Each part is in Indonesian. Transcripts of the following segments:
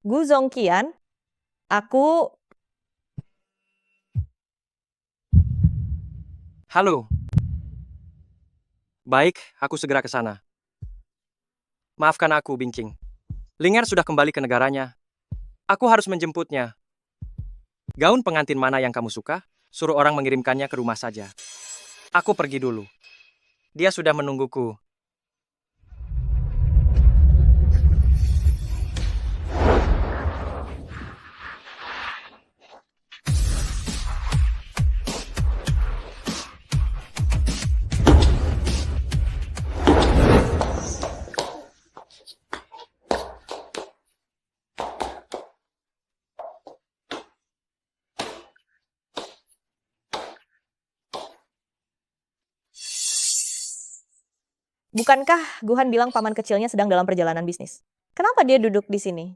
Gu Zongqian, aku... Halo. Baik, aku segera ke sana. Maafkan aku, Bingqing. Linger sudah kembali ke negaranya. Aku harus menjemputnya. Gaun pengantin mana yang kamu suka? Suruh orang mengirimkannya ke rumah saja. Aku pergi dulu. Dia sudah menungguku. Bukankah Guhan bilang paman kecilnya sedang dalam perjalanan bisnis? Kenapa dia duduk di sini?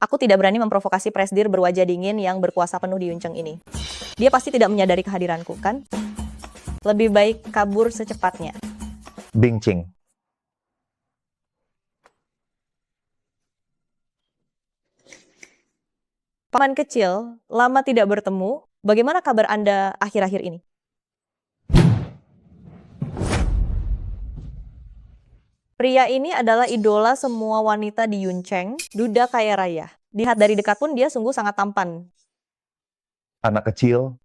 Aku tidak berani memprovokasi presdir berwajah dingin yang berkuasa penuh di Yunceng ini. Dia pasti tidak menyadari kehadiranku, kan? Lebih baik kabur secepatnya. Bingqing, Paman kecil, lama tidak bertemu. Bagaimana kabar Anda akhir-akhir ini? Pria ini adalah idola semua wanita di Yunceng, duda kaya raya. Dilihat dari dekat pun dia sungguh sangat tampan. anak kecil,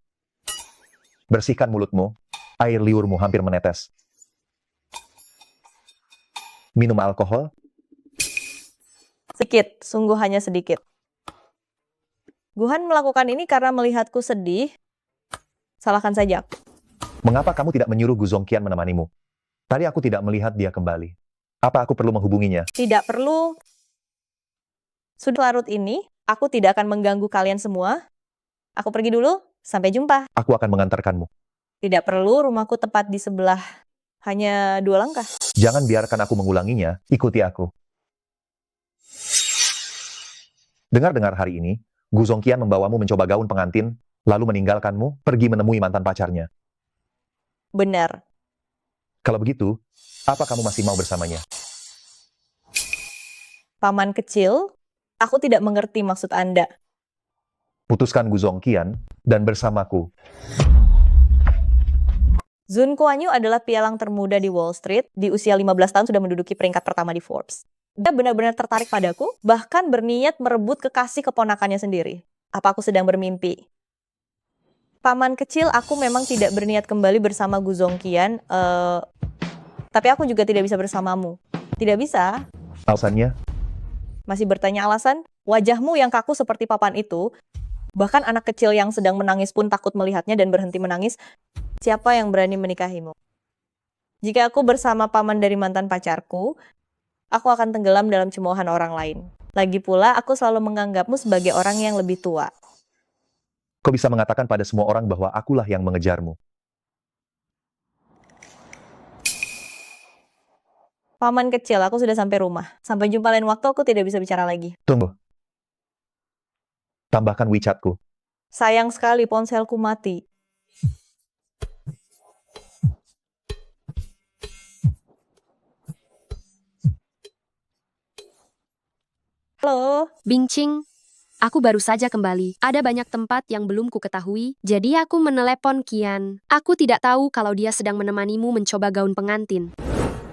bersihkan mulutmu. Air liurmu hampir menetes. Minum alkohol? Sedikit, sungguh hanya sedikit. Guhan melakukan ini karena melihatku sedih. Salahkan saja. Mengapa kamu tidak menyuruh Gu Zongqian menemanimu? Tadi aku tidak melihat dia kembali. Apa aku perlu menghubunginya? Tidak perlu. Sudah larut ini, aku tidak akan mengganggu kalian semua. Aku pergi dulu, sampai jumpa. Aku akan mengantarkanmu. Tidak perlu, rumahku tepat di sebelah. Hanya 2 langkah. Jangan biarkan aku mengulanginya, ikuti aku. Dengar-dengar hari ini, Gu Zongqian membawamu mencoba gaun pengantin, lalu meninggalkanmu, pergi menemui mantan pacarnya. Benar. Kalau begitu, apa kamu masih mau bersamanya? Paman kecil, aku tidak mengerti maksud Anda. Putuskan Gu Zongqian, dan bersamaku. Zun Kuan Yu adalah pialang termuda di Wall Street. Di usia 15 tahun sudah menduduki peringkat pertama di Forbes. Dia benar-benar tertarik padaku, bahkan berniat merebut kekasih keponakannya sendiri. Apa aku sedang bermimpi? Paman kecil, aku memang tidak berniat kembali bersama Gu Zongqian, tapi aku juga tidak bisa bersamamu. Tidak bisa. Alasannya, Masih bertanya alasan? Wajahmu yang kaku seperti papan itu, bahkan anak kecil yang sedang menangis pun takut melihatnya dan berhenti menangis. Siapa yang berani menikahimu? Jika aku bersama paman dari mantan pacarku, aku akan tenggelam dalam cemoohan orang lain. Lagi pula, aku selalu menganggapmu sebagai orang yang lebih tua. kau bisa mengatakan pada semua orang bahwa akulah yang mengejarmu. Paman kecil, aku sudah sampai rumah. Sampai jumpa lain waktu, aku tidak bisa bicara lagi. Tunggu. Tambahkan WeChat-ku. Sayang sekali ponselku mati. Halo, Bingqing, aku baru saja kembali. Ada banyak tempat yang belum ku ketahui, jadi aku menelepon Qian. Aku tidak tahu kalau dia sedang menemanimu mencoba gaun pengantin.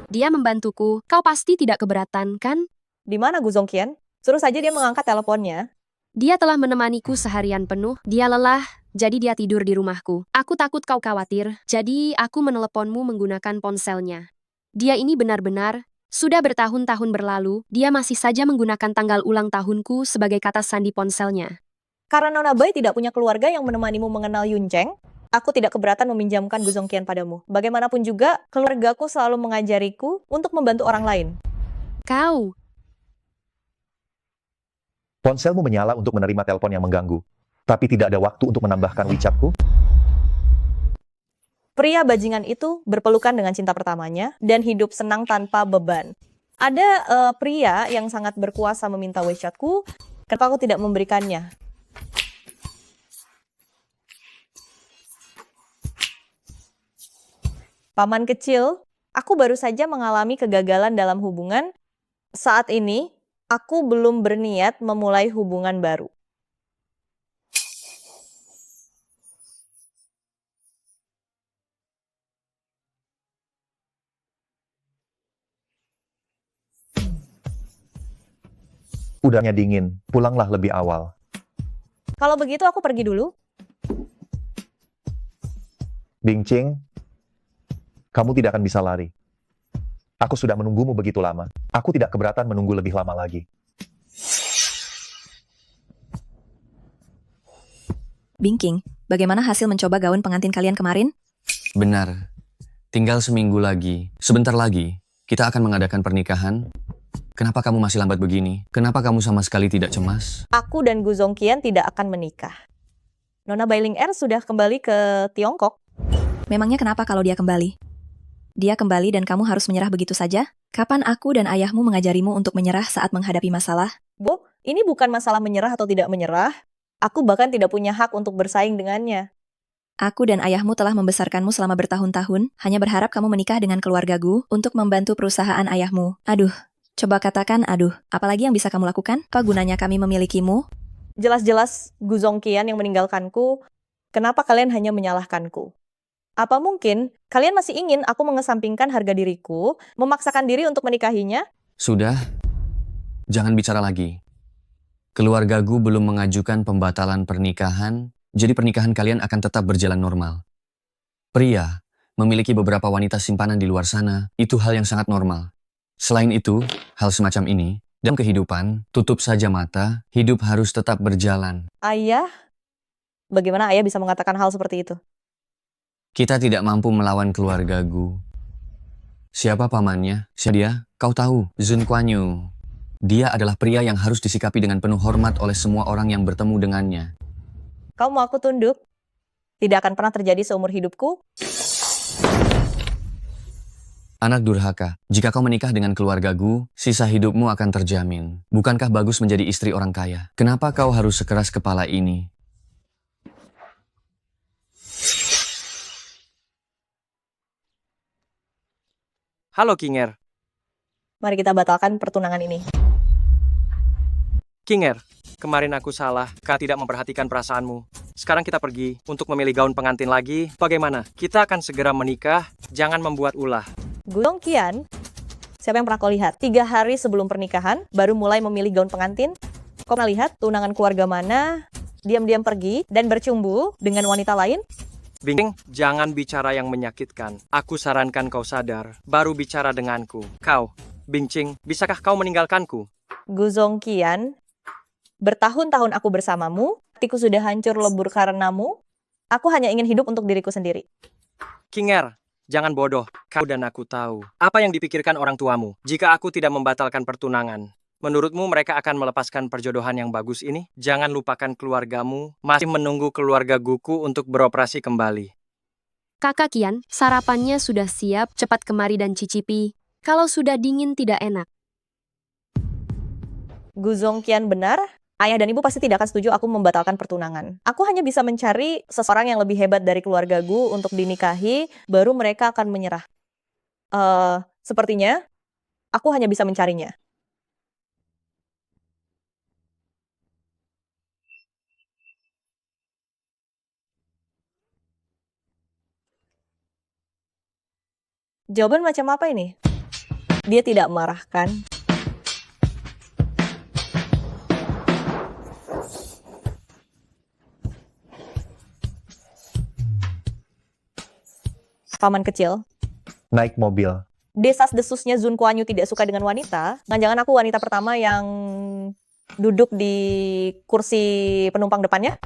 Dia membantuku, kau pasti tidak keberatan, kan? di mana Gu Zongqian? Suruh saja dia mengangkat teleponnya. Dia telah menemaniku seharian penuh, dia lelah, jadi dia tidur di rumahku. Aku takut kau khawatir, jadi aku meneleponmu menggunakan ponselnya. Dia ini benar-benar, sudah bertahun-tahun berlalu, dia masih saja menggunakan tanggal ulang tahunku sebagai kata sandi ponselnya. Karena Nona Bai tidak punya keluarga yang menemanimu mengenal Yunceng, aku tidak keberatan meminjamkan Gu Zongqian padamu. Bagaimanapun juga, keluargaku selalu mengajariku untuk membantu orang lain. Kau, Ponselmu menyala untuk menerima telepon yang mengganggu. Tapi tidak ada waktu untuk menambahkan WeChat-ku. Pria bajingan itu berpelukan dengan cinta pertamanya dan hidup senang tanpa beban. Ada pria yang sangat berkuasa meminta WeChat-ku, kenapa aku tidak memberikannya? Paman kecil, aku baru saja mengalami kegagalan dalam hubungan. Saat ini, Aku belum berniat memulai hubungan baru. Udaranya dingin, pulanglah lebih awal. Kalau begitu aku pergi dulu. Bingcing, kamu tidak akan bisa lari. Aku sudah menunggumu begitu lama. Aku tidak keberatan menunggu lebih lama lagi. Bingking, bagaimana hasil mencoba gaun pengantin kalian kemarin? Benar. Tinggal seminggu lagi. Sebentar lagi, kita akan mengadakan pernikahan. Kenapa kamu masih lambat begini? Kenapa kamu sama sekali tidak cemas? Aku dan Gu Zongqian tidak akan menikah. Nona Bailing Er sudah kembali ke Tiongkok. Memangnya kenapa kalau dia kembali? Dia kembali dan kamu harus menyerah begitu saja? Kapan aku dan ayahmu mengajarimu untuk menyerah saat menghadapi masalah? Bu, ini bukan masalah menyerah atau tidak menyerah. Aku bahkan tidak punya hak untuk bersaing dengannya. Aku dan ayahmu telah membesarkanmu selama bertahun-tahun, hanya berharap kamu menikah dengan keluarga Gu untuk membantu perusahaan ayahmu. Aduh, coba katakan aduh, apalagi yang bisa kamu lakukan? Apa gunanya kami memilikimu? Jelas-jelas Gu Zongqian yang meninggalkanku. Kenapa kalian hanya menyalahkanku? Apa mungkin kalian masih ingin aku mengesampingkan harga diriku, memaksakan diri untuk menikahinya? Sudah, jangan bicara lagi. Keluarga Gu belum mengajukan pembatalan pernikahan, jadi pernikahan kalian akan tetap berjalan normal. Pria memiliki beberapa wanita simpanan di luar sana, itu hal yang sangat normal. Selain itu, hal semacam ini, dalam kehidupan, tutup saja mata, hidup harus tetap berjalan. Ayah? Bagaimana ayah bisa mengatakan hal seperti itu? Kita tidak mampu melawan keluarga Gu. Siapa pamannya? Siapa dia? Kau tahu, Zun Kuan-yu. Dia adalah pria yang harus disikapi dengan penuh hormat oleh semua orang yang bertemu dengannya. Kau mau aku tunduk? Tidak akan pernah terjadi seumur hidupku. Anak durhaka, jika kau menikah dengan keluarga Gu, sisa hidupmu akan terjamin. Bukankah bagus menjadi istri orang kaya? Kenapa kau harus sekeras kepala ini? Halo King Er. Mari kita batalkan pertunangan ini. King Er, kemarin aku salah. Kau tidak memperhatikan perasaanmu. Sekarang kita pergi untuk memilih gaun pengantin lagi. Bagaimana? Kita akan segera menikah. Jangan membuat ulah. Gu Zongqian, siapa yang pernah kau lihat? 3 hari sebelum pernikahan, baru mulai memilih gaun pengantin. Kau pernah lihat tunangan keluarga mana diam-diam pergi dan bercumbu dengan wanita lain? Bing, jangan bicara yang menyakitkan. Aku sarankan kau sadar, baru bicara denganku. Kau, Bingcing, bisakah kau meninggalkanku? Gu Zongqian, bertahun-tahun aku bersamamu, hatiku sudah hancur lebur karenamu. Aku hanya ingin hidup untuk diriku sendiri. King Er, jangan bodoh. Kau dan aku tahu apa yang dipikirkan orang tuamu jika aku tidak membatalkan pertunangan. Menurutmu mereka akan melepaskan perjodohan yang bagus ini? Jangan lupakan keluargamu masih menunggu keluarga Guku untuk beroperasi kembali. Kakak Kian, sarapannya sudah siap, cepat kemari dan cicipi. Kalau sudah dingin tidak enak. Gu Zongqian benar, ayah dan ibu pasti tidak akan setuju aku membatalkan pertunangan. Aku hanya bisa mencari seseorang yang lebih hebat dari keluarga Gu untuk dinikahi, baru mereka akan menyerah. Sepertinya, aku hanya bisa mencarinya. Jawaban macam apa ini? Dia tidak marah, kan? Paman kecil. Naik mobil. Desas-desusnya Zun Kuan Yu tidak suka dengan wanita. Jangan-jangan aku wanita pertama yang duduk di kursi penumpang depannya.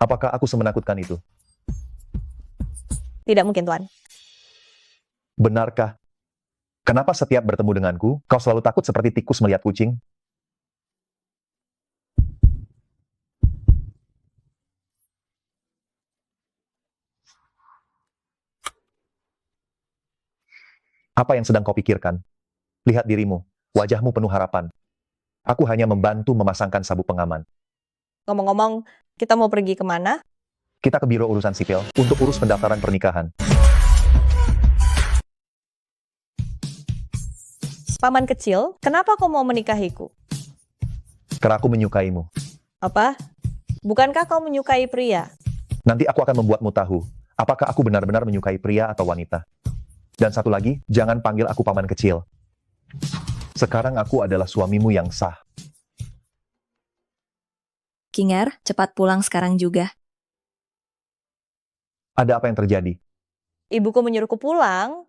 Apakah aku semenakutkan itu? Tidak mungkin, Tuan. Benarkah? Kenapa setiap bertemu denganku, kau selalu takut seperti tikus melihat kucing? Apa yang sedang kau pikirkan? Lihat dirimu, wajahmu penuh harapan. Aku hanya membantu memasangkan sabuk pengaman. Ngomong-ngomong, kita mau pergi kemana? Kita ke Biro Urusan Sipil untuk urus pendaftaran pernikahan. Paman kecil, kenapa kau mau menikahiku? Karena aku menyukaimu. Apa? Bukankah kau menyukai pria? Nanti aku akan membuatmu tahu, apakah aku benar-benar menyukai pria atau wanita. Dan satu lagi, jangan panggil aku paman kecil. Sekarang aku adalah suamimu yang sah. Kinger, cepat pulang sekarang juga. Ada apa yang terjadi? Ibuku menyuruhku pulang.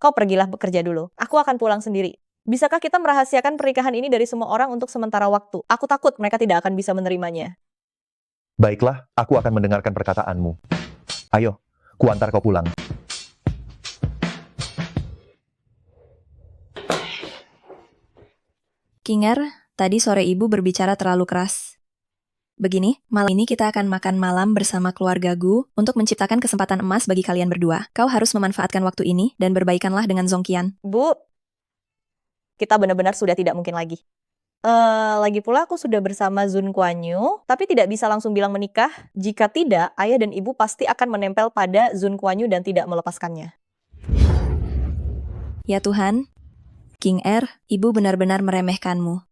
Kau pergilah bekerja dulu. Aku akan pulang sendiri. Bisakah kita merahasiakan pernikahan ini dari semua orang untuk sementara waktu? Aku takut mereka tidak akan bisa menerimanya. Baiklah, aku akan mendengarkan perkataanmu. Ayo, kuantar kau pulang. Kinger, tadi sore ibu berbicara terlalu keras. Begini, malam ini kita akan makan malam bersama keluarga Gu untuk menciptakan kesempatan emas bagi kalian berdua. Kau harus memanfaatkan waktu ini dan berbaikanlah dengan Zongqian. Bu, kita benar-benar sudah tidak mungkin lagi. Lagi pula aku sudah bersama Zun Kuan-yu, tapi tidak bisa langsung bilang menikah. Jika tidak, ayah dan ibu pasti akan menempel pada Zun Kuan-yu dan tidak melepaskannya. Ya Tuhan, King Er, ibu benar-benar meremehkanmu.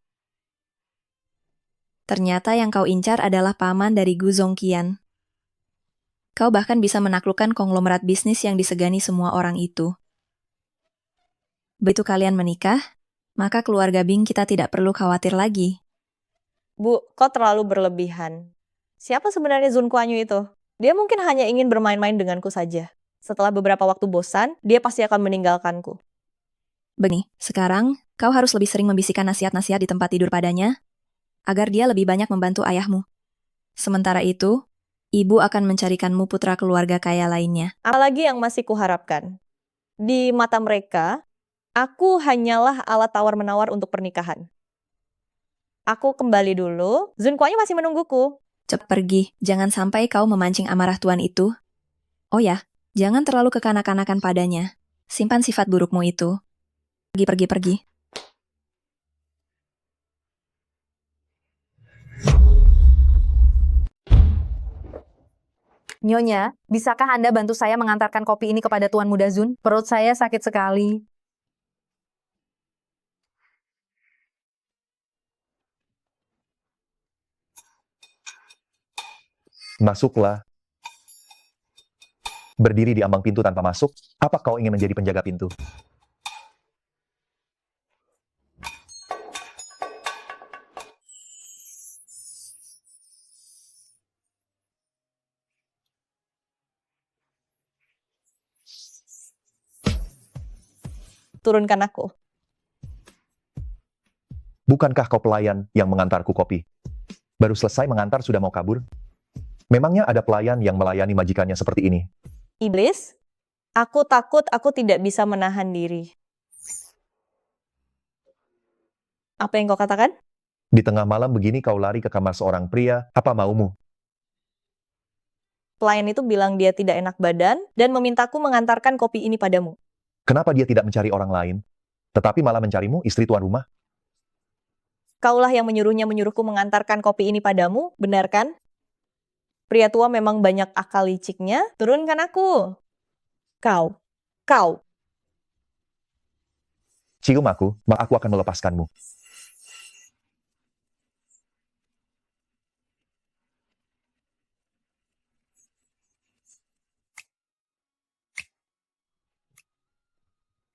Ternyata yang kau incar adalah paman dari Gu Zongqian. Kau bahkan bisa menaklukkan konglomerat bisnis yang disegani semua orang itu. Begitu kalian menikah, maka keluarga Bing kita tidak perlu khawatir lagi. Bu, kau terlalu berlebihan. Siapa sebenarnya Zun Kuan-yu itu? Dia mungkin hanya ingin bermain-main denganku saja. Setelah beberapa waktu bosan, dia pasti akan meninggalkanku. Begini, sekarang kau harus lebih sering membisikkan nasihat-nasihat di tempat tidur padanya, agar dia lebih banyak membantu ayahmu. Sementara itu, ibu akan mencarikanmu putra keluarga kaya lainnya. Apalagi yang masih kuharapkan. Di mata mereka, aku hanyalah alat tawar-menawar untuk pernikahan. Aku kembali dulu. Zun Kuan-yu masih menungguku. Cepat pergi, jangan sampai kau memancing amarah tuan itu. Oh ya, jangan terlalu kekanak-kanakan padanya. Simpan sifat burukmu itu. Pergi. Nyonya, bisakah Anda bantu saya mengantarkan kopi ini kepada Tuan Muda Zun? Perut saya sakit sekali. Masuklah. Berdiri di ambang pintu tanpa masuk, apa kau ingin menjadi penjaga pintu? Turunkan aku. Bukankah kau pelayan yang mengantarku kopi? Baru selesai mengantar sudah mau kabur? Memangnya ada pelayan yang melayani majikannya seperti ini? Iblis, aku takut aku tidak bisa menahan diri. Apa yang kau katakan? Di tengah malam begini kau lari ke kamar seorang pria, apa maumu? Pelayan itu bilang dia tidak enak badan dan memintaku mengantarkan kopi ini padamu. Kenapa dia tidak mencari orang lain, tetapi malah mencarimu, istri tuan rumah? Kaulah yang menyuruhku mengantarkan kopi ini padamu, benar kan? Pria tua memang banyak akal liciknya, turunkan aku. Kau. Cium aku, maka aku akan melepaskanmu.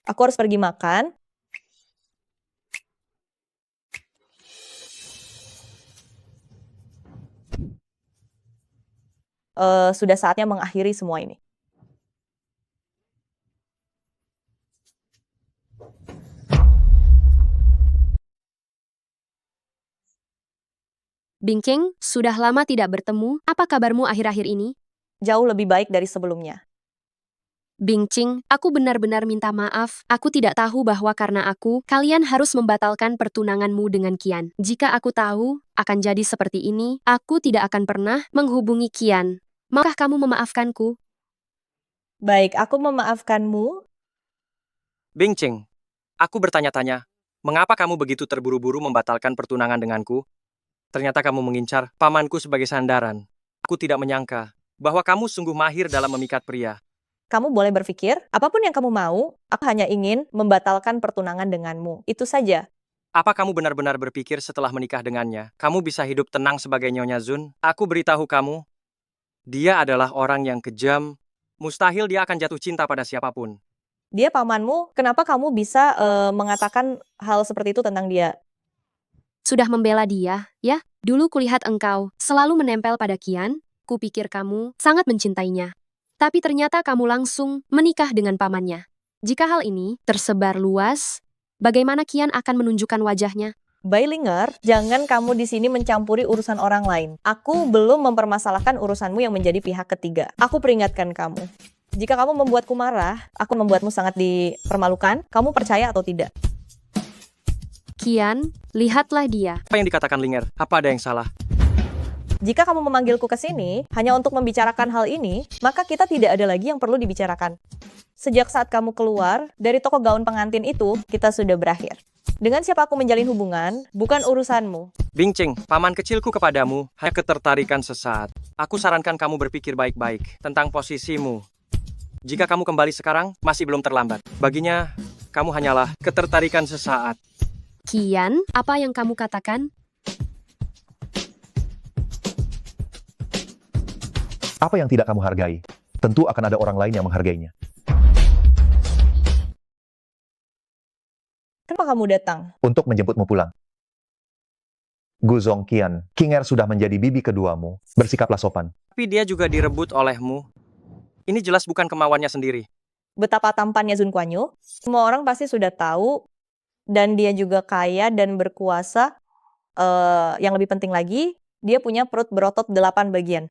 Aku harus pergi makan. Sudah saatnya mengakhiri semua ini. Bingking, sudah lama tidak bertemu. Apa kabarmu akhir-akhir ini? Jauh lebih baik dari sebelumnya. Bingqing, aku benar-benar minta maaf. Aku tidak tahu bahwa karena aku, kalian harus membatalkan pertunanganmu dengan Qian. Jika aku tahu akan jadi seperti ini, aku tidak akan pernah menghubungi Qian. Maukah kamu memaafkanku? Baik, aku memaafkanmu. Bingqing, aku bertanya-tanya, mengapa kamu begitu terburu-buru membatalkan pertunangan denganku? Ternyata kamu mengincar pamanku sebagai sandaran. Aku tidak menyangka bahwa kamu sungguh mahir dalam memikat pria. Kamu boleh berpikir, apapun yang kamu mau, aku hanya ingin membatalkan pertunangan denganmu. Itu saja. Apa kamu benar-benar berpikir setelah menikah dengannya, kamu bisa hidup tenang sebagai Nyonya Zun? Aku beritahu kamu, dia adalah orang yang kejam. Mustahil dia akan jatuh cinta pada siapapun. Dia pamanmu, kenapa kamu bisa mengatakan hal seperti itu tentang dia? Sudah membela dia, ya? Dulu kulihat engkau selalu menempel pada Kian, kupikir kamu sangat mencintainya. Tapi ternyata kamu langsung menikah dengan pamannya. Jika hal ini tersebar luas, bagaimana Kian akan menunjukkan wajahnya? Bailinger, jangan kamu di sini mencampuri urusan orang lain. Aku belum mempermasalahkan urusanmu yang menjadi pihak ketiga. Aku peringatkan kamu. Jika kamu membuatku marah, aku membuatmu sangat dipermalukan. Kamu percaya atau tidak? Kian, lihatlah dia. Apa yang dikatakan Linger? Apa ada yang salah? Jika kamu memanggilku ke sini hanya untuk membicarakan hal ini, maka kita tidak ada lagi yang perlu dibicarakan. Sejak saat kamu keluar dari toko gaun pengantin itu, kita sudah berakhir. Dengan siapa aku menjalin hubungan, bukan urusanmu. Bingcing, paman kecilku kepadamu hanya ketertarikan sesaat. Aku sarankan kamu berpikir baik-baik tentang posisimu. Jika kamu kembali sekarang, masih belum terlambat. Baginya, kamu hanyalah ketertarikan sesaat. Kian, apa yang kamu katakan? Apa yang tidak kamu hargai? Tentu akan ada orang lain yang menghargainya. Kenapa kamu datang? Untuk menjemputmu pulang. Gu Zongqian, King Er sudah menjadi bibi keduamu. Bersikaplah sopan. Tapi dia juga direbut olehmu. Ini jelas bukan kemauannya sendiri. Betapa tampannya Zun Kuan-yu, semua orang pasti sudah tahu, dan dia juga kaya dan berkuasa. Yang lebih penting lagi, dia punya perut berotot 8 bagian.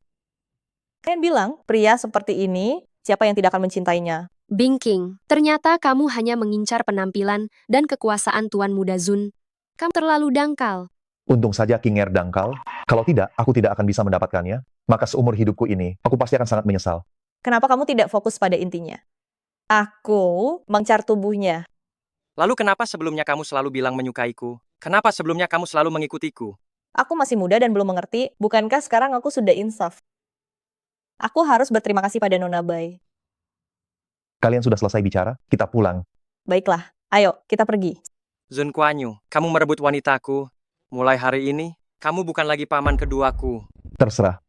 Kalian bilang, pria seperti ini, siapa yang tidak akan mencintainya? Bingking, ternyata kamu hanya mengincar penampilan dan kekuasaan Tuan Muda Zun. Kamu terlalu dangkal. Untung saja King Er dangkal. Kalau tidak, aku tidak akan bisa mendapatkannya. Maka seumur hidupku ini, aku pasti akan sangat menyesal. Kenapa kamu tidak fokus pada intinya? Aku mengincar tubuhnya. Lalu kenapa sebelumnya kamu selalu bilang menyukaiku? Kenapa sebelumnya kamu selalu mengikutiku? Aku masih muda dan belum mengerti, bukankah sekarang aku sudah insaf? Aku harus berterima kasih pada Nona Bai. Kalian sudah selesai bicara? Kita pulang. Baiklah, ayo kita pergi. Zun Kuan-yu, kamu merebut wanitaku. Mulai hari ini, kamu bukan lagi paman keduaku. Terserah.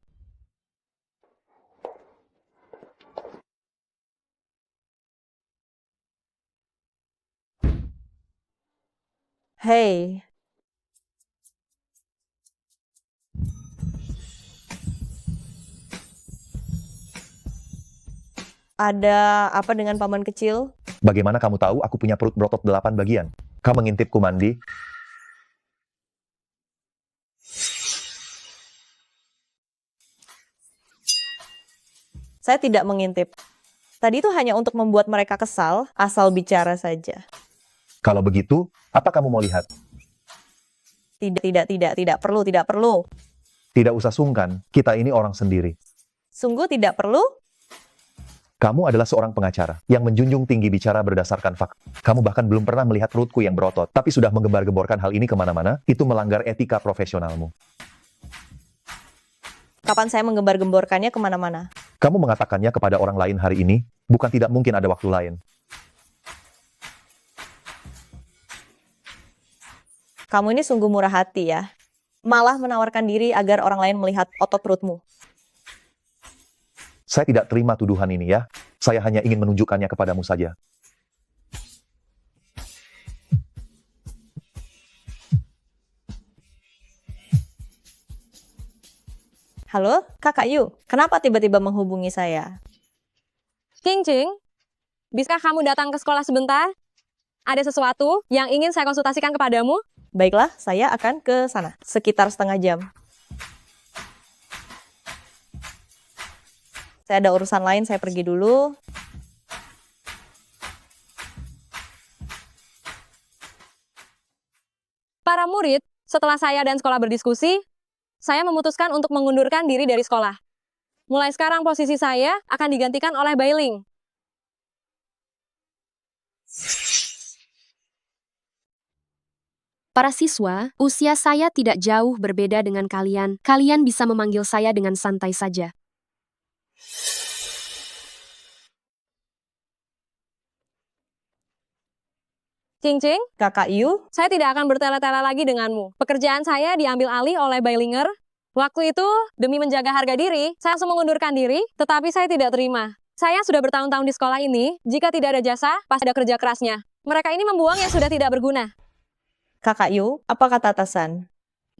Hei, ada apa dengan paman kecil? Bagaimana kamu tahu aku punya perut berotot 8 bagian? Kamu mengintipku mandi? Saya tidak mengintip. Tadi itu hanya untuk membuat mereka kesal, asal bicara saja. Kalau begitu, apa kamu mau lihat? Tidak perlu. Tidak usah sungkan, kita ini orang sendiri. Sungguh tidak perlu? Kamu adalah seorang pengacara yang menjunjung tinggi bicara berdasarkan fakta. Kamu bahkan belum pernah melihat perutku yang berotot, tapi sudah menggembar-gemborkan hal ini kemana-mana, itu melanggar etika profesionalmu. Kapan saya menggembar-gemborkannya kemana-mana? Kamu mengatakannya kepada orang lain hari ini, bukan tidak mungkin ada waktu lain. Kamu ini sungguh murah hati ya. Malah menawarkan diri agar orang lain melihat otot perutmu. Saya tidak terima tuduhan ini ya. Saya hanya ingin menunjukkannya kepadamu saja. Halo, Kakak Yu. Kenapa tiba-tiba menghubungi saya? King Ching, bisakah kamu datang ke sekolah sebentar? Ada sesuatu yang ingin saya konsultasikan kepadamu? Baiklah, saya akan ke sana. Sekitar setengah jam. Saya ada urusan lain, saya pergi dulu. Para murid, setelah saya dan sekolah berdiskusi, saya memutuskan untuk mengundurkan diri dari sekolah. Mulai sekarang posisi saya akan digantikan oleh Bailing. Para siswa, usia saya tidak jauh berbeda dengan kalian. Kalian bisa memanggil saya dengan santai saja. Cing-cing, Kakak Yu, saya tidak akan bertele-tele lagi denganmu. Pekerjaan saya diambil alih oleh Bailinger. Waktu itu, demi menjaga harga diri, saya langsung mengundurkan diri, tetapi saya tidak terima. Saya sudah bertahun-tahun di sekolah ini, jika tidak ada jasa, pasti ada kerja kerasnya. Mereka ini membuang yang sudah tidak berguna. Kakak Yu, apa kata atasan?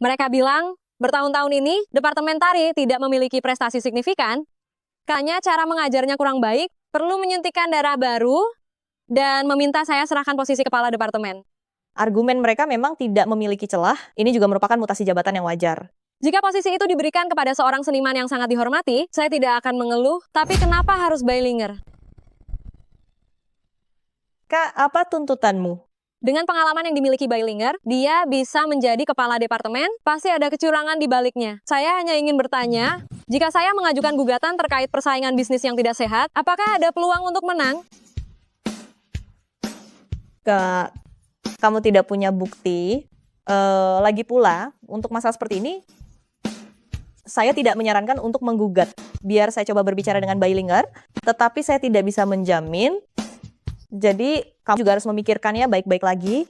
Mereka bilang, bertahun-tahun ini, Departemen Tari tidak memiliki prestasi signifikan, karena cara mengajarnya kurang baik, perlu menyuntikkan darah baru, dan meminta saya serahkan posisi kepala departemen. Argumen mereka memang tidak memiliki celah, ini juga merupakan mutasi jabatan yang wajar. Jika posisi itu diberikan kepada seorang seniman yang sangat dihormati, saya tidak akan mengeluh, tapi kenapa harus Bailinger? Kak, apa tuntutanmu? Dengan pengalaman yang dimiliki Bailinger, dia bisa menjadi kepala departemen, pasti ada kecurangan di baliknya. Saya hanya ingin bertanya, jika saya mengajukan gugatan terkait persaingan bisnis yang tidak sehat, apakah ada peluang untuk menang? Kak, kamu tidak punya bukti. Lagi pula, untuk masalah seperti ini, saya tidak menyarankan untuk menggugat. Biar saya coba berbicara dengan Bailinger, tetapi saya tidak bisa menjamin. Jadi, kamu juga harus memikirkannya baik-baik lagi.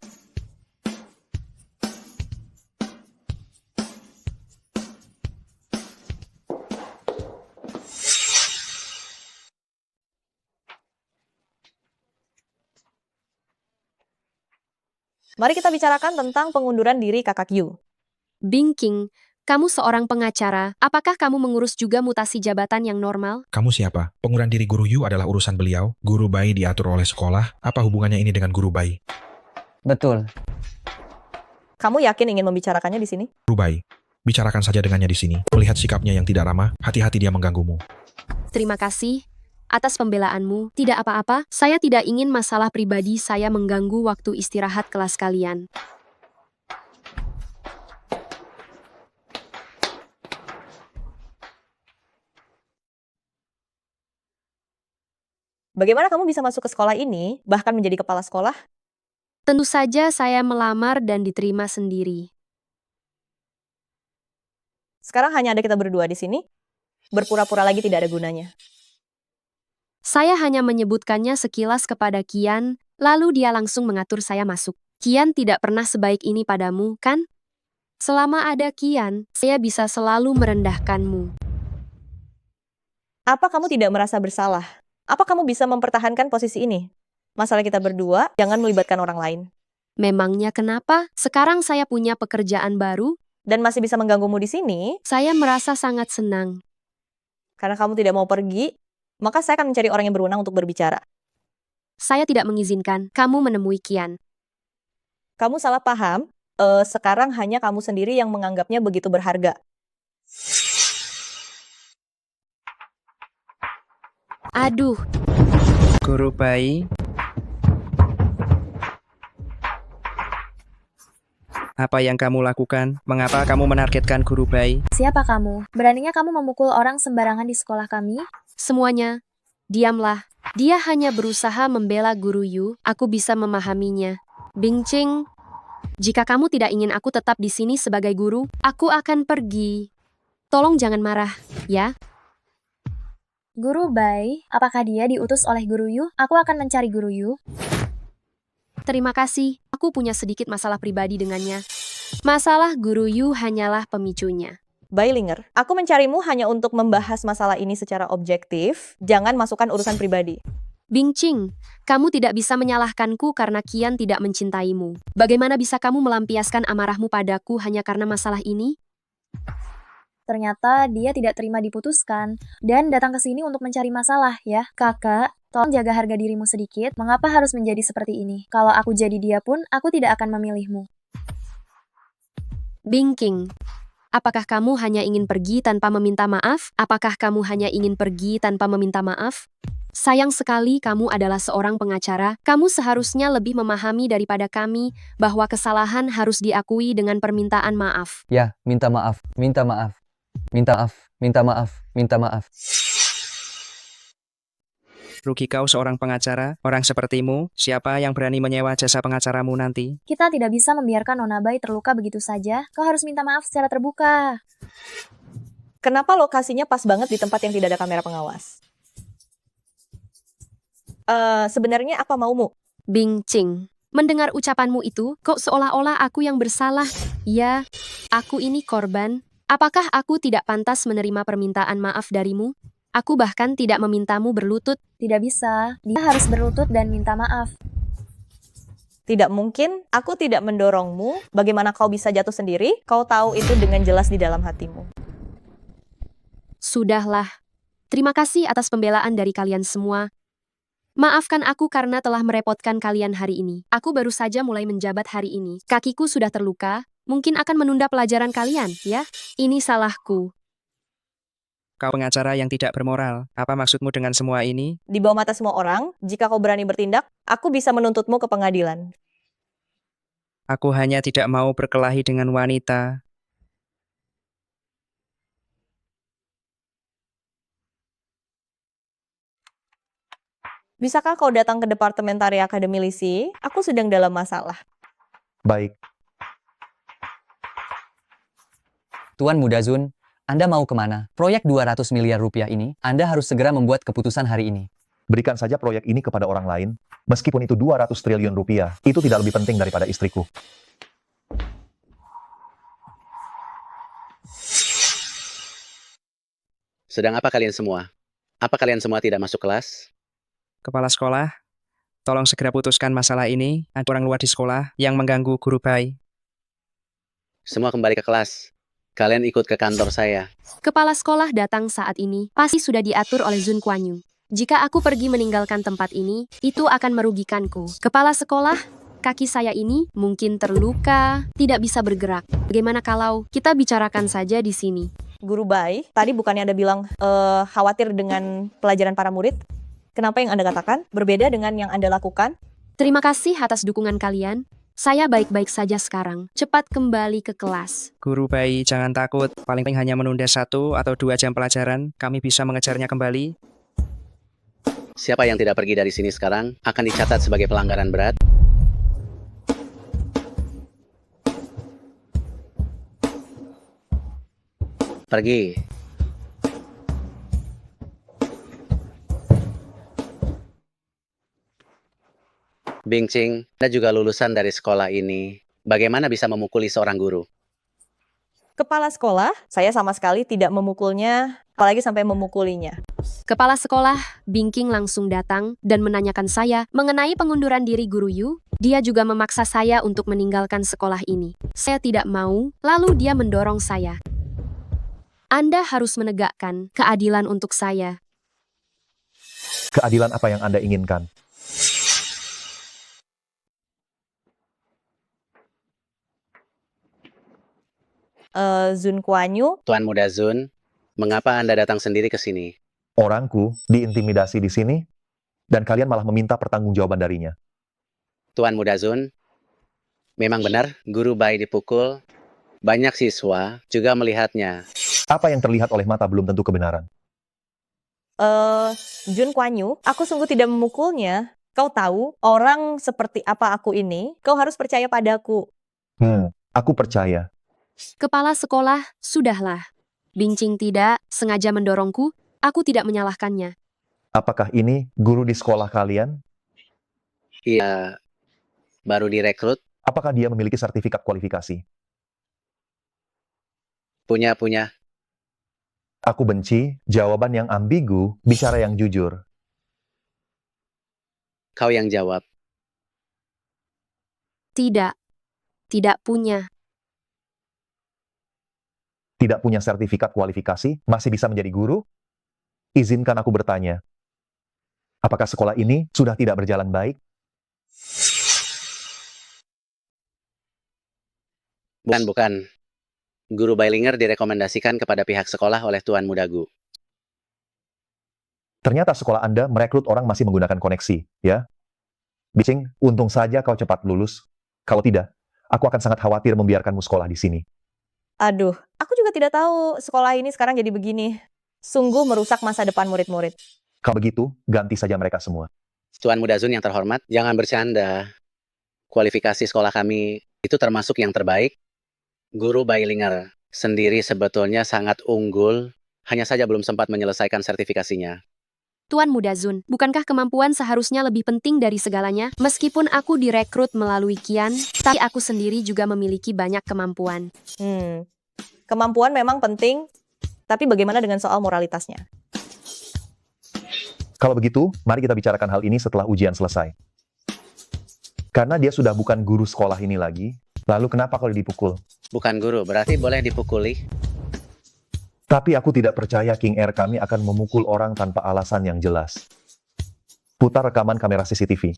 Mari kita bicarakan tentang pengunduran diri Kakak Yu. Bingking, kamu seorang pengacara, apakah kamu mengurus juga mutasi jabatan yang normal? Kamu siapa? Pengunduran diri guru Yu adalah urusan beliau. Guru bayi diatur oleh sekolah. Apa hubungannya ini dengan guru bayi? Betul. Kamu yakin ingin membicarakannya di sini? Guru bayi. Bicarakan saja dengannya di sini. Melihat sikapnya yang tidak ramah, hati-hati dia mengganggumu. Terima kasih atas pembelaanmu. Tidak apa-apa, saya tidak ingin masalah pribadi saya mengganggu waktu istirahat kelas kalian. Bagaimana kamu bisa masuk ke sekolah ini, bahkan menjadi kepala sekolah? Tentu saja saya melamar dan diterima sendiri. Sekarang hanya ada kita berdua di sini. Berpura-pura lagi tidak ada gunanya. Saya hanya menyebutkannya sekilas kepada Kian, lalu dia langsung mengatur saya masuk. Kian tidak pernah sebaik ini padamu, kan? Selama ada Kian, saya bisa selalu merendahkanmu. Apa kamu tidak merasa bersalah? Apa kamu bisa mempertahankan posisi ini? Masalah kita berdua, jangan melibatkan orang lain. Memangnya kenapa? Sekarang saya punya pekerjaan baru, Dan masih bisa mengganggumu di sini, saya merasa sangat senang. karena kamu tidak mau pergi, maka saya akan mencari orang yang berwenang untuk berbicara. Saya tidak mengizinkan kamu menemui Kian. Kamu salah paham, sekarang hanya kamu sendiri yang menganggapnya begitu berharga. Aduh, Guru bayi. Apa yang kamu lakukan? Mengapa kamu menargetkan guru bayi? Siapa kamu? Beraninya kamu memukul orang sembarangan di sekolah kami? semuanya, diamlah. Dia hanya berusaha membela guru Yu, aku bisa memahaminya. Bingqing, jika kamu tidak ingin aku tetap di sini sebagai guru, aku akan pergi. Tolong jangan marah, ya? Guru Bai, apakah dia diutus oleh Guru Yu? Aku akan mencari Guru Yu. Terima kasih, aku punya sedikit masalah pribadi dengannya. Masalah guru Yu hanyalah pemicunya. Bailinger, aku mencarimu hanya untuk membahas masalah ini secara objektif, jangan masukkan urusan pribadi. Bingqing, kamu tidak bisa menyalahkanku karena Kian tidak mencintaimu. Bagaimana bisa kamu melampiaskan amarahmu padaku hanya karena masalah ini? Ternyata dia tidak terima diputuskan dan datang ke sini untuk mencari masalah ya. Kakak, tolong jaga harga dirimu sedikit. Mengapa harus menjadi seperti ini? Kalau aku jadi dia pun, aku tidak akan memilihmu. Bingqing, apakah kamu hanya ingin pergi tanpa meminta maaf? Apakah kamu hanya ingin pergi tanpa meminta maaf? Sayang sekali kamu adalah seorang pengacara. Kamu seharusnya lebih memahami daripada kami bahwa kesalahan harus diakui dengan permintaan maaf. Ya, minta maaf, minta maaf. Minta maaf, minta maaf, minta maaf. Rugi kau seorang pengacara, orang sepertimu, siapa yang berani menyewa jasa pengacaramu nanti? Kita tidak bisa membiarkan Nona Bai terluka begitu saja. Kau harus minta maaf secara terbuka. Kenapa lokasinya pas banget di tempat yang tidak ada kamera pengawas? Sebenarnya apa maumu? Bing Ching, mendengar ucapanmu itu, kok seolah-olah aku yang bersalah. Ya, aku ini korban. Apakah aku tidak pantas menerima permintaan maaf darimu? Aku bahkan tidak memintamu berlutut. Tidak bisa. Dia harus berlutut dan minta maaf. Tidak mungkin, aku tidak mendorongmu. Bagaimana kau bisa jatuh sendiri? Kau tahu itu dengan jelas di dalam hatimu. Sudahlah. Terima kasih atas pembelaan dari kalian semua. Maafkan aku karena telah merepotkan kalian hari ini. Aku baru saja mulai menjabat hari ini. Kakiku sudah terluka, mungkin akan menunda pelajaran kalian, ya? Ini salahku. Kau pengacara yang tidak bermoral. Apa maksudmu dengan semua ini? Di bawah mata semua orang, jika kau berani bertindak, aku bisa menuntutmu ke pengadilan. Aku hanya tidak mau berkelahi dengan wanita. Bisakah kau datang ke Departemen Tari Akademi Lisi? Aku sedang dalam masalah. Baik, Tuan Muda Zun, Anda mau kemana? Proyek 200 miliar rupiah ini, Anda harus segera membuat keputusan hari ini. berikan saja proyek ini kepada orang lain. Meskipun itu 200 triliun rupiah, itu tidak lebih penting daripada istriku. Sedang apa kalian semua? Apa kalian semua tidak masuk kelas? Kepala sekolah, tolong segera putuskan masalah ini. Ada orang luar di sekolah yang mengganggu guru bayi. Semua kembali ke kelas. Kalian ikut ke kantor saya. Kepala sekolah datang saat ini, pasti sudah diatur oleh Zun Kuan Yu. Jika aku pergi meninggalkan tempat ini, itu akan merugikanku. Kepala sekolah, kaki saya ini mungkin terluka, tidak bisa bergerak. Bagaimana kalau kita bicarakan saja di sini? Guru Bai, tadi bukannya Anda bilang khawatir dengan pelajaran para murid? Kenapa yang Anda katakan berbeda dengan yang Anda lakukan? Terima kasih atas dukungan kalian. Saya baik-baik saja sekarang. Cepat kembali ke kelas. Guru bayi, jangan takut. Paling hanya menunda 1 atau 2 jam pelajaran. Kami bisa mengejarnya kembali. Siapa yang tidak pergi dari sini sekarang akan dicatat sebagai pelanggaran berat. Pergi. Bing Ching, Anda juga lulusan dari sekolah ini. Bagaimana bisa memukuli seorang guru? Kepala sekolah, saya sama sekali tidak memukulnya, apalagi sampai memukulinya. Kepala sekolah, Bingking langsung datang dan menanyakan saya mengenai pengunduran diri Guru Yu. Dia juga memaksa saya untuk meninggalkan sekolah ini. Saya tidak mau, lalu dia mendorong saya. Anda harus menegakkan keadilan untuk saya. Keadilan apa yang Anda inginkan? Zun Kuan Yu, Tuan Muda Zun, mengapa Anda datang sendiri ke sini? Orangku diintimidasi di sini, dan kalian malah meminta pertanggungjawaban darinya. Tuan Muda Zun, memang benar guru bayi dipukul. Banyak siswa juga melihatnya. Apa yang terlihat oleh mata belum tentu kebenaran. Jun Kuan Yu, aku sungguh tidak memukulnya. Kau tahu, orang seperti apa aku ini, kau harus percaya padaku. Aku percaya. Kepala sekolah, sudahlah. Bingcing tidak sengaja mendorongku, aku tidak menyalahkannya. Apakah ini guru di sekolah kalian? Iya, baru direkrut. Apakah dia memiliki sertifikat kualifikasi? Punya. Aku benci jawaban yang ambigu, bicara yang jujur. Kau yang jawab. Tidak punya. Tidak punya sertifikat kualifikasi, masih bisa menjadi guru? Izinkan aku bertanya. Apakah sekolah ini sudah tidak berjalan baik? Bukan. Guru Bailinger direkomendasikan kepada pihak sekolah oleh Tuan Muda Gu. Ternyata sekolah Anda merekrut orang masih menggunakan koneksi, ya? Bicing, untung saja kau cepat lulus. Kalau tidak, aku akan sangat khawatir membiarkanmu sekolah di sini. Aduh, aku juga tidak tahu sekolah ini sekarang jadi begini. Sungguh merusak masa depan murid-murid. Kalau begitu, ganti saja mereka semua. Tuan Muda Zun yang terhormat, jangan bercanda. Kualifikasi sekolah kami itu termasuk yang terbaik. Guru Bailinger sendiri sebetulnya sangat unggul hanya saja belum sempat menyelesaikan sertifikasinya. Tuan Muda Zun, bukankah kemampuan seharusnya lebih penting dari segalanya? Meskipun aku direkrut melalui Kian, tapi aku sendiri juga memiliki banyak kemampuan. Kemampuan memang penting, tapi bagaimana dengan soal moralitasnya? Kalau begitu, mari kita bicarakan hal ini setelah ujian selesai. Karena dia sudah bukan guru sekolah ini lagi, lalu kenapa kalau dipukul? Bukan guru, berarti boleh dipukuli. Tapi aku tidak percaya King Air kami akan memukul orang tanpa alasan yang jelas. Putar rekaman kamera CCTV.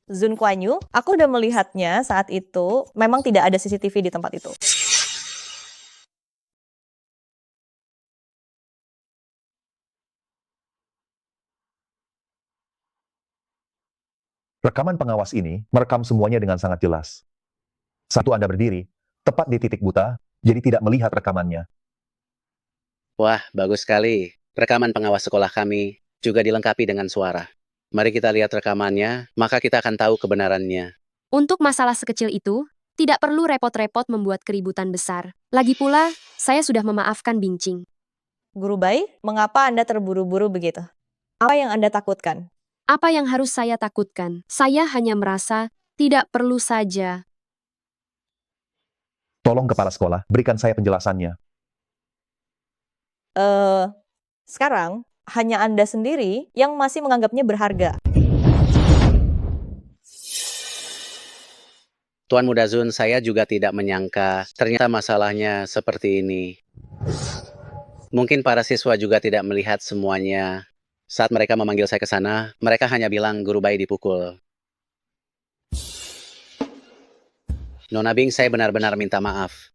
Zun Kuan Yu, aku udah melihatnya saat itu, memang tidak ada CCTV di tempat itu. Rekaman pengawas ini merekam semuanya dengan sangat jelas. Satu Anda berdiri, tepat di titik buta, jadi tidak melihat rekamannya. Wah, bagus sekali. Rekaman pengawas sekolah kami juga dilengkapi dengan suara. Mari kita lihat rekamannya, maka kita akan tahu kebenarannya. Untuk masalah sekecil itu, tidak perlu repot-repot membuat keributan besar. Lagi pula, saya sudah memaafkan Bingqing. Guru Bai, mengapa Anda terburu-buru begitu? Apa yang Anda takutkan? Apa yang harus saya takutkan? Saya hanya merasa tidak perlu saja. Tolong kepala sekolah, berikan saya penjelasannya. Sekarang, hanya Anda sendiri yang masih menganggapnya berharga. Tuan Muda Zun, saya juga tidak menyangka ternyata masalahnya seperti ini. Mungkin para siswa juga tidak melihat semuanya. Saat mereka memanggil saya ke sana, mereka hanya bilang guru Bai dipukul. Nona Bing, saya benar-benar minta maaf.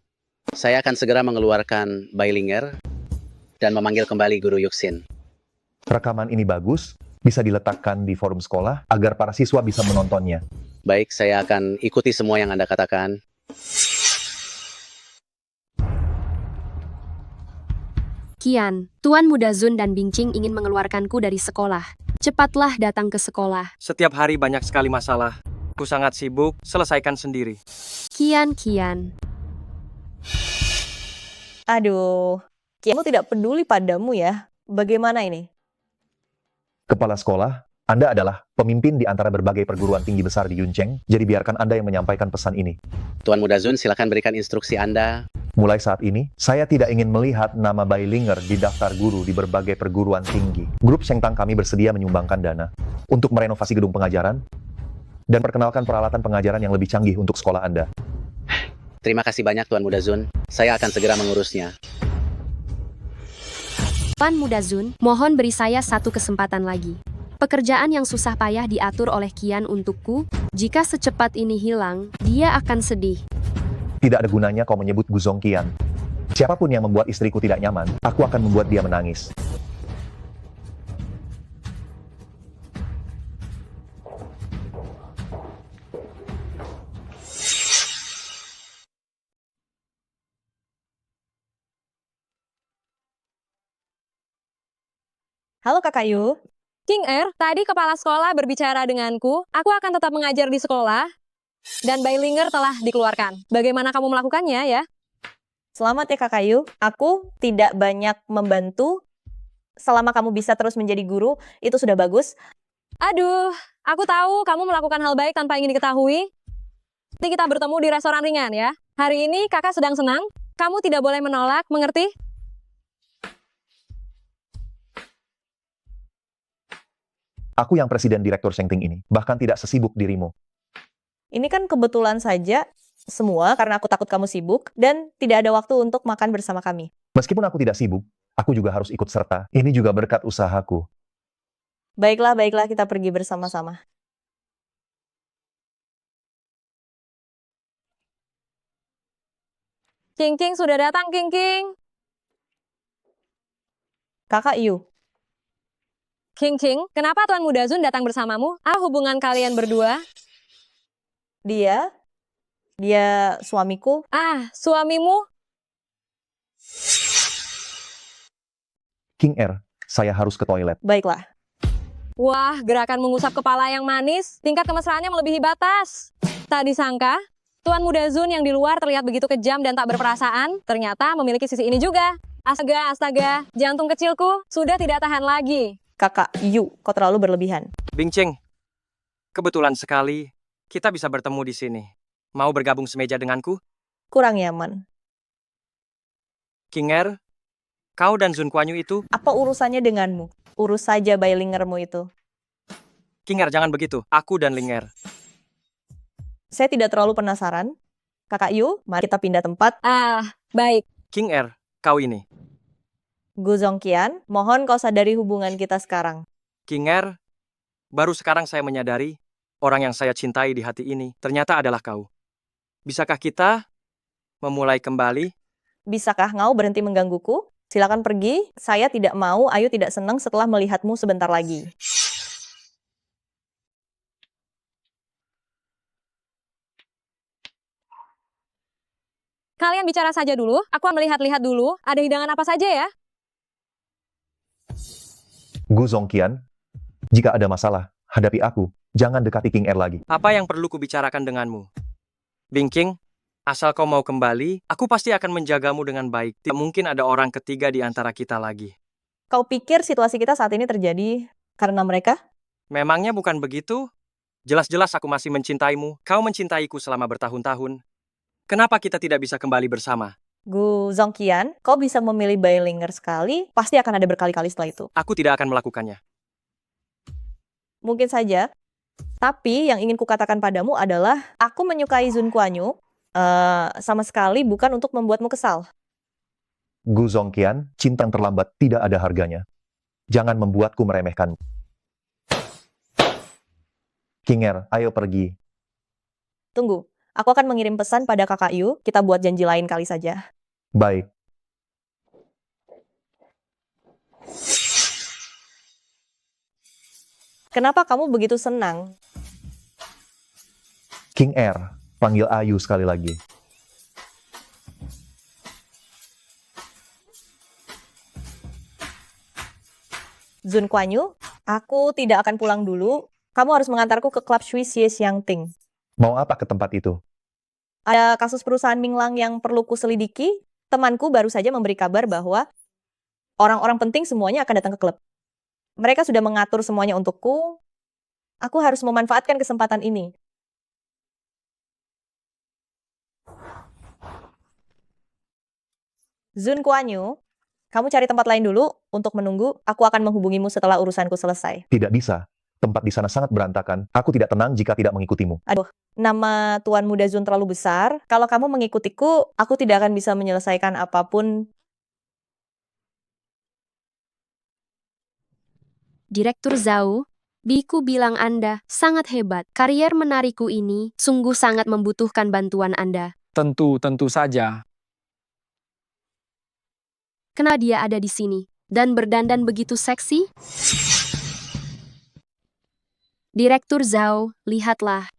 Saya akan segera mengeluarkan Bailinger dan memanggil kembali guru Yuxin. Rekaman ini bagus, bisa diletakkan di forum sekolah agar para siswa bisa menontonnya. Baik, saya akan ikuti semua yang Anda katakan. Kian, Tuan Muda Zun dan Bingqing ingin mengeluarkanku dari sekolah. Cepatlah datang ke sekolah. Setiap hari banyak sekali masalah. Aku sangat sibuk, selesaikan sendiri. Kian. Aduh, Kianmu tidak peduli padamu ya. Bagaimana ini? Kepala sekolah, Anda adalah pemimpin di antara berbagai perguruan tinggi besar di Yuncheng, jadi biarkan Anda yang menyampaikan pesan ini. Tuan Muda Zun, silakan berikan instruksi Anda. Mulai saat ini, saya tidak ingin melihat nama Bailinger di daftar guru di berbagai perguruan tinggi. Grup Shengtang kami bersedia menyumbangkan dana untuk merenovasi gedung pengajaran dan perkenalkan peralatan pengajaran yang lebih canggih untuk sekolah Anda. Terima kasih banyak Tuan Muda Zun. Saya akan segera mengurusnya. Tuan Muda Zun, mohon beri saya satu kesempatan lagi. Pekerjaan yang susah payah diatur oleh Kian untukku, jika secepat ini hilang, dia akan sedih. Tidak ada gunanya kau menyebut Guzong Kian. Siapapun yang membuat istriku tidak nyaman, aku akan membuat dia menangis. Halo Kakak Yu. King Air, tadi kepala sekolah berbicara denganku. Aku akan tetap mengajar di sekolah. Dan Bailinger telah dikeluarkan. Bagaimana kamu melakukannya ya? Selamat ya Kakak Yu. Aku tidak banyak membantu. Selama kamu bisa terus menjadi guru, itu sudah bagus. Aduh, aku tahu kamu melakukan hal baik tanpa ingin diketahui. Nanti kita bertemu di restoran ringan ya. Hari ini kakak sedang senang. Kamu tidak boleh menolak, mengerti? Aku yang presiden direktur Shengting ini, bahkan tidak sesibuk dirimu. Ini kan kebetulan saja semua karena aku takut kamu sibuk dan tidak ada waktu untuk makan bersama kami. Meskipun aku tidak sibuk, aku juga harus ikut serta. Ini juga berkat usahaku. Baiklah, kita pergi bersama-sama. King sudah datang, King. Kakak Yu. King, kenapa Tuan Muda Zun datang bersamamu? Apa hubungan kalian berdua? Dia suamiku. Ah, suamimu? King Air, saya harus ke toilet. Baiklah. Wah, gerakan mengusap kepala yang manis, tingkat kemesraannya melebihi batas. Tak disangka, Tuan Muda Zun yang di luar terlihat begitu kejam dan tak berperasaan, ternyata memiliki sisi ini juga. Astaga, astaga, jantung kecilku sudah tidak tahan lagi. Kakak Yu, kau terlalu berlebihan. Bingcing, kebetulan sekali kita bisa bertemu di sini. Mau bergabung semeja denganku? Kurang nyaman. King Er, kau dan Zun Kuan Yu itu? Apa urusannya denganmu? Urus saja Bailingermu itu. King Er, jangan begitu. Aku dan Ling Er. Saya tidak terlalu penasaran. Kakak Yu, mari kita pindah tempat. Baik. King Er, kau ini. Gu Zongqian, mohon kau sadari hubungan kita sekarang. King Er, baru sekarang saya menyadari orang yang saya cintai di hati ini ternyata adalah kau. Bisakah kita memulai kembali? Bisakah kau berhenti menggangguku? Silakan pergi. Saya tidak mau Ayu tidak senang setelah melihatmu sebentar lagi. Kalian bicara saja dulu, aku melihat-lihat dulu, ada hidangan apa saja ya? Gu Zongqian, jika ada masalah, hadapi aku. Jangan dekati King Er lagi. Apa yang perlu kubicarakan denganmu? Bingking, asal kau mau kembali, aku pasti akan menjagamu dengan baik. Tidak mungkin ada orang ketiga di antara kita lagi. Kau pikir situasi kita saat ini terjadi karena mereka? Memangnya bukan begitu? Jelas-jelas aku masih mencintaimu. Kau mencintaiku selama bertahun-tahun. Kenapa kita tidak bisa kembali bersama? Gu Zongqian, kau bisa memilih Bailinger sekali, pasti akan ada berkali-kali setelah itu. Aku tidak akan melakukannya. Mungkin saja. Tapi yang ingin kukatakan padamu adalah, aku menyukai Zun Kuan Yu sama sekali bukan untuk membuatmu kesal. Gu Zongqian, cinta yang terlambat tidak ada harganya. Jangan membuatku meremehkan. King Er, ayo pergi. Tunggu, aku akan mengirim pesan pada kakak Yu, kita buat janji lain kali saja. Baik. Kenapa kamu begitu senang? King Er, panggil Ayu sekali lagi. Zun Kuan Yu, aku tidak akan pulang dulu. Kamu harus mengantarku ke klub Shui Xie Xiangting. Mau apa ke tempat itu? Ada kasus perusahaan Minglang yang perlu kuselidiki. Temanku baru saja memberi kabar bahwa orang-orang penting semuanya akan datang ke klub. Mereka sudah mengatur semuanya untukku. Aku harus memanfaatkan kesempatan ini. Zun Kuan Yu, kamu cari tempat lain dulu untuk menunggu. Aku akan menghubungimu setelah urusanku selesai. Tidak bisa. Tempat di sana sangat berantakan. Aku tidak tenang jika tidak mengikutimu. Aduh, nama Tuan Muda Zun terlalu besar. Kalau kamu mengikutiku, aku tidak akan bisa menyelesaikan apapun. Direktur Zhao, Biku bilang Anda sangat hebat. Karier menariku ini sungguh sangat membutuhkan bantuan Anda. Tentu saja. Kenapa dia ada di sini dan berdandan begitu seksi? Direktur Zhao, lihatlah.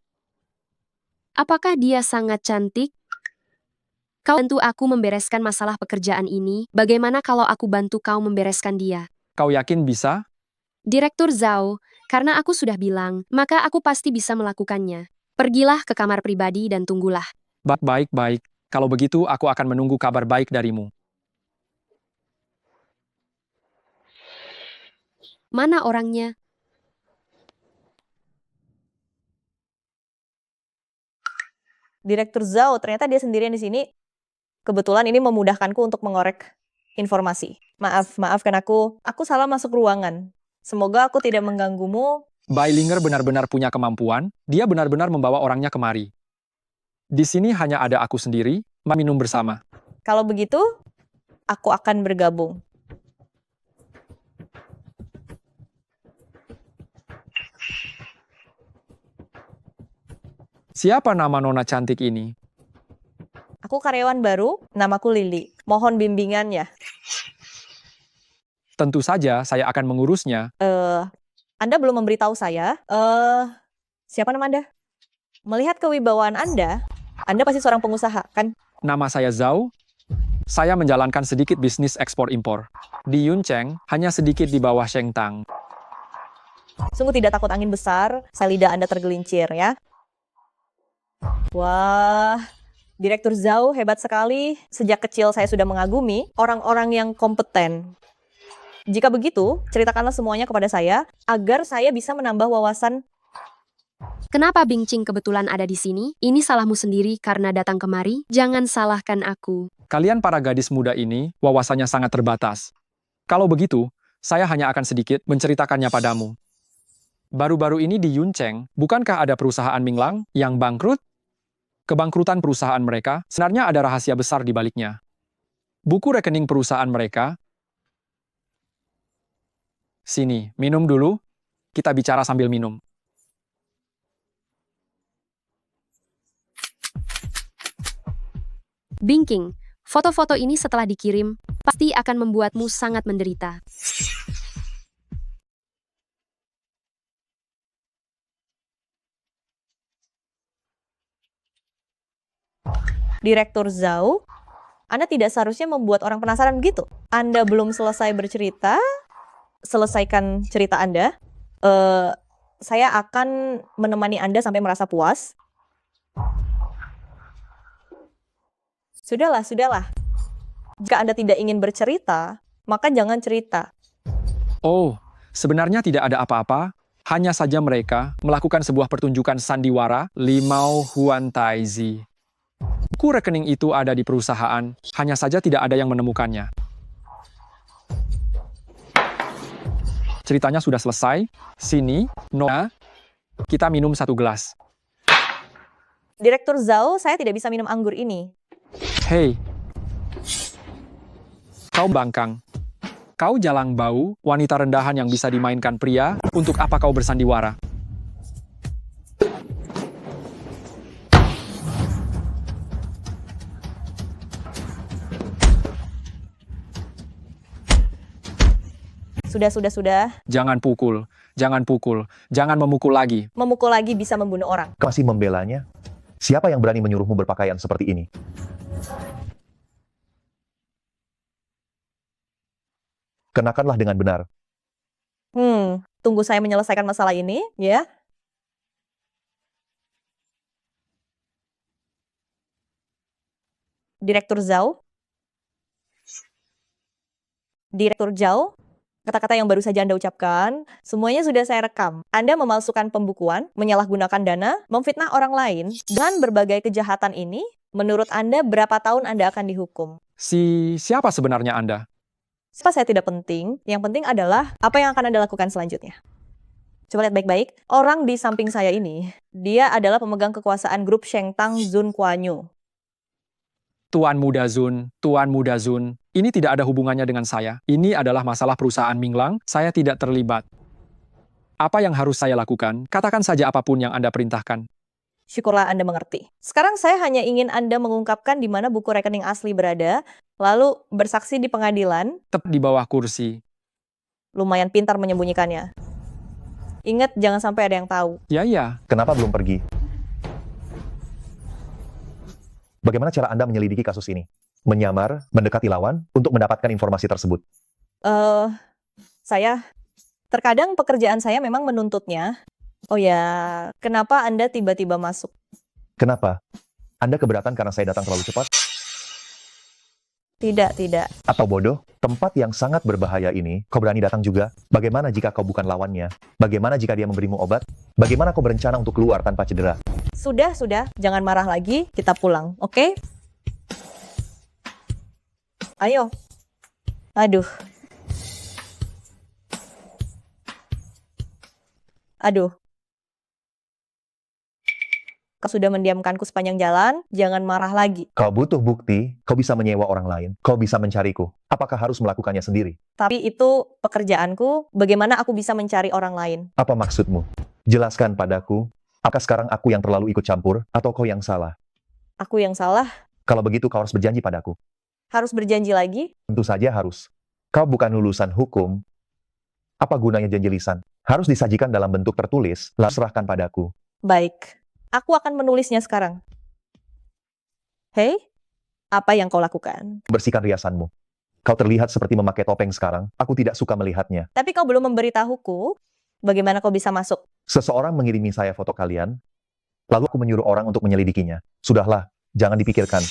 Apakah dia sangat cantik? Kau bantu aku membereskan masalah pekerjaan ini. Bagaimana kalau aku bantu kau membereskan dia? Kau yakin bisa? Direktur Zhao, karena aku sudah bilang, maka aku pasti bisa melakukannya. Pergilah ke kamar pribadi dan tunggulah. Baik. Kalau begitu, aku akan menunggu kabar baik darimu. Mana orangnya? Direktur Zhao, ternyata dia sendirian di sini. Kebetulan ini memudahkanku untuk mengorek informasi. Maafkan aku salah masuk ruangan. Semoga aku tidak mengganggumu. Bailinger benar-benar punya kemampuan, dia benar-benar membawa orangnya kemari. Di sini hanya ada aku sendiri, mari minum bersama. Kalau begitu, aku akan bergabung. Siapa nama nona cantik ini? Aku karyawan baru, namaku Lily. Mohon bimbingannya. Tentu saja saya akan mengurusnya. Anda belum memberitahu saya. Siapa nama Anda? Melihat kewibawaan Anda pasti seorang pengusaha, kan? Nama saya Zhao. Saya menjalankan sedikit bisnis ekspor-impor. Di Yuncheng, hanya sedikit di bawah Sheng Tang. Sungguh tidak takut angin besar, lidah Anda tergelincir, ya. Wah, Direktur Zhao hebat sekali. Sejak kecil saya sudah mengagumi orang-orang yang kompeten. Jika begitu, ceritakanlah semuanya kepada saya agar saya bisa menambah wawasan. Kenapa Bingqing kebetulan ada di sini? Ini salahmu sendiri karena datang kemari. Jangan salahkan aku. Kalian para gadis muda ini wawasannya sangat terbatas. Kalau begitu, saya hanya akan sedikit menceritakannya padamu. Baru-baru ini di Yuncheng, bukankah ada perusahaan Minglang yang bangkrut? Kebangkrutan perusahaan mereka sebenarnya ada rahasia besar di baliknya. Buku rekening perusahaan mereka. Sini, minum dulu. Kita bicara sambil minum. Bingqing, foto-foto ini setelah dikirim, pasti akan membuatmu sangat menderita. Direktur Zhao, Anda tidak seharusnya membuat orang penasaran begitu. Anda belum selesai bercerita, selesaikan cerita Anda. Saya akan menemani Anda sampai merasa puas. Sudahlah, sudahlah. Jika Anda tidak ingin bercerita, maka jangan cerita. Oh, sebenarnya tidak ada apa-apa. Hanya saja mereka melakukan sebuah pertunjukan sandiwara Limau Huan Taizi. Buku rekening itu ada di perusahaan, hanya saja tidak ada yang menemukannya. Ceritanya sudah selesai. Sini, Nona, kita minum 1 gelas. Direktur Zhao, saya tidak bisa minum anggur ini. Hei, kau bangkang. Kau jalang bau, wanita rendahan yang bisa dimainkan pria, untuk apa kau bersandiwara? Sudah. Jangan pukul, jangan pukul, jangan memukul lagi. Memukul lagi bisa membunuh orang. Kau masih membelanya? Siapa yang berani menyuruhmu berpakaian seperti ini? Kenakanlah dengan benar. Tunggu saya menyelesaikan masalah ini, ya. Direktur Zhao. Direktur Zhao, kata-kata yang baru saja Anda ucapkan, semuanya sudah saya rekam. Anda memalsukan pembukuan, menyalahgunakan dana, memfitnah orang lain, dengan berbagai kejahatan ini, menurut Anda berapa tahun Anda akan dihukum? Siapa sebenarnya Anda? Siapa saya tidak penting, yang penting adalah apa yang akan Anda lakukan selanjutnya. Coba lihat baik-baik, orang di samping saya ini, dia adalah pemegang kekuasaan grup Shengtang Zun Kuanyu. Tuan Muda Zun, ini tidak ada hubungannya dengan saya. Ini adalah masalah perusahaan Minglang, saya tidak terlibat. Apa yang harus saya lakukan? Katakan saja apapun yang Anda perintahkan. Syukurlah Anda mengerti. Sekarang saya hanya ingin Anda mengungkapkan di mana buku rekening asli berada, lalu bersaksi di pengadilan. Tepat di bawah kursi. Lumayan pintar menyembunyikannya. Ingat, jangan sampai ada yang tahu. Ya. Kenapa belum pergi? Bagaimana cara Anda menyelidiki kasus ini? Menyamar, mendekati lawan, untuk mendapatkan informasi tersebut. Terkadang pekerjaan saya memang menuntutnya. Oh ya, kenapa Anda tiba-tiba masuk? Kenapa? Anda keberatan karena saya datang terlalu cepat? Tidak. Atau bodoh? Tempat yang sangat berbahaya ini, kau berani datang juga? Bagaimana jika kau bukan lawannya? Bagaimana jika dia memberimu obat? Bagaimana kau berencana untuk keluar tanpa cedera? Sudah. Jangan marah lagi, kita pulang, oke? Ayo. Aduh. Kau sudah mendiamkanku sepanjang jalan, jangan marah lagi. Kau butuh bukti, kau bisa menyewa orang lain, kau bisa mencariku. Apakah harus melakukannya sendiri? Tapi itu pekerjaanku, bagaimana aku bisa mencari orang lain? Apa maksudmu? Jelaskan padaku, apakah sekarang aku yang terlalu ikut campur, atau kau yang salah? Aku yang salah? Kalau begitu kau harus berjanji padaku. Harus berjanji lagi? Tentu saja harus. Kau bukan lulusan hukum. Apa gunanya janji lisan? Harus disajikan dalam bentuk tertulis, lalu serahkan padaku. Baik. Aku akan menulisnya sekarang. Hei, apa yang kau lakukan? Bersihkan riasanmu. Kau terlihat seperti memakai topeng sekarang. Aku tidak suka melihatnya. Tapi kau belum memberitahuku, bagaimana kau bisa masuk? Seseorang mengirimi saya foto kalian, lalu aku menyuruh orang untuk menyelidikinya. Sudahlah, Jangan dipikirkan.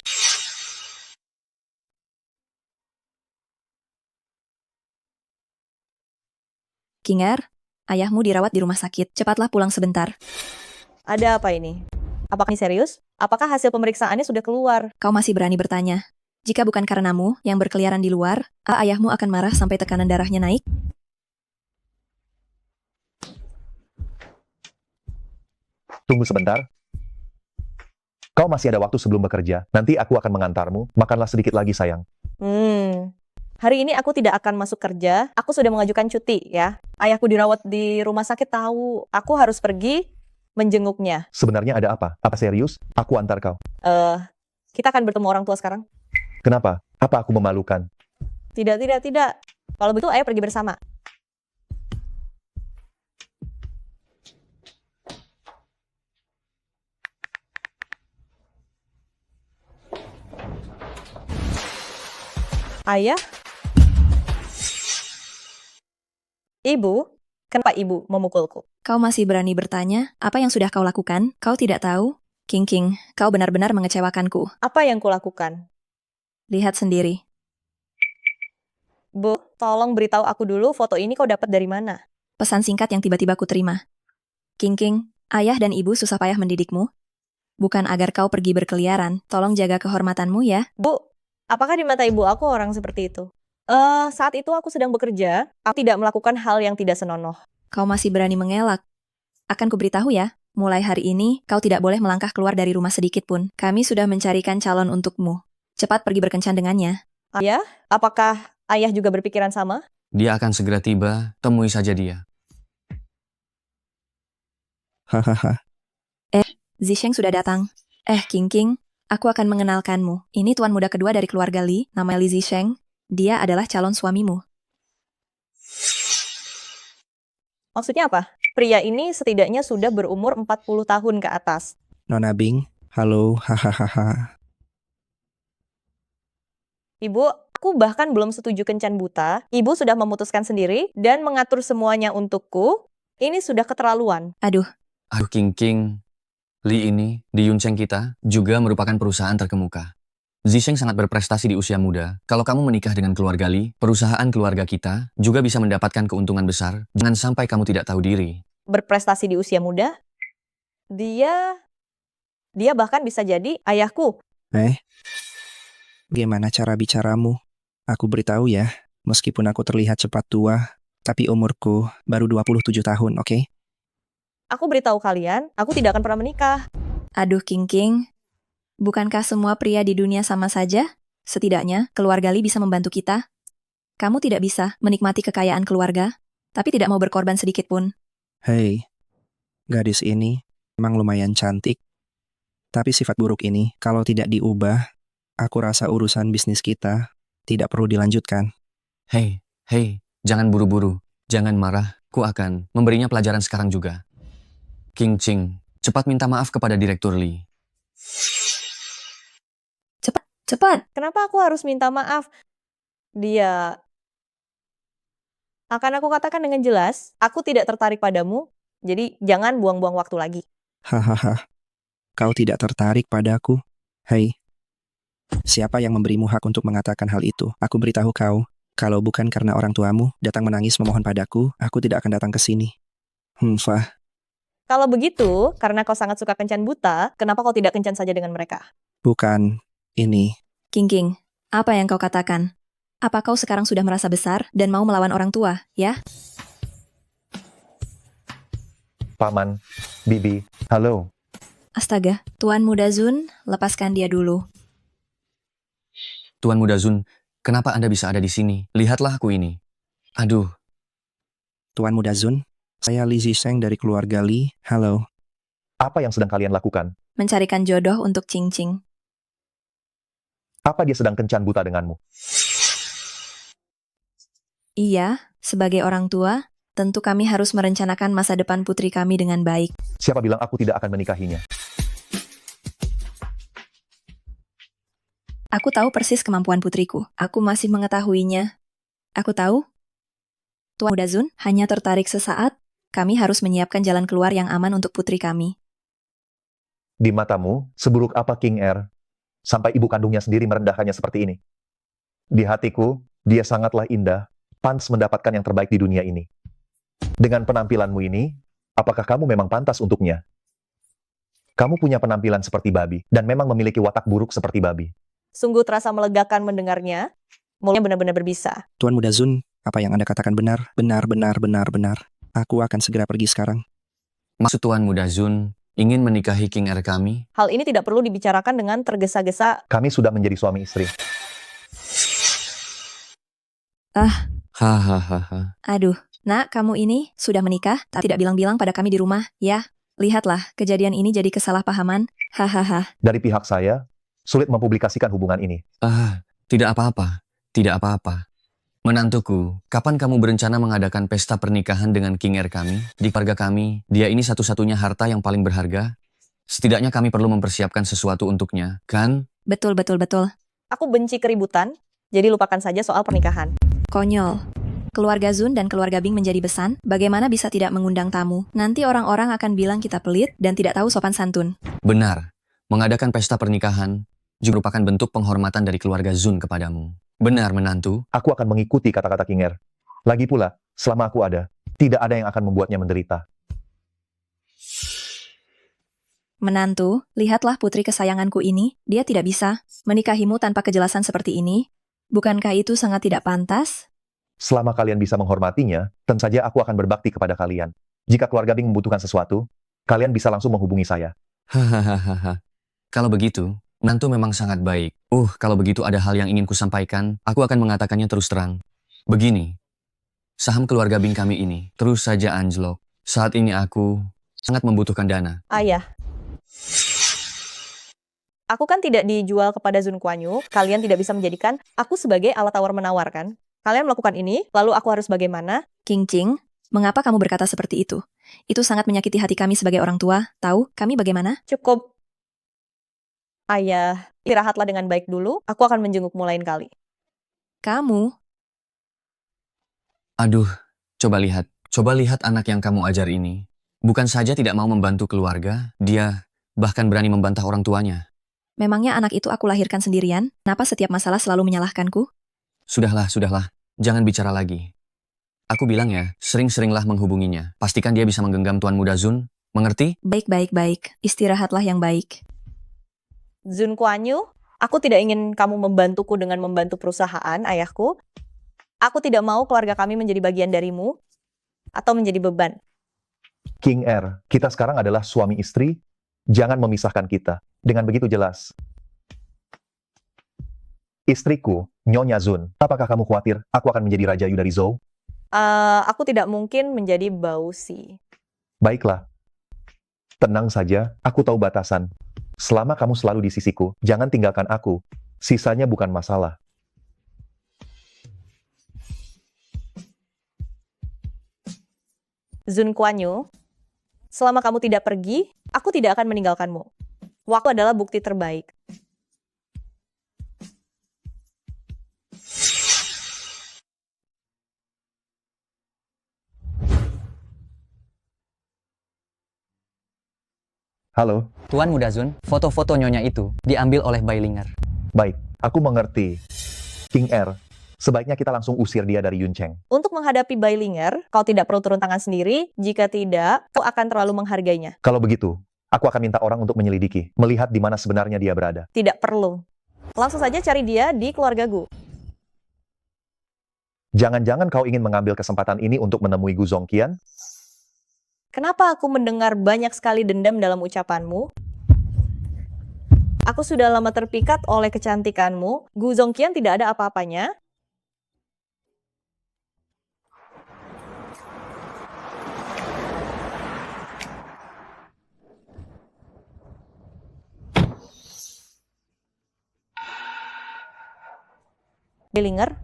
King Er, ayahmu dirawat di rumah sakit. Cepatlah pulang sebentar. Ada apa ini? Apakah ini serius? Apakah hasil pemeriksaannya sudah keluar? Kau masih berani bertanya? Jika bukan karenamu yang berkeliaran di luar, ayahmu akan marah sampai tekanan darahnya naik. Tunggu sebentar. Kau masih ada waktu sebelum bekerja. Nanti aku akan mengantarmu. Makanlah sedikit lagi, sayang. Hari ini aku tidak akan masuk kerja. Aku sudah mengajukan cuti ya. Ayahku dirawat di rumah sakit tahu. Aku harus pergi menjenguknya. Sebenarnya ada apa? Apa serius? Aku antar kau. Kita akan bertemu orang tua sekarang. Kenapa? Apa aku memalukan? Tidak. Kalau begitu ayah pergi bersama. Ayah? Ibu? Kenapa ibu memukulku? Kau masih berani bertanya, apa yang sudah kau lakukan? Kau tidak tahu? King, kau benar-benar mengecewakanku. Apa yang kulakukan? Lihat sendiri. Bu, tolong beritahu aku dulu foto ini kau dapat dari mana? Pesan singkat yang tiba-tiba ku terima. King, ayah dan ibu susah payah mendidikmu. Bukan agar kau pergi berkeliaran. Tolong jaga kehormatanmu ya. Bu, apakah di mata ibu aku orang seperti itu? Saat itu aku sedang bekerja. Aku tidak melakukan hal yang tidak senonoh. Kau masih berani mengelak. Akan kuberitahu ya, mulai hari ini kau tidak boleh melangkah keluar dari rumah sedikit pun. Kami sudah mencarikan calon untukmu. Cepat pergi berkencan dengannya. Ayah, apakah ayah juga berpikiran sama? Dia akan segera tiba, temui saja dia. Hahaha. Zisheng sudah datang. King, aku akan mengenalkanmu. Ini tuan muda kedua dari keluarga Li, nama Li Zisheng. Dia adalah calon suamimu. Maksudnya apa? Pria ini setidaknya sudah berumur 40 tahun ke atas. Nona Bing, halo, hahaha. Ibu, aku bahkan belum setuju kencan buta. Ibu sudah memutuskan sendiri dan mengatur semuanya untukku. Ini sudah keterlaluan. Aduh, King, Li ini di Yuncheng kita juga merupakan perusahaan terkemuka. Zisheng sangat berprestasi di usia muda. Kalau kamu menikah dengan keluarga Li, perusahaan keluarga kita juga bisa mendapatkan keuntungan besar. Jangan sampai kamu tidak tahu diri. Berprestasi di usia muda? Dia bahkan bisa jadi ayahku. Gimana cara bicaramu? Aku beritahu ya, meskipun aku terlihat cepat tua, tapi umurku baru 27 tahun, oke? Aku beritahu kalian, aku tidak akan pernah menikah. aduh King. Bukankah semua pria di dunia sama saja? Setidaknya, keluarga Li bisa membantu kita. Kamu tidak bisa menikmati kekayaan keluarga, tapi tidak mau berkorban sedikit pun. Hei, gadis ini memang lumayan cantik. Tapi sifat buruk ini, kalau tidak diubah, aku rasa urusan bisnis kita tidak perlu dilanjutkan. Hei, jangan buru-buru. Jangan marah, ku akan memberinya pelajaran sekarang juga. King Ching, cepat minta maaf kepada Direktur Li. Cepat! Kenapa aku harus minta maaf? Dia... Akan aku katakan dengan jelas, aku tidak tertarik padamu, jadi jangan buang-buang waktu lagi. Hahaha, kau tidak tertarik padaku? Hei, siapa yang memberimu hak untuk mengatakan hal itu? Aku beritahu kau, kalau bukan karena orang tuamu datang menangis memohon padaku, aku tidak akan datang ke sini. Fah. Kalau begitu, karena kau sangat suka kencan buta, kenapa kau tidak kencan saja dengan mereka? Bukan ini. King, apa yang kau katakan? Apa kau sekarang sudah merasa besar dan mau melawan orang tua, ya? Paman, Bibi, halo. Astaga, Tuan Muda Zun, lepaskan dia dulu. Tuan Muda Zun, kenapa Anda bisa ada di sini? Lihatlah aku ini. Aduh. Tuan Muda Zun, saya Li Zisheng dari keluarga Li. Halo. Apa yang sedang kalian lakukan? Mencarikan jodoh untuk Cing. Apa dia sedang kencan buta denganmu? Iya, sebagai orang tua, tentu kami harus merencanakan masa depan putri kami dengan baik. Siapa bilang aku tidak akan menikahinya? Aku tahu persis kemampuan putriku. Aku masih mengetahuinya. Aku tahu. Tuan Muda Zun hanya tertarik sesaat. Kami harus menyiapkan jalan keluar yang aman untuk putri kami. Di matamu, seburuk apa King Er? sampai ibu kandungnya sendiri merendahkannya seperti ini. Di hatiku, dia sangatlah indah, pantas mendapatkan yang terbaik di dunia ini. Dengan penampilanmu ini, apakah kamu memang pantas untuknya? Kamu punya penampilan seperti babi, dan memang memiliki watak buruk seperti babi. Sungguh terasa melegakan mendengarnya. Mulanya benar-benar berbisa. Tuan Muda Zun, apa yang Anda katakan benar. Benar. Aku akan segera pergi sekarang. Maksud Tuan Muda Zun ingin menikahi King Er kami? Hal ini tidak perlu dibicarakan dengan tergesa-gesa. Kami sudah menjadi suami istri. Hahaha. Aduh, nak, kamu ini sudah menikah, tapi tidak bilang-bilang pada kami di rumah, ya? Lihatlah, kejadian ini jadi kesalahpahaman. Hahaha. Dari pihak saya, sulit mempublikasikan hubungan ini. Tidak apa-apa. Tidak apa-apa. Menantuku, kapan kamu berencana mengadakan pesta pernikahan dengan King Er kami? Di keluarga kami, dia ini satu-satunya harta yang paling berharga. Setidaknya kami perlu mempersiapkan sesuatu untuknya, kan? Betul. Aku benci keributan, jadi lupakan saja soal pernikahan. Konyol. Keluarga Zun dan keluarga Bing menjadi besan, bagaimana bisa tidak mengundang tamu? Nanti orang-orang akan bilang kita pelit dan tidak tahu sopan santun. Benar. Mengadakan pesta pernikahan juga merupakan bentuk penghormatan dari keluarga Zun kepadamu. Benar, menantu. Aku akan mengikuti kata-kata King Er. Lagi pula, selama aku ada, tidak ada yang akan membuatnya menderita. Menantu, lihatlah putri kesayanganku ini, dia tidak bisa menikahimu tanpa kejelasan seperti ini. Bukankah itu sangat tidak pantas? Selama kalian bisa menghormatinya, tentu saja aku akan berbakti kepada kalian. Jika keluarga Bing membutuhkan sesuatu, kalian bisa langsung menghubungi saya. Hahaha. Kalau begitu, menantu memang sangat baik. Kalau begitu ada hal yang ingin kusampaikan, aku akan mengatakannya terus terang. Begini, saham keluarga Bing kami ini terus saja anjlok. Saat ini aku sangat membutuhkan dana. Ayah. Aku kan tidak dijual kepada Zun Kuan Yu. Kalian tidak bisa menjadikan aku sebagai alat tawar-menawar, kan? Kalian melakukan ini, lalu aku harus bagaimana? King Ching, mengapa kamu berkata seperti itu? Itu sangat menyakiti hati kami sebagai orang tua. Tahu, kami bagaimana? Cukup. Ayah, istirahatlah dengan baik dulu. Aku akan menjengukmu lain kali. Kamu? Aduh, coba lihat anak yang kamu ajar ini. Bukan saja tidak mau membantu keluarga, dia bahkan berani membantah orang tuanya. Memangnya anak itu aku lahirkan sendirian? Kenapa setiap masalah selalu menyalahkanku? Sudahlah. Jangan bicara lagi. Aku bilang ya, sering-seringlah menghubunginya. Pastikan dia bisa menggenggam Tuan Muda Zun. Mengerti? Baik. Istirahatlah yang baik. Zun Kuan Yu, aku tidak ingin kamu membantuku dengan membantu perusahaan, ayahku. Aku tidak mau keluarga kami menjadi bagian darimu atau menjadi beban. King Er, kita sekarang adalah suami istri. Jangan memisahkan kita. Dengan begitu jelas. Istriku, Nyonya Zun, apakah kamu khawatir aku akan menjadi Raja Yu dari Zhou? Aku tidak mungkin menjadi Bausi. Baiklah. Tenang saja, aku tahu batasan. Selama kamu selalu di sisiku, jangan tinggalkan aku. Sisanya bukan masalah. Zun Kuan Yu, selama kamu tidak pergi, aku tidak akan meninggalkanmu. Waktu adalah bukti terbaik. Halo. Tuan Muda Zun, foto-foto nyonya itu diambil oleh Bailinger. Baik, aku mengerti. King Er, sebaiknya kita langsung usir dia dari Yuncheng. Untuk menghadapi Bailinger, kau tidak perlu turun tangan sendiri. Jika tidak, kau akan terlalu menghargainya. Kalau begitu, aku akan minta orang untuk menyelidiki, melihat di mana sebenarnya dia berada. Tidak perlu. Langsung saja cari dia di keluarga Gu. Jangan-jangan kau ingin mengambil kesempatan ini untuk menemui Gu Zongqian? Kenapa aku mendengar banyak sekali dendam dalam ucapanmu? Aku sudah lama terpikat oleh kecantikanmu. Gu Zongqian tidak ada apa-apanya. Bailinger,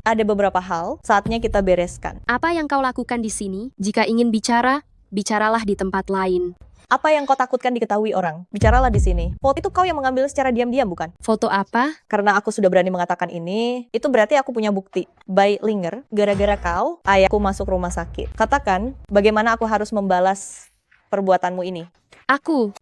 ada beberapa hal saatnya kita bereskan. Apa yang kau lakukan di sini? Jika ingin bicara, bicaralah di tempat lain. Apa yang kau takutkan diketahui orang? Bicaralah di sini. Foto itu kau yang mengambil secara diam-diam, bukan? Foto apa? Karena aku sudah berani mengatakan ini, itu berarti aku punya bukti. Bailinger, gara-gara kau, ayahku masuk rumah sakit. Katakan, bagaimana aku harus membalas perbuatanmu ini? Aku.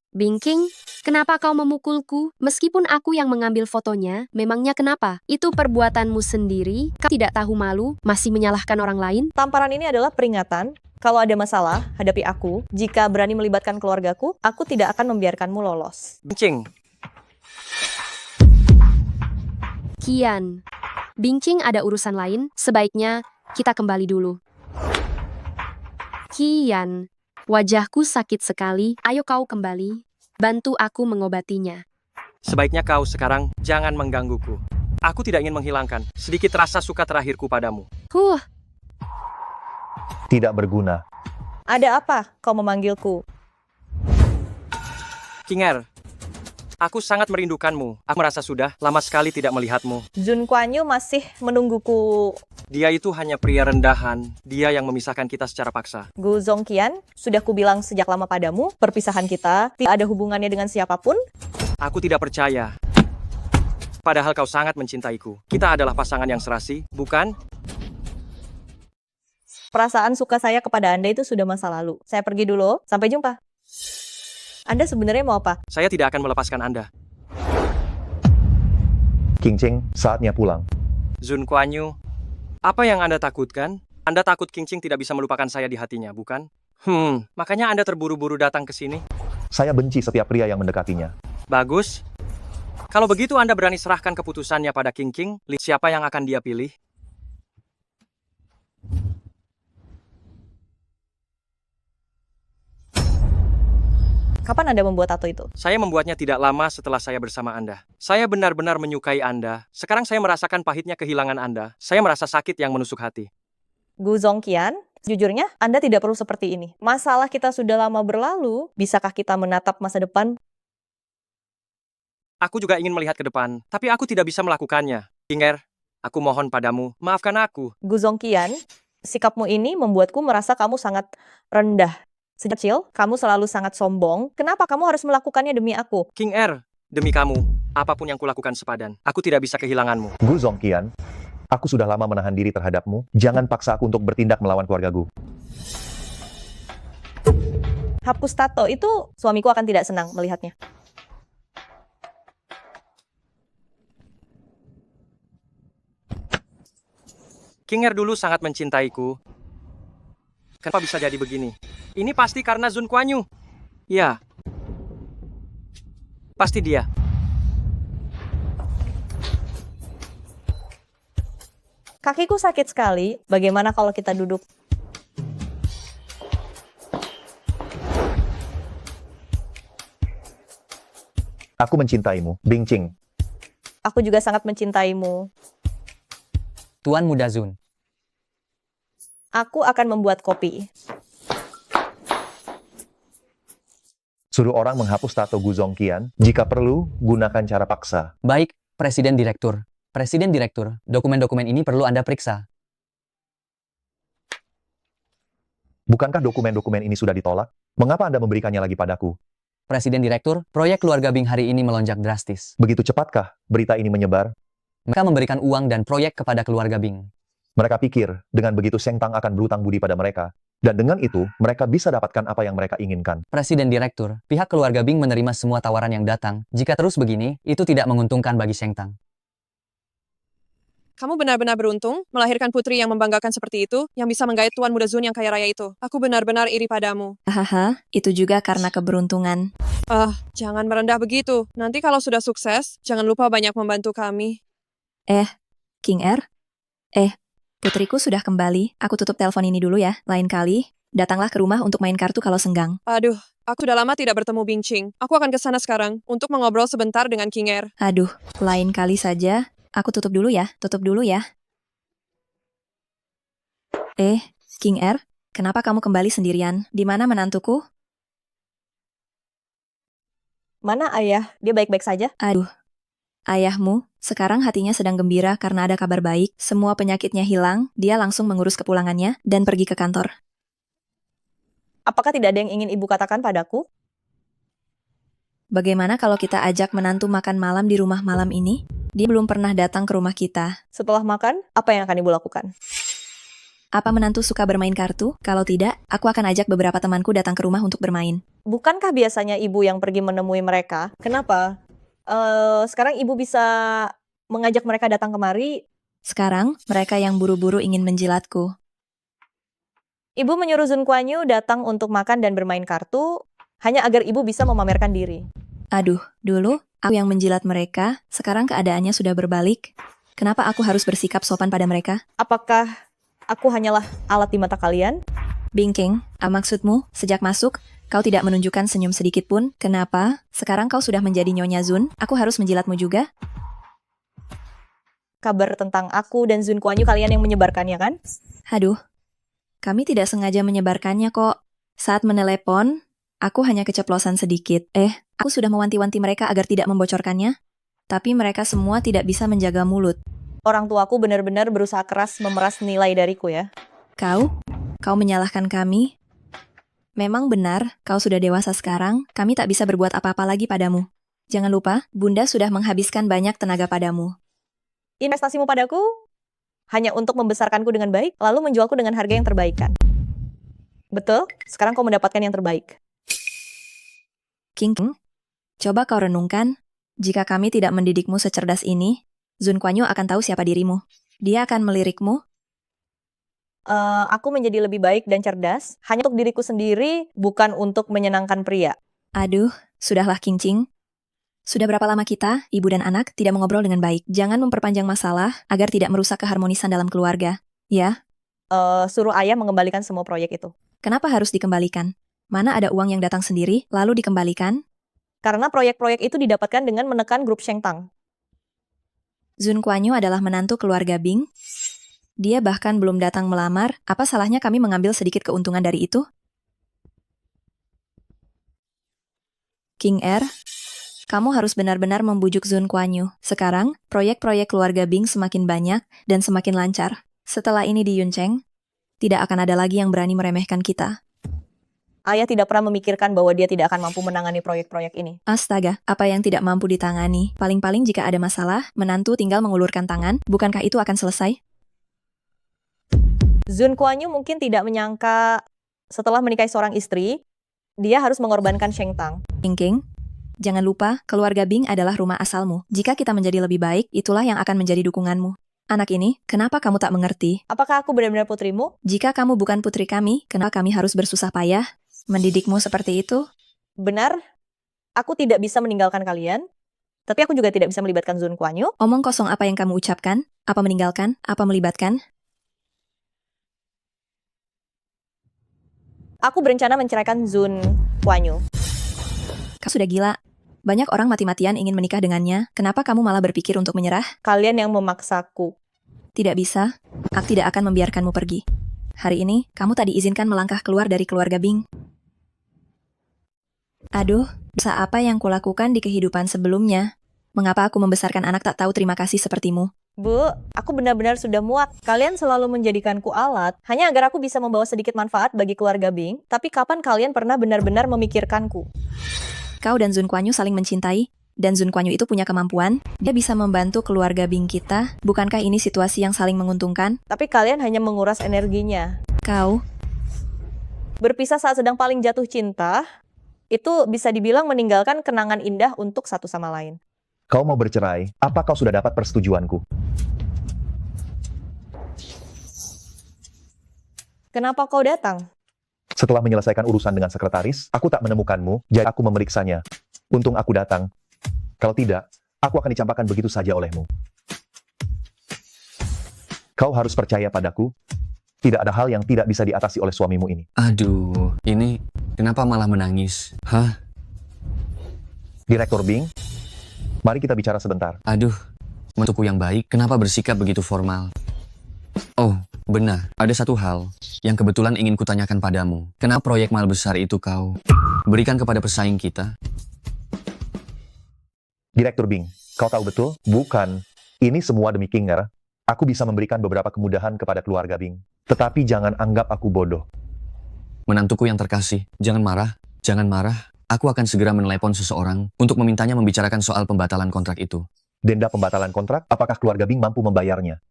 Bingking, kenapa kau memukulku? Meskipun aku yang mengambil fotonya, memangnya kenapa? Itu perbuatanmu sendiri, kau tidak tahu malu, masih menyalahkan orang lain? Tamparan ini adalah peringatan. Kalau ada masalah, hadapi aku. Jika berani melibatkan keluargaku, aku tidak akan membiarkanmu lolos. Bingcing, Kian. Bingcing ada urusan lain, sebaiknya kita kembali dulu. Kian, wajahku sakit sekali, ayo kau kembali. Bantu aku mengobatinya. sebaiknya kau sekarang jangan menggangguku. Aku tidak ingin menghilangkan sedikit rasa suka terakhirku padamu. Tidak berguna. Ada apa kau memanggilku? Kinger, aku sangat merindukanmu. Aku merasa sudah lama sekali tidak melihatmu. Jun Kuan Yu masih menungguku. Dia itu hanya pria rendahan. Dia yang memisahkan kita secara paksa. Gu Zongqian, sudah kubilang sejak lama padamu, perpisahan kita tidak ada hubungannya dengan siapapun. Aku tidak percaya. Padahal kau sangat mencintaiku. Kita adalah pasangan yang serasi, bukan? Perasaan suka saya kepada Anda itu sudah masa lalu. Saya pergi dulu, sampai jumpa. Anda sebenarnya mau apa? Saya tidak akan melepaskan Anda. King Cheng, saatnya pulang. Zun Kuan Yu, apa yang Anda takutkan? Anda takut King Cheng tidak bisa melupakan saya di hatinya, bukan? Makanya Anda terburu-buru datang ke sini. Saya benci setiap pria yang mendekatinya. Bagus. Kalau begitu Anda berani serahkan keputusannya pada King Cheng, lihat siapa yang akan dia pilih? Kapan Anda membuat tato itu? Saya membuatnya tidak lama setelah saya bersama Anda. Saya benar-benar menyukai Anda. Sekarang saya merasakan pahitnya kehilangan Anda. Saya merasa sakit yang menusuk hati. Gu Zongqian, sejujurnya Anda tidak perlu seperti ini. Masalah kita sudah lama berlalu, bisakah kita menatap masa depan? Aku juga ingin melihat ke depan, tapi aku tidak bisa melakukannya. Kinger, aku mohon padamu, maafkan aku. Gu Zongqian, sikapmu ini membuatku merasa kamu sangat rendah. Sejak kecil, kamu selalu sangat sombong. Kenapa kamu harus melakukannya demi aku? King Er, demi kamu, apapun yang kulakukan sepadan. Aku tidak bisa kehilanganmu. Gu Zongqian, aku sudah lama menahan diri terhadapmu. Jangan paksa aku untuk bertindak melawan keluarga Gu. Hapus tato itu, suamiku akan tidak senang melihatnya. King Er dulu sangat mencintaiku. Kenapa bisa jadi begini? Ini pasti karena Zun Kuan Yu. Ya. Pasti dia. Kakiku sakit sekali. Bagaimana kalau kita duduk? Aku mencintaimu, Bing Ching. Aku juga sangat mencintaimu. Tuan Muda Zun. Aku akan membuat kopi. Suruh orang menghapus tato Gu Zongqian. Jika perlu, gunakan cara paksa. Baik, Presiden Direktur. Presiden Direktur, dokumen-dokumen ini perlu Anda periksa. Bukankah dokumen-dokumen ini sudah ditolak? Mengapa Anda memberikannya lagi padaku? Presiden Direktur, proyek keluarga Bing hari ini melonjak drastis. Begitu cepatkah berita ini menyebar? Mereka memberikan uang dan proyek kepada keluarga Bing. Mereka pikir, dengan begitu Seng Tang akan berutang budi pada mereka. Dan dengan itu, mereka bisa dapatkan apa yang mereka inginkan. Presiden Direktur, pihak keluarga Bing menerima semua tawaran yang datang. Jika terus begini, itu tidak menguntungkan bagi Seng Tang. Kamu benar-benar beruntung melahirkan putri yang membanggakan seperti itu, yang bisa menggait Tuan Muda Zun yang kaya raya itu. Aku benar-benar iri padamu. Hahaha, itu juga karena keberuntungan. Jangan merendah begitu. Nanti kalau sudah sukses, jangan lupa banyak membantu kami. King Er? Putriku sudah kembali. Aku tutup telepon ini dulu ya. Lain kali, datanglah ke rumah untuk main kartu kalau senggang. Aduh, aku sudah lama tidak bertemu Bing Ching. Aku akan ke sana sekarang untuk mengobrol sebentar dengan King Er. Aduh, lain kali saja. Aku tutup dulu ya. King Er, kenapa kamu kembali sendirian? Di mana menantuku? Mana ayah? Dia baik-baik saja? Aduh, ayahmu sekarang hatinya sedang gembira karena ada kabar baik. Semua penyakitnya hilang, dia langsung mengurus kepulangannya dan pergi ke kantor. Apakah tidak ada yang ingin ibu katakan padaku? Bagaimana kalau kita ajak menantu makan malam di rumah malam ini? Dia belum pernah datang ke rumah kita. Setelah makan, apa yang akan ibu lakukan? Apa menantu suka bermain kartu? Kalau tidak, aku akan ajak beberapa temanku datang ke rumah untuk bermain. Bukankah biasanya ibu yang pergi menemui mereka? Kenapa? Sekarang ibu bisa mengajak mereka datang kemari. Sekarang, mereka yang buru-buru ingin menjilatku. Ibu menyuruh Zun Kuan Yu datang untuk makan dan bermain kartu, hanya agar ibu bisa memamerkan diri. Aduh, dulu, aku yang menjilat mereka, sekarang keadaannya sudah berbalik. Kenapa aku harus bersikap sopan pada mereka? Apakah aku hanyalah alat di mata kalian? Bingking, maksudmu, sejak masuk, kau tidak menunjukkan senyum sedikit pun. Kenapa? Sekarang kau sudah menjadi Nyonya Zun, aku harus menjilatmu juga? Kabar tentang aku dan Zun Kuan Yu kalian yang menyebarkannya kan? Aduh, kami tidak sengaja menyebarkannya kok. Saat menelepon, aku hanya keceplosan sedikit. Aku sudah mewanti-wanti mereka agar tidak membocorkannya. Tapi mereka semua tidak bisa menjaga mulut. Orang tuaku benar-benar berusaha keras memeras nilai dariku ya. Kau menyalahkan kami? Memang benar, kau sudah dewasa sekarang, kami tak bisa berbuat apa-apa lagi padamu. Jangan lupa, Bunda sudah menghabiskan banyak tenaga padamu. Investasimu padaku hanya untuk membesarkanku dengan baik, lalu menjualku dengan harga yang terbaik kan? Betul, sekarang kau mendapatkan yang terbaik. King, coba kau renungkan, jika kami tidak mendidikmu secerdas ini, Zun Kuan Yu akan tahu siapa dirimu. Dia akan melirikmu. Aku menjadi lebih baik dan cerdas, hanya untuk diriku sendiri, bukan untuk menyenangkan pria. Aduh, sudahlah King Ching. Sudah berapa lama kita, ibu dan anak, tidak mengobrol dengan baik. Jangan memperpanjang masalah agar tidak merusak keharmonisan dalam keluarga. Ya? Suruh ayah mengembalikan semua proyek itu. Kenapa harus dikembalikan? Mana ada uang yang datang sendiri, lalu dikembalikan? Karena proyek-proyek itu didapatkan dengan menekan grup Sheng Tang. Zun Kuan Yu adalah menantu keluarga Bing. Dia bahkan belum datang melamar, apa salahnya kami mengambil sedikit keuntungan dari itu? King Er, kamu harus benar-benar membujuk Zun Kuan Yu. Sekarang, proyek-proyek keluarga Bing semakin banyak dan semakin lancar. Setelah ini di Yuncheng, tidak akan ada lagi yang berani meremehkan kita. Ayah tidak pernah memikirkan bahwa dia tidak akan mampu menangani proyek-proyek ini. Astaga, apa yang tidak mampu ditangani? Paling-paling jika ada masalah, menantu tinggal mengulurkan tangan, bukankah itu akan selesai? Zun Kuan Yu mungkin tidak menyangka setelah menikahi seorang istri, dia harus mengorbankan Sheng Tang. King, jangan lupa, keluarga Bing adalah rumah asalmu. Jika kita menjadi lebih baik, itulah yang akan menjadi dukunganmu. Anak ini, kenapa kamu tak mengerti? Apakah aku benar-benar putrimu? Jika kamu bukan putri kami, kenapa kami harus bersusah payah mendidikmu seperti itu? Benar, aku tidak bisa meninggalkan kalian, tapi aku juga tidak bisa melibatkan Zun Kuan Yu. Omong kosong apa yang kamu ucapkan? Apa meninggalkan? Apa melibatkan? Aku berencana menceraikan Zun Kuan Yu. Kau sudah gila. Banyak orang mati-matian ingin menikah dengannya. Kenapa kamu malah berpikir untuk menyerah? Kalian yang memaksaku. Tidak bisa. Aku tidak akan membiarkanmu pergi. Hari ini, kamu tak diizinkan melangkah keluar dari keluarga Bing. Aduh, dosa apa yang kulakukan di kehidupan sebelumnya? Mengapa aku membesarkan anak tak tahu terima kasih sepertimu? Bu, aku benar-benar sudah muak. Kalian selalu menjadikanku alat, hanya agar aku bisa membawa sedikit manfaat bagi keluarga Bing. Tapi kapan kalian pernah benar-benar memikirkanku? Kau dan Zun Kuan Yu saling mencintai, dan Zun Kuan Yu itu punya kemampuan, dia bisa membantu keluarga Bing kita. Bukankah ini situasi yang saling menguntungkan? Tapi kalian hanya menguras energinya. Kau berpisah saat sedang paling jatuh cinta, itu bisa dibilang meninggalkan kenangan indah untuk satu sama lain. Kau mau bercerai, apa kau sudah dapat persetujuanku? Kenapa kau datang? Setelah menyelesaikan urusan dengan sekretaris, aku tak menemukanmu, jadi aku memeriksanya. Untung aku datang. Kalau tidak, aku akan dicampakkan begitu saja olehmu. Kau harus percaya padaku. Tidak ada hal yang tidak bisa diatasi oleh suamimu ini. Aduh, ini kenapa malah menangis? Hah? Direktur Bing, mari kita bicara sebentar. Aduh, menantuku yang baik, kenapa bersikap begitu formal? Oh, benar. Ada satu hal yang kebetulan ingin kutanyakan padamu. Kenapa proyek mal besar itu kau berikan kepada pesaing kita? Direktur Bing, kau tahu betul? Bukan. Ini semua demi King Er. Aku bisa memberikan beberapa kemudahan kepada keluarga Bing. Tetapi jangan anggap aku bodoh. Menantuku yang terkasih, jangan marah. Jangan marah. Aku akan segera menelepon seseorang untuk memintanya membicarakan soal pembatalan kontrak itu. Denda pembatalan kontrak, apakah keluarga Bing mampu membayarnya?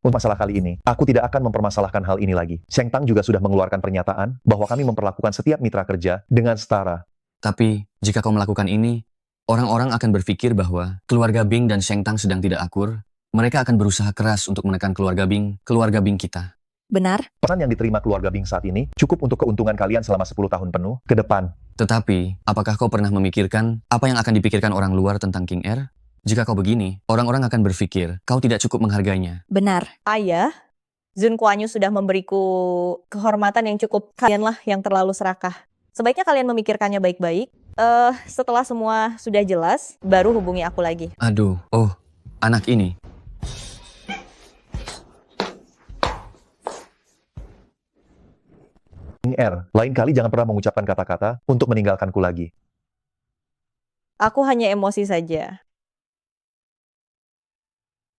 Untuk masalah kali ini, aku tidak akan mempermasalahkan hal ini lagi. Sheng Tang juga sudah mengeluarkan pernyataan bahwa kami memperlakukan setiap mitra kerja dengan setara. Tapi, jika kau melakukan ini, orang-orang akan berpikir bahwa keluarga Bing dan Sheng Tang sedang tidak akur. Mereka akan berusaha keras untuk menekan keluarga Bing kita. Benar? Pesan yang diterima keluarga Bing saat ini cukup untuk keuntungan kalian selama 10 tahun penuh ke depan. Tetapi, apakah kau pernah memikirkan apa yang akan dipikirkan orang luar tentang King Er? Jika kau begini, orang-orang akan berpikir kau tidak cukup menghargainya. Benar. Ayah, Zun Kuan Yu sudah memberiku kehormatan yang cukup. Kalianlah yang terlalu serakah. Sebaiknya kalian memikirkannya baik-baik. Setelah semua sudah jelas, baru hubungi aku lagi. Aduh, anak ini. King Er, lain kali jangan pernah mengucapkan kata-kata untuk meninggalkanku lagi. Aku hanya emosi saja.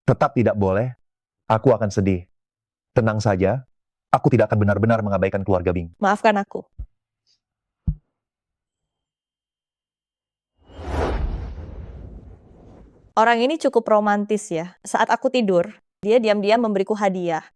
Tetap tidak boleh. Aku akan sedih. Tenang saja. Aku tidak akan benar-benar mengabaikan keluarga Bing. Maafkan aku. Orang ini cukup romantis ya. Saat aku tidur, dia diam-diam memberiku hadiah.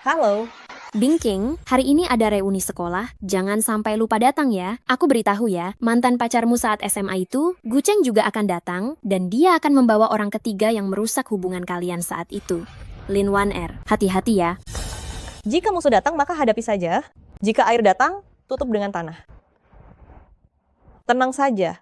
Halo. Bingking, hari ini ada reuni sekolah, jangan sampai lupa datang ya. Aku beritahu ya, mantan pacarmu saat SMA itu, Guceng juga akan datang, dan dia akan membawa orang ketiga yang merusak hubungan kalian saat itu. Lin Wan Er, hati-hati ya. Jika musuh datang, maka hadapi saja. Jika air datang, tutup dengan tanah. Tenang saja.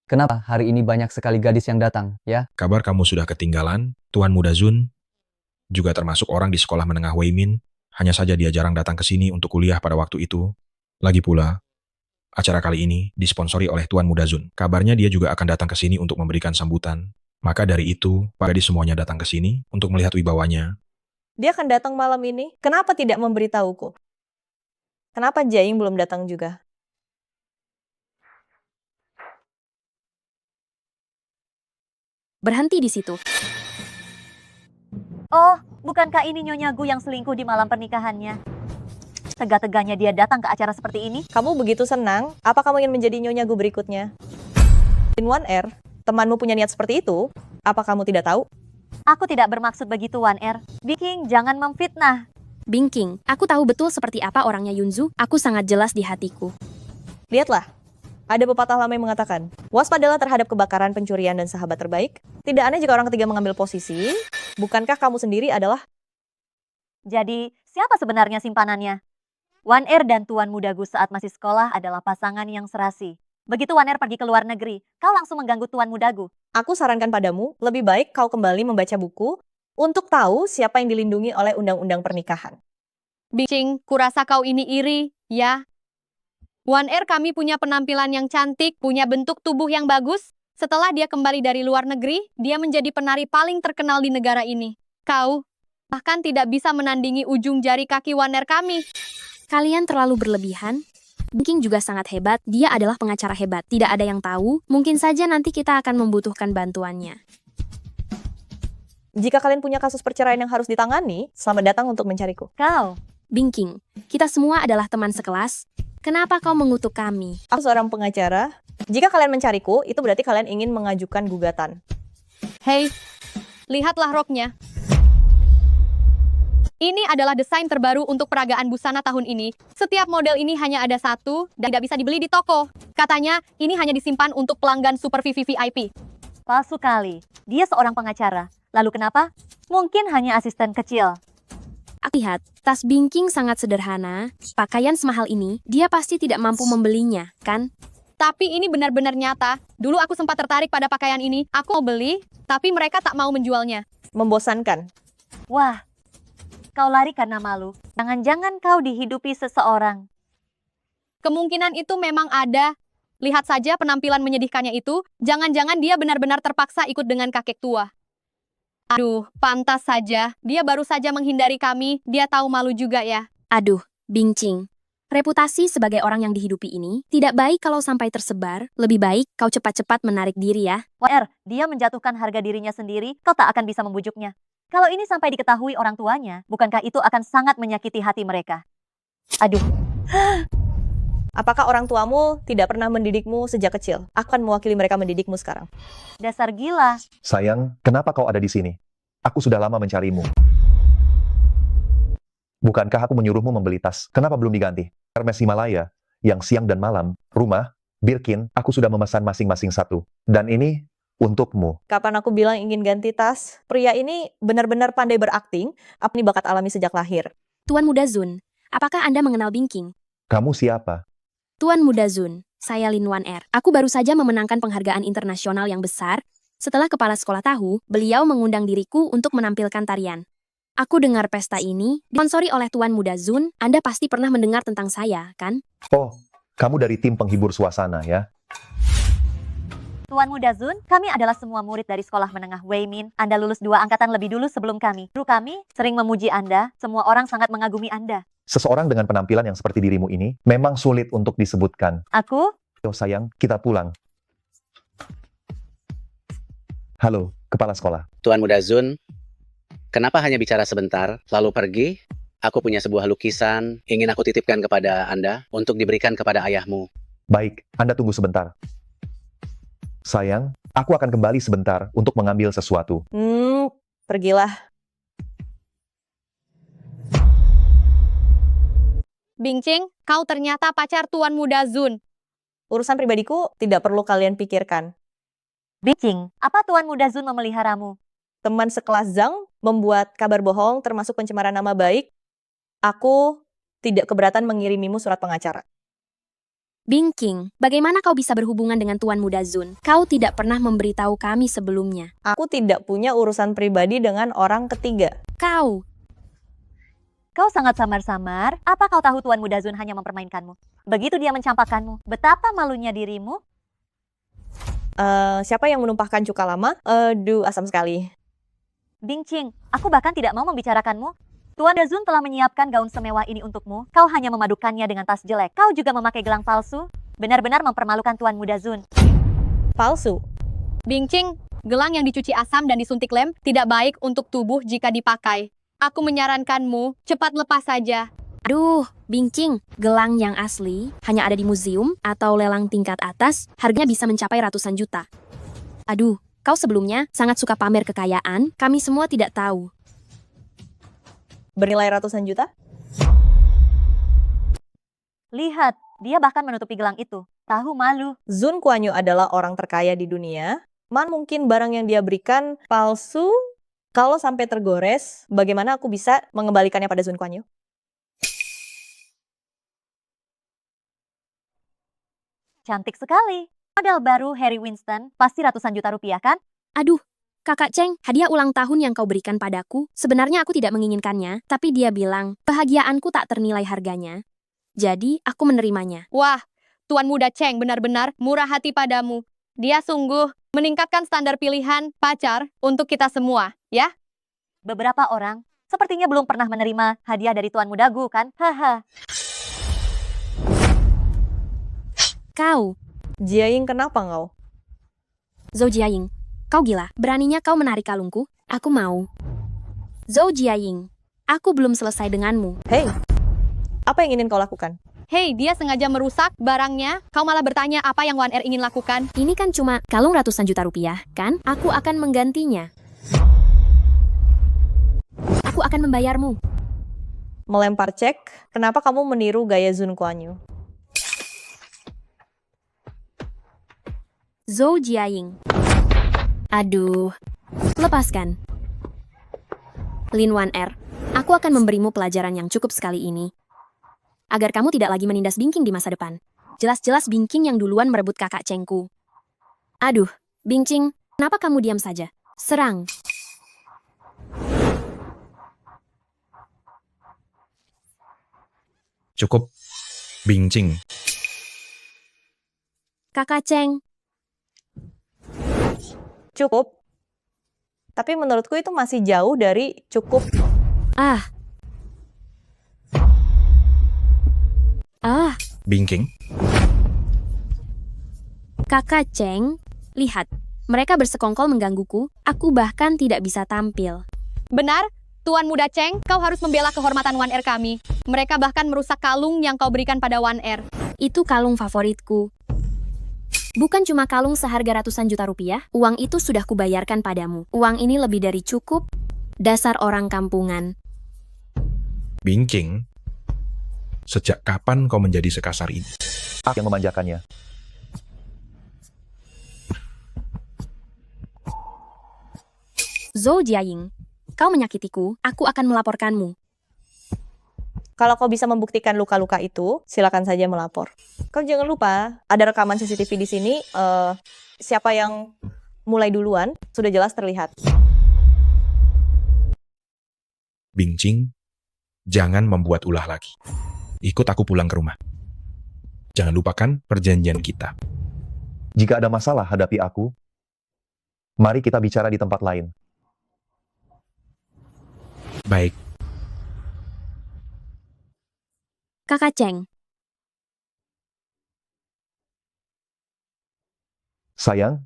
Kenapa hari ini banyak sekali gadis yang datang, ya? Kabar kamu sudah ketinggalan, Tuan Muda Zun, juga termasuk orang di sekolah menengah Wei Min, hanya saja dia jarang datang ke sini untuk kuliah pada waktu itu. Lagi pula, acara kali ini disponsori oleh Tuan Muda Zun. Kabarnya dia juga akan datang ke sini untuk memberikan sambutan. Maka dari itu, para gadis semuanya datang ke sini untuk melihat wibawanya. Dia akan datang malam ini. Kenapa tidak memberitahuku? Kenapa Jaing belum datang juga? Berhenti di situ. Oh, bukankah ini Nyonya Gu yang selingkuh di malam pernikahannya? Tega-teganya dia datang ke acara seperti ini. Kamu begitu senang? Apa kamu ingin menjadi Nyonya Gu berikutnya? Lin Wan Er, temanmu punya niat seperti itu? Apa kamu tidak tahu? Aku tidak bermaksud begitu, Wan Er. Bingking, jangan memfitnah. Bingking, aku tahu betul seperti apa orangnya Yunzu, aku sangat jelas di hatiku. Lihatlah, ada pepatah lama yang mengatakan, waspadalah terhadap kebakaran, pencurian, dan sahabat terbaik. Tidak aneh jika orang ketiga mengambil posisi. Bukankah kamu sendiri adalah... Jadi, siapa sebenarnya simpanannya? Wan Er dan Tuan Muda Gu saat masih sekolah adalah pasangan yang serasi. Begitu Wan Er pergi ke luar negeri, kau langsung mengganggu Tuan Muda Gu. Aku sarankan padamu, lebih baik kau kembali membaca buku untuk tahu siapa yang dilindungi oleh undang-undang pernikahan. Bingking, kurasa kau ini iri, ya? Wan Er kami punya penampilan yang cantik, punya bentuk tubuh yang bagus. Setelah dia kembali dari luar negeri, dia menjadi penari paling terkenal di negara ini. Kau bahkan tidak bisa menandingi ujung jari kaki Wan Er kami. Kalian terlalu berlebihan. Bingking juga sangat hebat, dia adalah pengacara hebat. Tidak ada yang tahu, mungkin saja nanti kita akan membutuhkan bantuannya. Jika kalian punya kasus perceraian yang harus ditangani, selamat datang untuk mencariku. Kau, Bingking, kita semua adalah teman sekelas. Kenapa kau mengutuk kami? Aku seorang pengacara. Jika kalian mencariku, itu berarti kalian ingin mengajukan gugatan. Hei, lihatlah roknya. Ini adalah desain terbaru untuk peragaan busana tahun ini. Setiap model ini hanya ada satu dan tidak bisa dibeli di toko. Katanya, ini hanya disimpan untuk pelanggan super VVVIP. palsu kali. Dia seorang pengacara. Lalu kenapa? Mungkin hanya asisten kecil. Lihat, tas Bingking sangat sederhana. Pakaian semahal ini, dia pasti tidak mampu membelinya, kan? Tapi ini benar-benar nyata. Dulu aku sempat tertarik pada pakaian ini. Aku mau beli, tapi mereka tak mau menjualnya. Membosankan. Wah, kau lari karena malu. Jangan-jangan kau dihidupi seseorang. Kemungkinan itu memang ada. Lihat saja penampilan menyedihkannya itu. Jangan-jangan dia benar-benar terpaksa ikut dengan kakek tua. Aduh, pantas saja. Dia baru saja menghindari kami. Dia tahu malu juga ya. Aduh, Bingking. Reputasi sebagai orang yang dihidupi ini tidak baik kalau sampai tersebar. Lebih baik kau cepat-cepat menarik diri ya. 1R, dia menjatuhkan harga dirinya sendiri, kau tak akan bisa membujuknya. Kalau ini sampai diketahui orang tuanya, bukankah itu akan sangat menyakiti hati mereka? Aduh. Apakah orang tuamu tidak pernah mendidikmu sejak kecil? Aku akan mewakili mereka mendidikmu sekarang. Dasar gila. Sayang, kenapa kau ada di sini? Aku sudah lama mencarimu. Bukankah aku menyuruhmu membeli tas? Kenapa belum diganti? Hermes Himalaya, yang siang dan malam, rumah, Birkin, aku sudah memesan masing-masing satu. Dan ini untukmu. Kapan aku bilang ingin ganti tas? Pria ini benar-benar pandai berakting. Apa ini bakat alami sejak lahir? Tuan Muda Zun, apakah Anda mengenal Bingking? Kamu siapa? Tuan Muda Zun, saya Lin 1R. Aku baru saja memenangkan penghargaan internasional yang besar. Setelah kepala sekolah tahu, beliau mengundang diriku untuk menampilkan tarian. Aku dengar pesta ini disponsori oleh Tuan Muda Zun. Anda pasti pernah mendengar tentang saya, kan? Oh, kamu dari tim penghibur suasana ya? Tuan Muda Zun, kami adalah semua murid dari sekolah menengah Weimin. Anda lulus 2 angkatan lebih dulu sebelum kami. Guru kami sering memuji Anda, semua orang sangat mengagumi Anda. Seseorang dengan penampilan yang seperti dirimu ini memang sulit untuk disebutkan. Aku? Oh sayang, kita pulang. Halo, kepala sekolah. Tuan Muda Zun, kenapa hanya bicara sebentar, lalu pergi? Aku punya sebuah lukisan, ingin aku titipkan kepada Anda untuk diberikan kepada ayahmu. Baik, Anda tunggu sebentar. Sayang, aku akan kembali sebentar untuk mengambil sesuatu. Pergilah. Bingcing, kau ternyata pacar Tuan Muda Zun. Urusan pribadiku tidak perlu kalian pikirkan. Bingcing, apa Tuan Muda Zun memeliharamu? Teman sekelas Zhang membuat kabar bohong termasuk pencemaran nama baik. Aku tidak keberatan mengirimimu surat pengacara. Bingking, bagaimana kau bisa berhubungan dengan Tuan Muda Zun? Kau tidak pernah memberitahu kami sebelumnya. Aku tidak punya urusan pribadi dengan orang ketiga. Kau sangat samar-samar. Apa kau tahu Tuan Muda Zun hanya mempermainkanmu? Begitu dia mencampakkanmu, betapa malunya dirimu? Siapa yang menumpahkan cuka lama? Aduh, asam sekali. Bingcing, aku bahkan tidak mau membicarakanmu. Tuan Muda Zun telah menyiapkan gaun semewah ini untukmu. Kau hanya memadukannya dengan tas jelek. Kau juga memakai gelang palsu. Benar-benar mempermalukan Tuan Muda Zun. Palsu? Bingcing, gelang yang dicuci asam dan disuntik lem tidak baik untuk tubuh jika dipakai. Aku menyarankanmu, cepat lepas saja. Aduh, Bingcing, gelang yang asli hanya ada di museum atau lelang tingkat atas, harganya bisa mencapai ratusan juta. Aduh, kau sebelumnya sangat suka pamer kekayaan, kami semua tidak tahu. Bernilai ratusan juta? Lihat, dia bahkan menutupi gelang itu. Tahu malu. Zun Kuan-yu adalah orang terkaya di dunia. Man mungkin barang yang dia berikan palsu? Kalau sampai tergores, bagaimana aku bisa mengembalikannya pada Zun Kuan-yu? Cantik sekali. Model baru Harry Winston, pasti ratusan juta rupiah kan? Aduh, Kakak Cheng, hadiah ulang tahun yang kau berikan padaku, sebenarnya aku tidak menginginkannya, tapi dia bilang, bahagiaanku tak ternilai harganya. Jadi, aku menerimanya. Wah, Tuan Muda Cheng benar-benar murah hati padamu. Dia sungguh meningkatkan standar pilihan pacar untuk kita semua, ya? Beberapa orang sepertinya belum pernah menerima hadiah dari Tuan Muda Gu, kan? Haha. Kau. Jiaying, kenapa kau? Zhou Jiaying, kau gila. Beraninya kau menarik kalungku? Aku mau. Zhou Jiaying, aku belum selesai denganmu. Hei, apa yang ingin kau lakukan? Hei, dia sengaja merusak barangnya. Kau malah bertanya apa yang 1R ingin lakukan. Ini kan cuma kalung ratusan juta rupiah, kan? Aku akan menggantinya. Aku akan membayarmu. Melempar cek, kenapa kamu meniru gaya Zun Kuan-yu? Zhou Jiaying. Aduh, lepaskan. Lin 1R, aku akan memberimu pelajaran yang cukup sekali ini. Agar kamu tidak lagi menindas Bingking di masa depan. Jelas-jelas Bingking yang duluan merebut kakak Chengku. Aduh, Bingking, kenapa kamu diam saja? Serang. Cukup, Bingcing. Kakak Cheng. Cukup. Tapi menurutku itu masih jauh dari cukup. Bingking, Kakak Cheng, lihat. Mereka bersekongkol menggangguku, aku bahkan tidak bisa tampil. Benar, Tuan Muda Cheng, kau harus membela kehormatan 1R kami. Mereka bahkan merusak kalung yang kau berikan pada 1R. Itu kalung favoritku. Bukan cuma kalung seharga ratusan juta rupiah, uang itu sudah kubayarkan padamu. Uang ini lebih dari cukup. Dasar orang kampungan. Bingking, sejak kapan kau menjadi sekasar ini? Aku yang memanjakannya. Zhou Jiaying, kau menyakitiku, aku akan melaporkanmu. Kalau kau bisa membuktikan luka-luka itu, silakan saja melapor. Kau jangan lupa, ada rekaman CCTV di sini. Siapa yang mulai duluan, sudah jelas terlihat. Bingking, jangan membuat ulah lagi. Ikut aku pulang ke rumah. Jangan lupakan perjanjian kita. Jika ada masalah hadapi aku, mari kita bicara di tempat lain. Baik. Kakak Cheng, Sayang,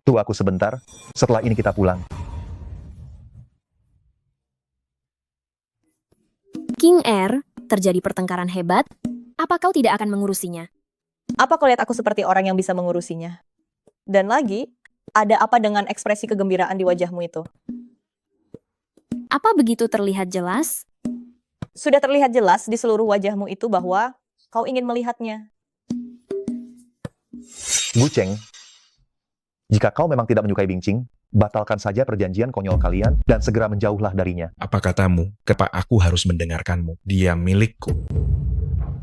tunggu aku sebentar. Setelah ini kita pulang. King R, terjadi pertengkaran hebat. Apa kau tidak akan mengurusinya? Apa kau lihat aku seperti orang yang bisa mengurusinya? Dan lagi, ada apa dengan ekspresi kegembiraan di wajahmu itu? Apa begitu terlihat jelas? Sudah terlihat jelas di seluruh wajahmu itu bahwa kau ingin melihatnya. Gu Cheng, jika kau memang tidak menyukai Bingqing, batalkan saja perjanjian konyol kalian dan segera menjauhlah darinya. Apa katamu? Kenapa aku harus mendengarkanmu? Dia milikku.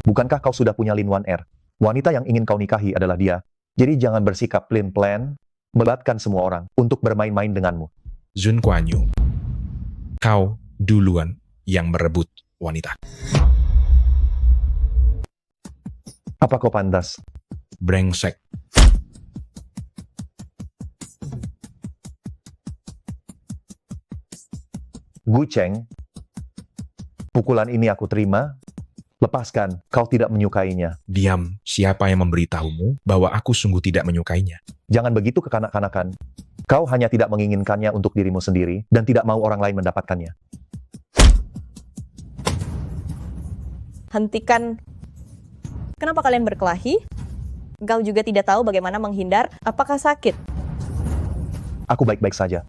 Bukankah kau sudah punya Lin 1R? Wanita yang ingin kau nikahi adalah dia. Jadi jangan bersikap plan-plan, melibatkan semua orang untuk bermain-main denganmu. Zun Kuan-Yu, kau duluan yang merebut wanita. Apa kau pantas? Brengsek. Gu Cheng, pukulan ini aku terima. Lepaskan, kau tidak menyukainya. Diam, siapa yang memberitahumu bahwa aku sungguh tidak menyukainya? Jangan begitu kekanak-kanakan. Kau hanya tidak menginginkannya untuk dirimu sendiri dan tidak mau orang lain mendapatkannya. Hentikan. Kenapa kalian berkelahi? Kau juga tidak tahu bagaimana menghindar. Apakah sakit? Aku baik-baik saja.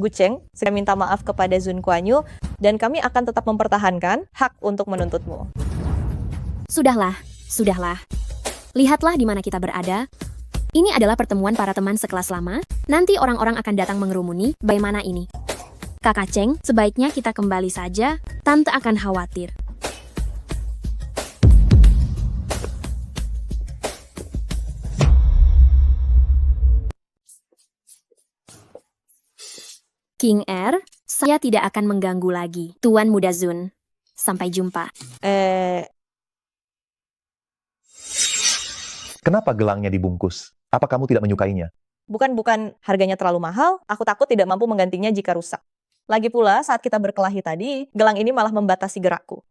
Gu Cheng segera minta maaf kepada Zun Kuan-Yu dan kami akan tetap mempertahankan hak untuk menuntutmu. Sudahlah, sudahlah. Lihatlah di mana kita berada. Ini adalah pertemuan para teman sekelas lama. Nanti orang-orang akan datang mengerumuni. Bagaimana ini? Kakak Cheng, sebaiknya kita kembali saja. Tante akan khawatir. King R, saya tidak akan mengganggu lagi. Tuan Muda Zun, sampai jumpa. Kenapa gelangnya dibungkus? Apa kamu tidak menyukainya? Bukan harganya terlalu mahal, aku takut tidak mampu menggantinya jika rusak. Lagi pula saat kita berkelahi tadi, gelang ini malah membatasi gerakku.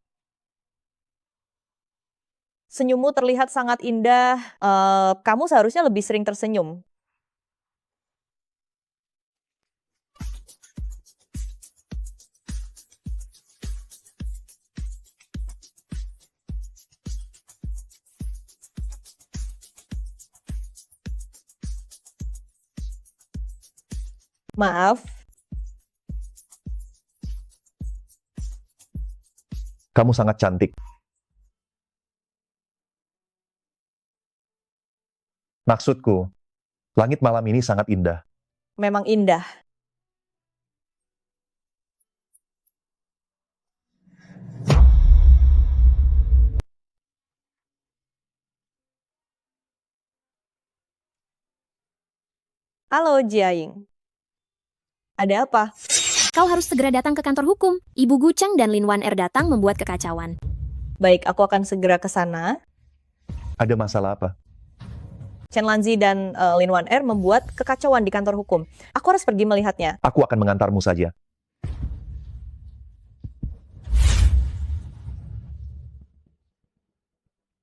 Senyummu terlihat sangat indah, kamu seharusnya lebih sering tersenyum. Maaf. Kamu sangat cantik. Maksudku, langit malam ini sangat indah. Memang indah. Halo Jiaying. Ada apa? Kau harus segera datang ke kantor hukum. Ibu Gu Cheng dan Lin 1R datang membuat kekacauan. Baik, aku akan segera ke sana. Ada masalah apa? Chen Lanzi dan Lin 1R membuat kekacauan di kantor hukum. Aku harus pergi melihatnya. Aku akan mengantarmu saja.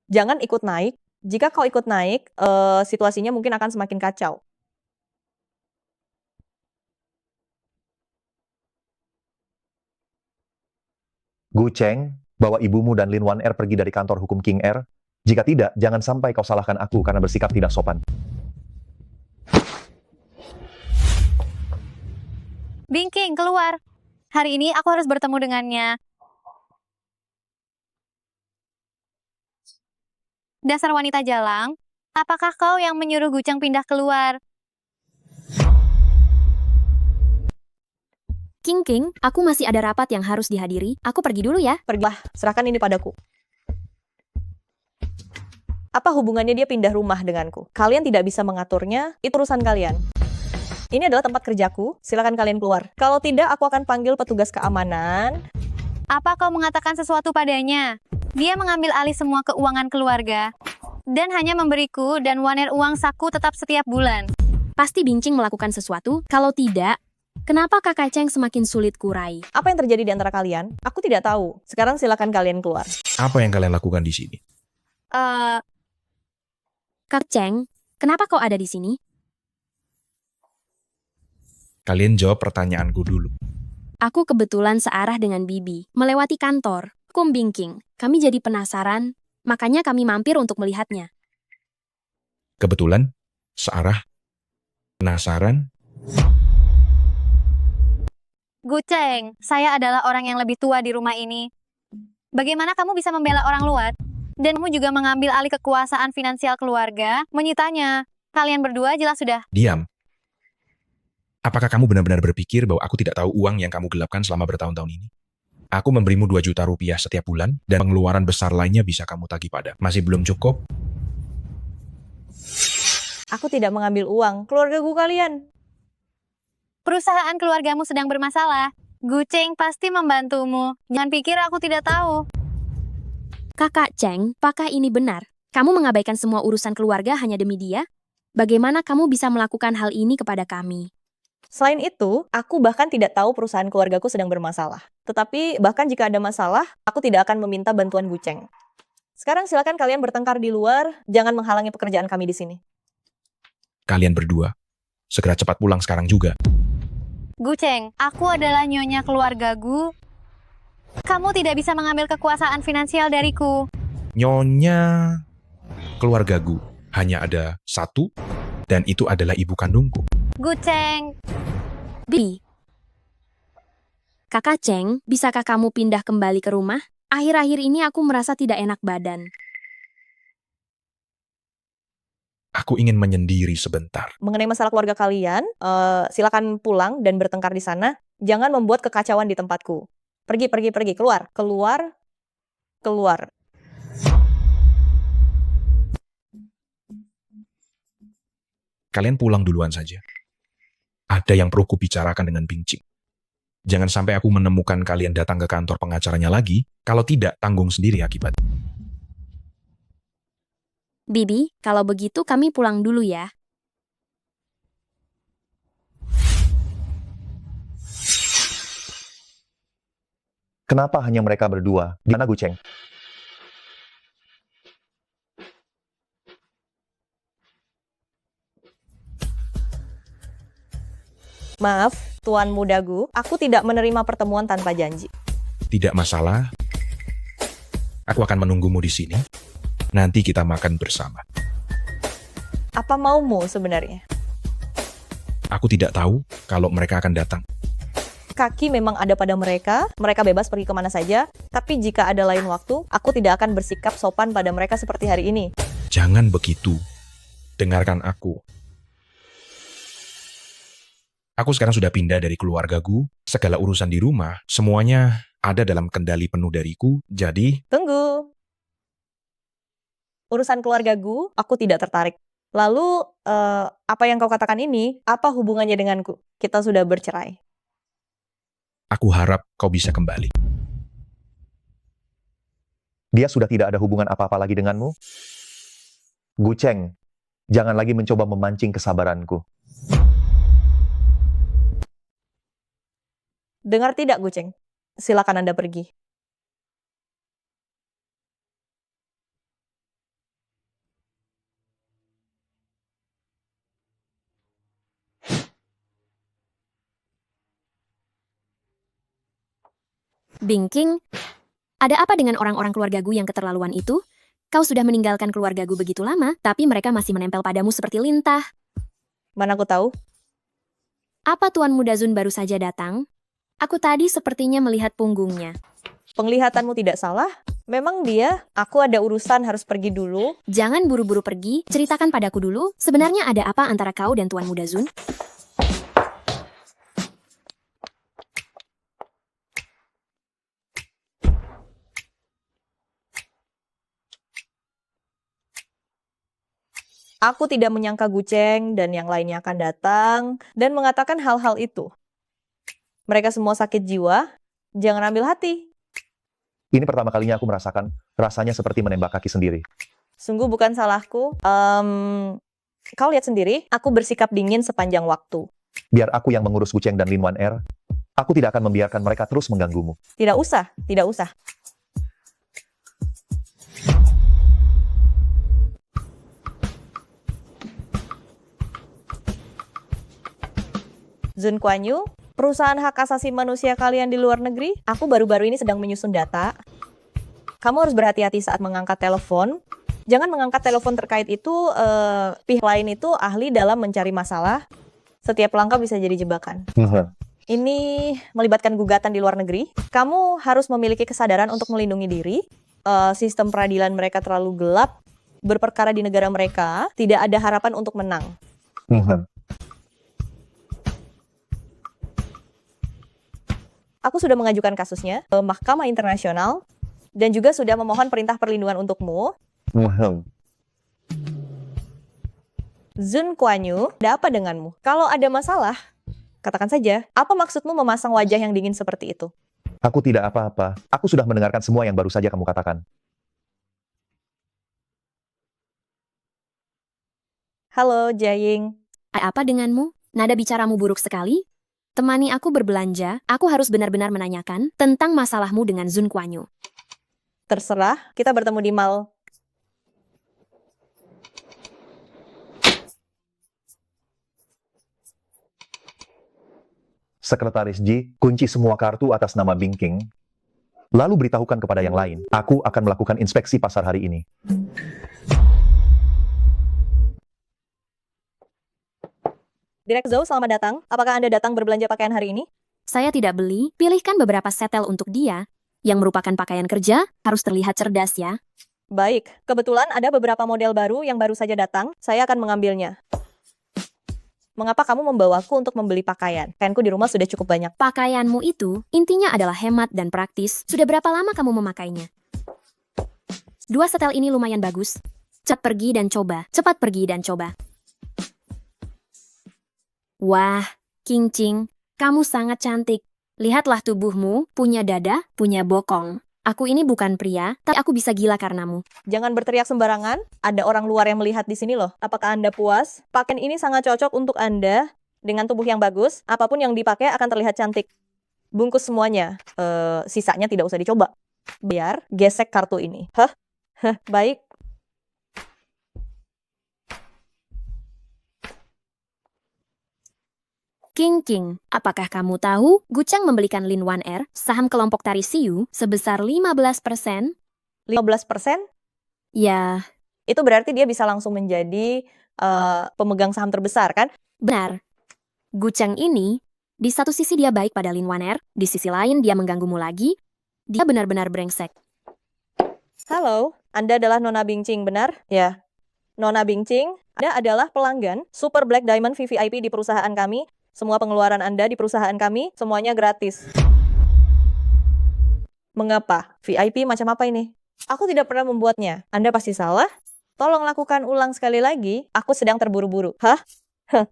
Jangan ikut naik. Jika kau ikut naik, situasinya mungkin akan semakin kacau. Gu Cheng, bawa ibumu dan Lin Wan Er pergi dari kantor hukum King Er. Jika tidak, jangan sampai kau salahkan aku karena bersikap tidak sopan. Bingking, keluar. Hari ini aku harus bertemu dengannya. Dasar wanita jalang, apakah kau yang menyuruh Guceng pindah keluar? King, aku masih ada rapat yang harus dihadiri. Aku pergi dulu ya. Pergilah, serahkan ini padaku. Apa hubungannya dia pindah rumah denganku? Kalian tidak bisa mengaturnya, itu urusan kalian. Ini adalah tempat kerjaku, silakan kalian keluar. Kalau tidak, aku akan panggil petugas keamanan. Apa kau mengatakan sesuatu padanya? Dia mengambil alih semua keuangan keluarga dan hanya memberiku dan Waner uang saku tetap setiap bulan. Pasti Bingcing melakukan sesuatu. Kalau tidak, kenapa Kakak Cheng semakin sulit kurai? Apa yang terjadi di antara kalian? Aku tidak tahu. Sekarang silakan kalian keluar. Apa yang kalian lakukan di sini? Kak Cheng, kenapa kau ada di sini? Kalian jawab pertanyaanku dulu. Aku kebetulan searah dengan Bibi, melewati kantor, Kum Bingking. Kami jadi penasaran, makanya kami mampir untuk melihatnya. Kebetulan, searah, penasaran. Guceng, saya adalah orang yang lebih tua di rumah ini. Bagaimana kamu bisa membela orang luar? Dan kamu juga mengambil alih kekuasaan finansial keluarga, menyitanya. Kalian berdua jelas sudah. Diam. Apakah kamu benar-benar berpikir bahwa aku tidak tahu uang yang kamu gelapkan selama bertahun-tahun ini? Aku memberimu 2 juta rupiah setiap bulan, dan pengeluaran besar lainnya bisa kamu tagih pada. Masih belum cukup? Aku tidak mengambil uang, keluarga gue kalian. Perusahaan keluargamu sedang bermasalah. Guceng pasti membantumu. Jangan pikir aku tidak tahu. Kakak Cheng, apakah ini benar? Kamu mengabaikan semua urusan keluarga hanya demi dia? Bagaimana kamu bisa melakukan hal ini kepada kami? Selain itu, aku bahkan tidak tahu perusahaan keluargaku sedang bermasalah. Tetapi bahkan jika ada masalah, aku tidak akan meminta bantuan Guceng. Sekarang silakan kalian bertengkar di luar, jangan menghalangi pekerjaan kami di sini. Kalian berdua, segera cepat pulang sekarang juga. Guceng, aku adalah nyonya keluarga Gu. Kamu tidak bisa mengambil kekuasaan finansial dariku. Nyonya keluargaku hanya ada satu, dan itu adalah ibu kandungku. Guceng. Bibi. Kakak Cheng, bisakah kamu pindah kembali ke rumah? Akhir-akhir ini aku merasa tidak enak badan. Aku ingin menyendiri sebentar. Mengenai masalah keluarga kalian, silakan pulang dan bertengkar di sana. Jangan membuat kekacauan di tempatku. Pergi, keluar. Kalian pulang duluan saja. Ada yang perlu kubicarakan dengan Bingcing. Jangan sampai aku menemukan kalian datang ke kantor pengacaranya lagi. Kalau tidak, tanggung sendiri akibat. Bibi, kalau begitu kami pulang dulu ya. Kenapa hanya mereka berdua? Di mana Guceng? Maaf, Tuan Muda Gu, aku tidak menerima pertemuan tanpa janji. Tidak masalah. Aku akan menunggumu di sini. Nanti kita makan bersama. Apa maumu sebenarnya? Aku tidak tahu kalau mereka akan datang. Kaki memang ada pada mereka bebas pergi kemana saja, tapi jika ada lain waktu, aku tidak akan bersikap sopan pada mereka seperti hari ini. Jangan begitu. Dengarkan aku. Aku sekarang sudah pindah dari keluargaku, segala urusan di rumah, semuanya ada dalam kendali penuh dariku, jadi... Tunggu. Urusan keluarga Gu, aku tidak tertarik. Lalu, apa yang kau katakan ini, apa hubungannya denganku? Kita sudah bercerai. Aku harap kau bisa kembali. Dia sudah tidak ada hubungan apa-apa lagi denganmu? Guceng, jangan lagi mencoba memancing kesabaranku. Dengar tidak, Guceng? Silakan Anda pergi. Bingking, ada apa dengan orang-orang keluarga Gu yang keterlaluan itu? Kau sudah meninggalkan keluarga Gu begitu lama, tapi mereka masih menempel padamu seperti lintah. Mana aku tahu? Apa Tuan Muda Zun baru saja datang? Aku tadi sepertinya melihat punggungnya. Penglihatanmu tidak salah. Memang dia, aku ada urusan harus pergi dulu. Jangan buru-buru pergi, ceritakan padaku dulu, sebenarnya ada apa antara kau dan Tuan Muda Zun? Aku tidak menyangka Guceng dan yang lainnya akan datang dan mengatakan hal-hal itu. Mereka semua sakit jiwa, jangan ambil hati. Ini pertama kalinya aku merasakan rasanya seperti menembak kaki sendiri. Sungguh bukan salahku. Kau lihat sendiri, aku bersikap dingin sepanjang waktu. Biar aku yang mengurus Guceng dan Lin Wan Er. Aku tidak akan membiarkan mereka terus mengganggumu. Tidak usah, tidak usah. Zun Kuan Yu, perusahaan hak asasi manusia kalian di luar negeri, aku baru-baru ini sedang menyusun data. Kamu harus berhati-hati saat mengangkat telepon. Jangan mengangkat telepon terkait itu, pihak lain itu ahli dalam mencari masalah. Setiap langkah bisa jadi jebakan. Ini melibatkan gugatan di luar negeri. Kamu harus memiliki kesadaran untuk melindungi diri. Sistem peradilan mereka terlalu gelap. Berperkara di negara mereka, tidak ada harapan untuk menang. Aku sudah mengajukan kasusnya ke Mahkamah Internasional dan juga sudah memohon perintah perlindungan untukmu. Zun Kuan Yu, ada apa denganmu? Kalau ada masalah, katakan saja. Apa maksudmu memasang wajah yang dingin seperti itu? Aku tidak apa-apa. Aku sudah mendengarkan semua yang baru saja kamu katakan. Halo, Jaying. Apa denganmu? Nada bicaramu buruk sekali. Temani aku berbelanja, aku harus benar-benar menanyakan tentang masalahmu dengan Zun Kuan Yu. Terserah, kita bertemu di mall. Sekretaris Ji, kunci semua kartu atas nama Bingking. Lalu beritahukan kepada yang lain. Aku akan melakukan inspeksi pasar hari ini. Direk Zhou, selamat datang. Apakah Anda datang berbelanja pakaian hari ini? Saya tidak beli, pilihkan beberapa setel untuk dia. Yang merupakan pakaian kerja, harus terlihat cerdas ya. Baik, kebetulan ada beberapa model baru yang baru saja datang. Saya akan mengambilnya. Mengapa kamu membawaku untuk membeli pakaian? Pakaianku di rumah sudah cukup banyak. Pakaianmu itu, intinya adalah hemat dan praktis. Sudah berapa lama kamu memakainya? 2 setel ini lumayan bagus. Cepat pergi dan coba, cepat pergi dan coba. Wah, King Ching, kamu sangat cantik. Lihatlah tubuhmu, punya dada, punya bokong. Aku ini bukan pria, tapi aku bisa gila karenamu. Jangan berteriak sembarangan, ada orang luar yang melihat di sini loh. Apakah Anda puas? Pakaian ini sangat cocok untuk Anda. Dengan tubuh yang bagus, apapun yang dipakai akan terlihat cantik. Bungkus semuanya, sisanya tidak usah dicoba. Biar gesek kartu ini. Baik. King, apakah kamu tahu Guceng membelikan Lin Wan Er, saham kelompok Tari Siu, sebesar 15%? 15%? Ya. Itu berarti dia bisa langsung menjadi pemegang saham terbesar, kan? Benar. Guceng ini, di satu sisi dia baik pada Lin Wan Er, di sisi lain dia mengganggumu lagi. Dia benar-benar brengsek. Halo, Anda adalah Nona Bingching, benar? Ya. Nona Bingching, Anda adalah pelanggan Super Black Diamond VVIP di perusahaan kami. Semua pengeluaran Anda di perusahaan kami, semuanya gratis. Mengapa? VIP macam apa ini? Aku tidak pernah membuatnya. Anda pasti salah? Tolong lakukan ulang sekali lagi. Aku sedang terburu-buru.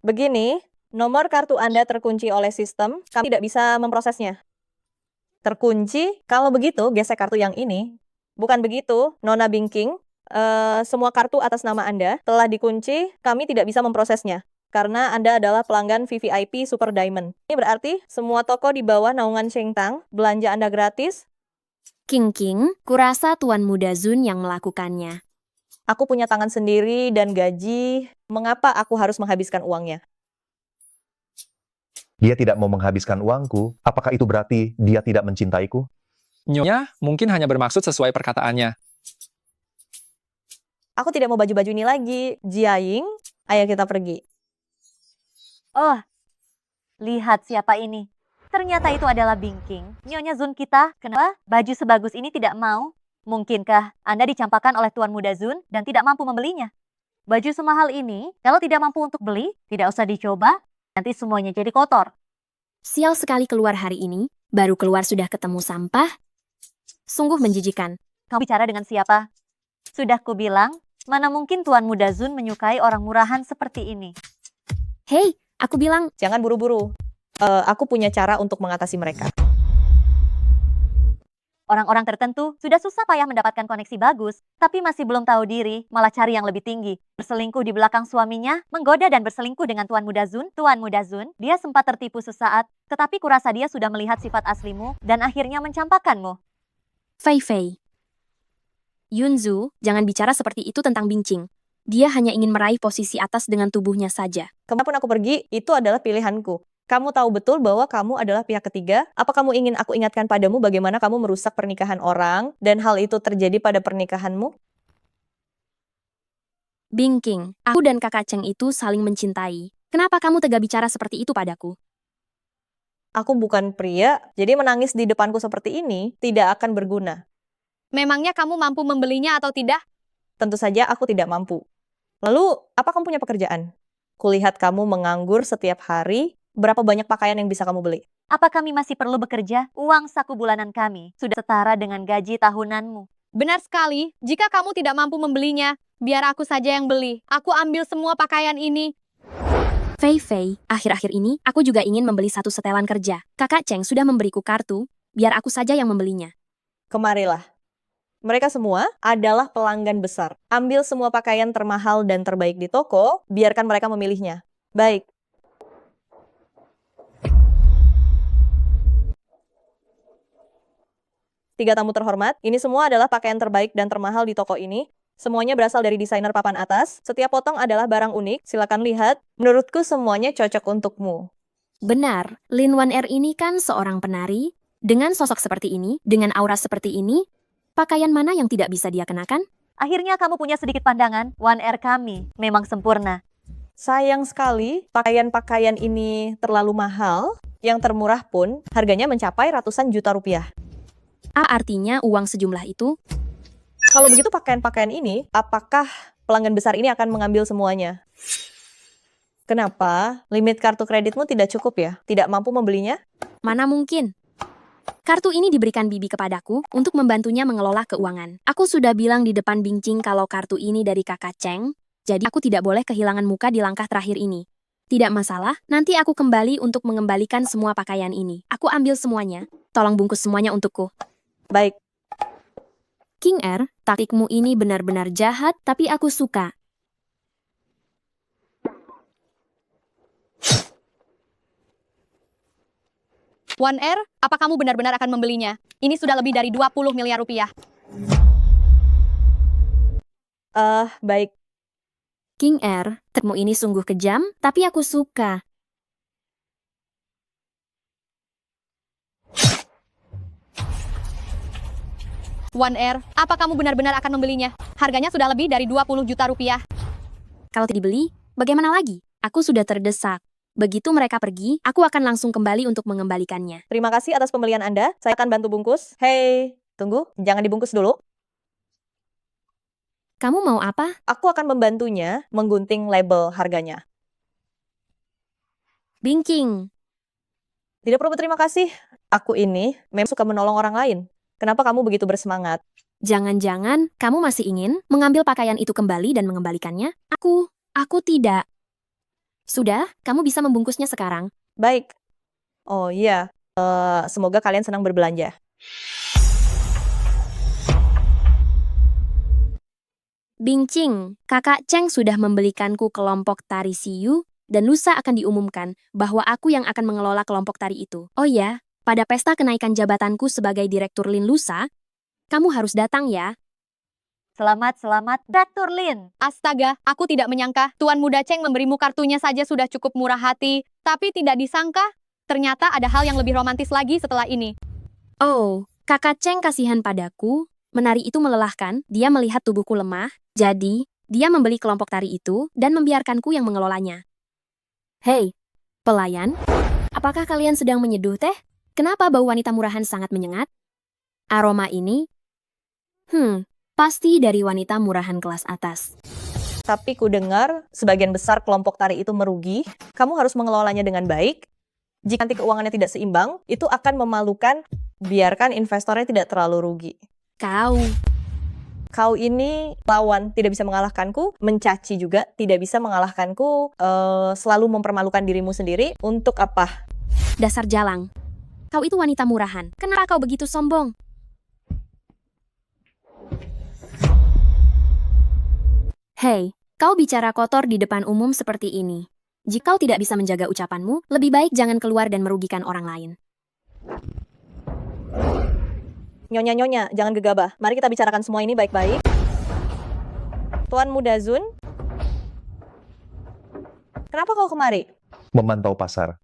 Begini, nomor kartu Anda terkunci oleh sistem. Kami tidak bisa memprosesnya. Terkunci? Kalau begitu, gesek kartu yang ini. Bukan begitu, Nona Bingking. Semua kartu atas nama Anda telah dikunci. Kami tidak bisa memprosesnya. Karena Anda adalah pelanggan VVIP Super Diamond. Ini berarti semua toko di bawah naungan Sheng Tang, belanja Anda gratis. King, kurasa Tuan Muda Zun yang melakukannya. Aku punya tangan sendiri dan gaji. Mengapa aku harus menghabiskan uangnya? Dia tidak mau menghabiskan uangku. Apakah itu berarti dia tidak mencintaiku? Nyonya mungkin hanya bermaksud sesuai perkataannya. Aku tidak mau baju-baju ini lagi. Jiaying, ayo kita pergi. Oh, lihat siapa ini. Ternyata itu adalah Bingking, Nyonya Zun kita. Kenapa baju sebagus ini tidak mau? Mungkinkah Anda dicampakkan oleh Tuan Muda Zun dan tidak mampu membelinya? Baju semahal ini, kalau tidak mampu untuk beli, tidak usah dicoba, nanti semuanya jadi kotor. Sial sekali keluar hari ini, baru keluar sudah ketemu sampah. Sungguh menjijikan. Kamu bicara dengan siapa? Sudah kubilang, mana mungkin Tuan Muda Zun menyukai orang murahan seperti ini. Hei, aku bilang, jangan buru-buru. Aku punya cara untuk mengatasi mereka. Orang-orang tertentu sudah susah payah mendapatkan koneksi bagus, tapi masih belum tahu diri, malah cari yang lebih tinggi. Berselingkuh di belakang suaminya, menggoda dan berselingkuh dengan Tuan Muda Zun. Tuan Muda Zun, dia sempat tertipu sesaat, tetapi kurasa dia sudah melihat sifat aslimu dan akhirnya mencampakkanmu. Fei Fei. Yunzu, jangan bicara seperti itu tentang Bingqing. Dia hanya ingin meraih posisi atas dengan tubuhnya saja. Kemanapun aku pergi, itu adalah pilihanku. Kamu tahu betul bahwa kamu adalah pihak ketiga? Apa kamu ingin aku ingatkan padamu bagaimana kamu merusak pernikahan orang dan hal itu terjadi pada pernikahanmu? Bingqing, aku dan kakak Cheng itu saling mencintai. Kenapa kamu tega bicara seperti itu padaku? Aku bukan pria, jadi menangis di depanku seperti ini tidak akan berguna. Memangnya kamu mampu membelinya atau tidak? Tentu saja aku tidak mampu. Lalu, apa kamu punya pekerjaan? Kulihat kamu menganggur setiap hari. Berapa banyak pakaian yang bisa kamu beli? Apa kami masih perlu bekerja? Uang saku bulanan kami sudah setara dengan gaji tahunanmu. Benar sekali, jika kamu tidak mampu membelinya, biar aku saja yang beli. Aku ambil semua pakaian ini. Fei Fei, akhir-akhir ini aku juga ingin membeli satu setelan kerja. Kakak Cheng sudah memberiku kartu, biar aku saja yang membelinya. Kemarilah. Mereka semua adalah pelanggan besar. Ambil semua pakaian termahal dan terbaik di toko, biarkan mereka memilihnya. Baik. Tiga tamu terhormat, ini semua adalah pakaian terbaik dan termahal di toko ini. Semuanya berasal dari desainer papan atas. Setiap potong adalah barang unik. Silakan lihat. Menurutku semuanya cocok untukmu. Benar, Lin Wan Er ini kan seorang penari. Dengan sosok seperti ini, dengan aura seperti ini, pakaian mana yang tidak bisa dia kenakan? Akhirnya kamu punya sedikit pandangan. Wan Er kami memang sempurna. Sayang sekali, pakaian-pakaian ini terlalu mahal. Yang termurah pun harganya mencapai ratusan juta rupiah. Artinya uang sejumlah itu? Kalau begitu pakaian-pakaian ini, apakah pelanggan besar ini akan mengambil semuanya? Kenapa? Limit kartu kreditmu tidak cukup ya? Tidak mampu membelinya? Mana mungkin? Kartu ini diberikan Bibi kepadaku untuk membantunya mengelola keuangan. Aku sudah bilang di depan Bingqing kalau kartu ini dari kakak Cheng, jadi aku tidak boleh kehilangan muka di langkah terakhir ini. Tidak masalah, nanti aku kembali untuk mengembalikan semua pakaian ini. Aku ambil semuanya. Tolong bungkus semuanya untukku. Baik. King Er, taktikmu ini benar-benar jahat, tapi aku suka. Wan Er, apa kamu benar-benar akan membelinya? Ini sudah lebih dari 20 miliar rupiah. Baik. King Er, taktikmu ini sungguh kejam, tapi aku suka. Wan Er, apa kamu benar-benar akan membelinya? Harganya sudah lebih dari 20 juta rupiah. Kalau tidak dibeli, bagaimana lagi? Aku sudah terdesak. Begitu mereka pergi, aku akan langsung kembali untuk mengembalikannya. Terima kasih atas pembelian Anda. Saya akan bantu bungkus. Hei, tunggu. Jangan dibungkus dulu. Kamu mau apa? Aku akan membantunya menggunting label harganya. Bingqing. Tidak perlu berterima kasih. Aku ini memang suka menolong orang lain. Kenapa kamu begitu bersemangat? Jangan-jangan kamu masih ingin mengambil pakaian itu kembali dan mengembalikannya? Aku tidak. Sudah, kamu bisa membungkusnya sekarang. Baik. Oh iya, semoga kalian senang berbelanja. Bingqing, kakak Cheng sudah membelikanku kelompok tari Siyu, dan lusa akan diumumkan bahwa aku yang akan mengelola kelompok tari itu. Oh ya, pada pesta kenaikan jabatanku sebagai Direktur Lin lusa, kamu harus datang ya. Selamat, Direktur Lin. Astaga, aku tidak menyangka Tuan Muda Cheng memberimu kartunya saja sudah cukup murah hati. Tapi tidak disangka, ternyata ada hal yang lebih romantis lagi setelah ini. Oh, Kakak Cheng kasihan padaku, menari itu melelahkan, dia melihat tubuhku lemah, jadi dia membeli kelompok tari itu dan membiarkanku yang mengelolanya. Hei, pelayan, apakah kalian sedang menyeduh teh? Kenapa bau wanita murahan sangat menyengat? Aroma ini? Pasti dari wanita murahan kelas atas. Tapi ku dengar sebagian besar kelompok tari itu merugi. Kamu harus mengelolanya dengan baik. Jika nanti keuangannya tidak seimbang, itu akan memalukan. Biarkan investornya tidak terlalu rugi. Kau ini lawan, tidak bisa mengalahkanku, mencaci juga, tidak bisa mengalahkanku, selalu mempermalukan dirimu sendiri. Untuk apa? Dasar jalang. Kau itu wanita murahan. Kenapa kau begitu sombong? Hei, kau bicara kotor di depan umum seperti ini. Jika kau tidak bisa menjaga ucapanmu, lebih baik jangan keluar dan merugikan orang lain. Nyonya, jangan gegabah. Mari kita bicarakan semua ini baik-baik. Tuan Muda Zun, kenapa kau kemari? Memantau pasar.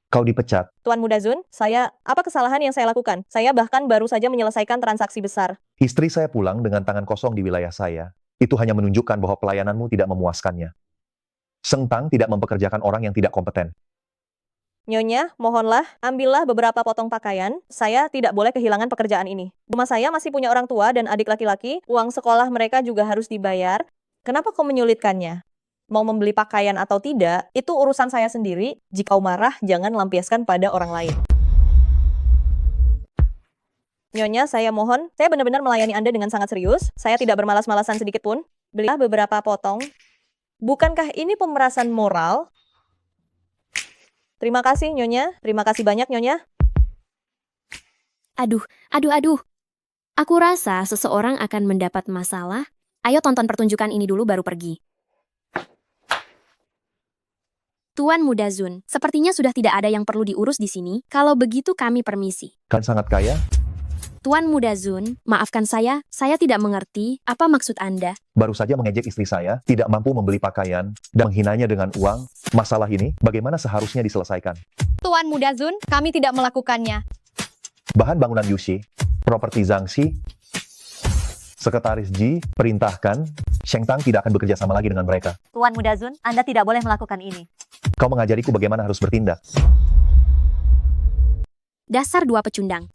Kau dipecat. Tuan Muda Zun, apa kesalahan yang saya lakukan? Saya bahkan baru saja menyelesaikan transaksi besar. Istri saya pulang dengan tangan kosong di wilayah saya. Itu hanya menunjukkan bahwa pelayananmu tidak memuaskannya. Seng Tang tidak mempekerjakan orang yang tidak kompeten. Nyonya, mohonlah, ambillah beberapa potong pakaian. Saya tidak boleh kehilangan pekerjaan ini. Rumah saya masih punya orang tua dan adik laki-laki. Uang sekolah mereka juga harus dibayar. Kenapa kau menyulitkannya? Mau membeli pakaian atau tidak, itu urusan saya sendiri. Jika kau marah, jangan lampiaskan pada orang lain. Nyonya, saya mohon, saya benar-benar melayani Anda dengan sangat serius. Saya tidak bermalas-malasan sedikit pun. Belilah beberapa potong. Bukankah ini pemerasan moral? Terima kasih, Nyonya. Terima kasih banyak, Nyonya. Aduh. Aku rasa seseorang akan mendapat masalah. Ayo tonton pertunjukan ini dulu baru pergi. Tuan Muda Zun, sepertinya sudah tidak ada yang perlu diurus di sini. Kalau begitu kami permisi. Kan sangat kaya? Tuan Muda Zun, maafkan saya tidak mengerti apa maksud Anda. Baru saja mengejek istri saya, tidak mampu membeli pakaian, dan menghinanya dengan uang. Masalah ini, bagaimana seharusnya diselesaikan? Tuan Muda Zun, kami tidak melakukannya. Bahan bangunan Yushi, properti Zhangxi, Sekretaris Ji, perintahkan, Sheng Tang tidak akan bekerja sama lagi dengan mereka. Tuan Muda Zun, Anda tidak boleh melakukan ini. Kau mengajariku bagaimana harus bertindak. Dasar dua pecundang.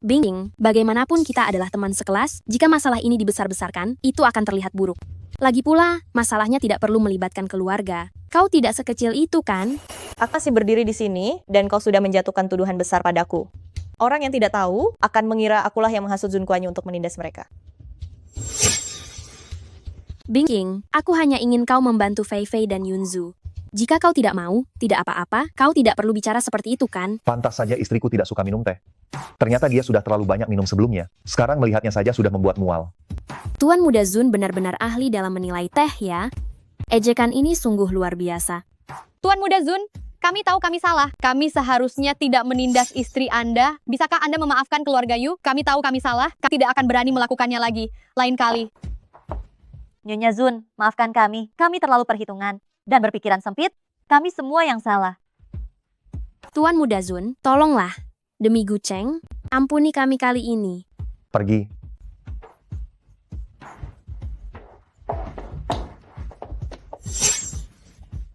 Bing, bagaimanapun kita adalah teman sekelas, jika masalah ini dibesar-besarkan, itu akan terlihat buruk. Lagi pula, masalahnya tidak perlu melibatkan keluarga. Kau tidak sekecil itu, kan? Aku masih berdiri di sini, dan kau sudah menjatuhkan tuduhan besar padaku. Orang yang tidak tahu akan mengira akulah yang menghasut Zun Kuan Yu untuk menindas mereka. Bing, aku hanya ingin kau membantu Fei Fei dan Yunzu. Jika kau tidak mau, tidak apa-apa, kau tidak perlu bicara seperti itu, kan? Pantas saja istriku tidak suka minum teh. Ternyata dia sudah terlalu banyak minum sebelumnya. Sekarang melihatnya saja sudah membuat mual. Tuan Muda Zun benar-benar ahli dalam menilai teh, ya. Ejekan ini sungguh luar biasa. Tuan Muda Zun, kami tahu kami salah. Kami seharusnya tidak menindas istri Anda. Bisakah Anda memaafkan keluarga Yu? Kami tahu kami salah. Kami tidak akan berani melakukannya lagi. Lain kali. Nyonya Zun, maafkan kami. Kami terlalu perhitungan dan berpikiran sempit. Kami semua yang salah. Tuan Muda Zun, tolonglah. Demi Gu Cheng, ampuni kami kali ini. Pergi.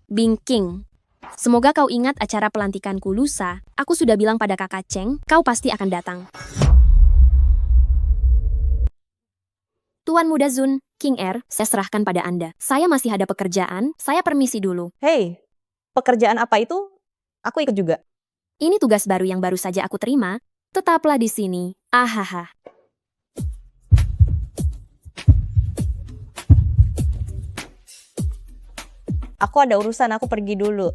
Bing King, semoga kau ingat acara pelantikanku lusa. Aku sudah bilang pada kakak Cheng, kau pasti akan datang. Tuan Muda Zun, King Er, saya serahkan pada Anda. Saya masih ada pekerjaan, saya permisi dulu. Hei, pekerjaan apa itu? Aku ikut juga. Ini tugas baru yang baru saja aku terima. Tetaplah di sini. Ahaha. Aku ada urusan, aku pergi dulu.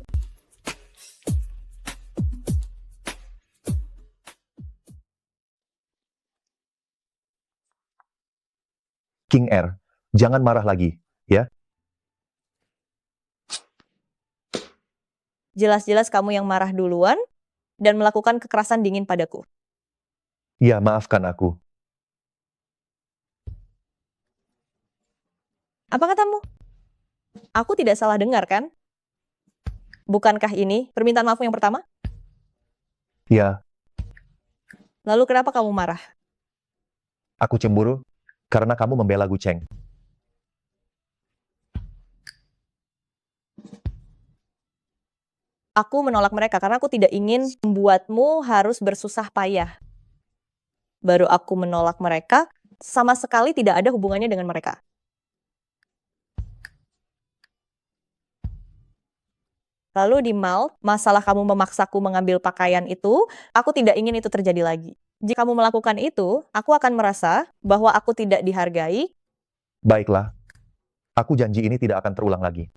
King Er, jangan marah lagi, ya? Jelas-jelas kamu yang marah duluan dan melakukan kekerasan dingin padaku. Ya, maafkan aku. Apa katamu? Aku tidak salah dengar, kan? Bukankah ini permintaan maafmu yang pertama? Ya. Lalu kenapa kamu marah? Aku cemburu karena kamu membela Gu Cheng. Aku menolak mereka karena aku tidak ingin membuatmu harus bersusah payah. Baru aku menolak mereka, sama sekali tidak ada hubungannya dengan mereka. Lalu di mall, masalah kamu memaksaku mengambil pakaian itu, aku tidak ingin itu terjadi lagi. Jika kamu melakukan itu, aku akan merasa bahwa aku tidak dihargai. Baiklah, aku janji ini tidak akan terulang lagi.